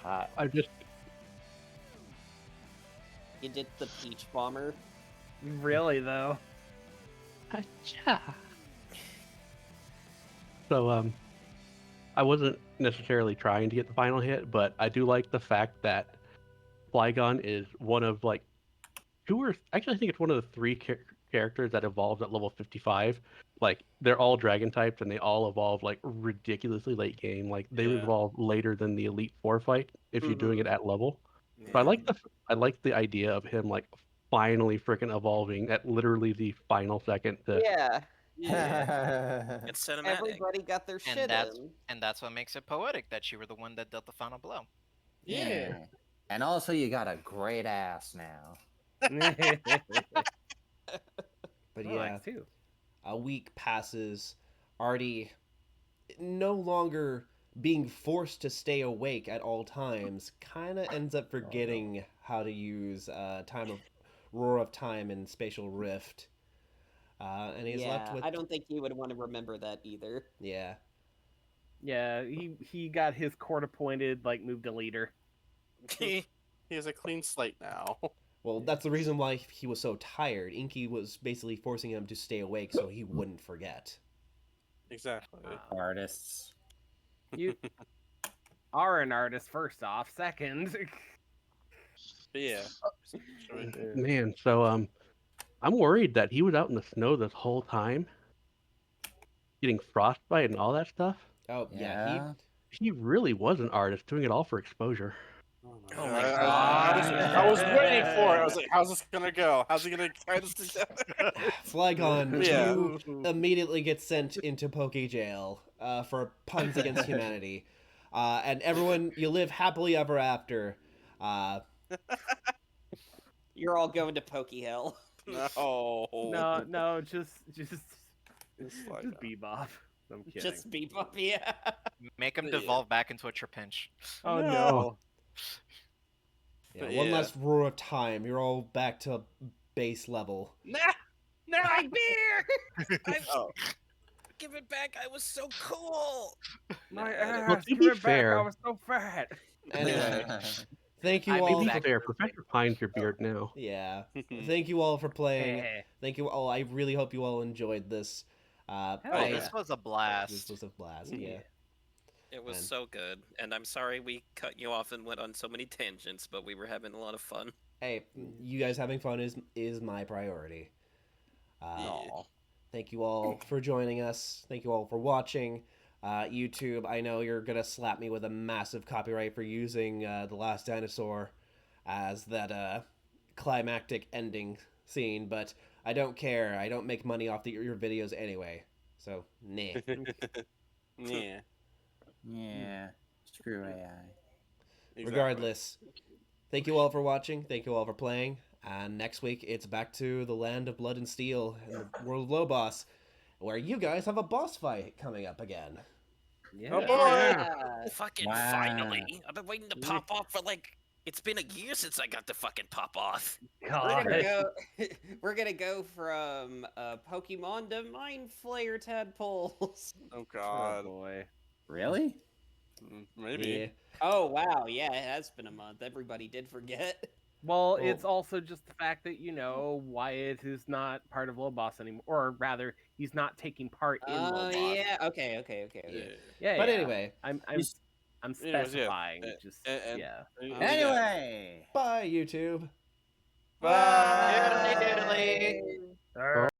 Hot. I just You did the peach bomber. Really though. Acha. So I wasn't necessarily trying to get the final hit, but I do like the fact that Flygon is one of like actually I think it's one of the three characters that evolves at level 55. Like they're all dragon types and they all evolve like ridiculously late game. Like they Yeah. evolve later than the Elite Four fight if you're doing it at level. So I like the idea of him like finally freaking evolving at literally the final second to Yeah. It's cinematic. Everybody got their shit in. And that's what makes it poetic that you were the one that dealt the final blow. Yeah. And also, you got a great ass now. But Oh, yeah, too. a week passes. Artie no longer being forced to stay awake at all times, kind of ends up forgetting how to use Roar of Time and Spatial Rift. And he's left with... I don't think he would want to remember that either. Yeah. Yeah, he got his court appointed like move to leader. He has a clean slate now. Well, that's the reason why he was so tired. Inky was basically forcing him to stay awake so he wouldn't forget. Exactly. Artists. You are an artist, first off. Second. Yeah. Man, so I'm worried that he was out in the snow this whole time, getting frostbite and all that stuff. Oh yeah, he really was an artist, doing it all for exposure. Oh my god! I was waiting for it. I was like, "How's this gonna go? How's he gonna tie this together?" Flygon, Yeah. you immediately get sent into Poke Jail for puns against humanity, and everyone, you live happily ever after. You're all going to Poke Hell. No, just Bebop. I'm kidding. Just Bebop, yeah. Make him devolve back into a Trapinch. Oh no. Yeah, one last Roar of Time. You're all back to base level. Nah, my beer! Give it back. I was so cool. My Well, ass. to Give be it back. fair- I was so fat. Anyway, thank you all. To be fair, Professor Pine's your beard now. Yeah. Thank you all for playing. Thank you all. I really hope you all enjoyed this. This was a blast. This was a blast. Yeah. It was And- so good, and I'm sorry we cut you off and went on so many tangents, but we were having a lot of fun. Hey, you guys having fun is my priority. Thank you all for joining us. Thank you all for watching. YouTube, I know you're gonna slap me with a massive copyright for using The Last Dinosaur as that climactic ending scene, but I don't care. I don't make money off your videos anyway. So, nah. Yeah. Yeah. Screw AI. Regardless, thank you all for watching. Thank you all for playing. And next week, it's back to the Land of Blood and Steel and the World of Low Boss, where you guys have a boss fight coming up again. Yeah. Oh boy! Fucking Wow. finally! I've been waiting to pop off for like... It's been a year since I got to fucking pop off. God. We're gonna go from Pokemon to Mind Flayer tadpoles. Oh Oh god. boy. Really? Maybe. Yeah. Oh wow, yeah, it has been a month. Everybody did forget. Well, it's also just the fact that, Wyatt is not part of Low Boss anymore. Or rather, he's not taking part in Low Boss. Yeah, okay. Yeah, But yeah. anyway, I'm Anyways, yeah. specifying. Just And- yeah. Anyway. bye, YouTube. Bye. Diddly diddly.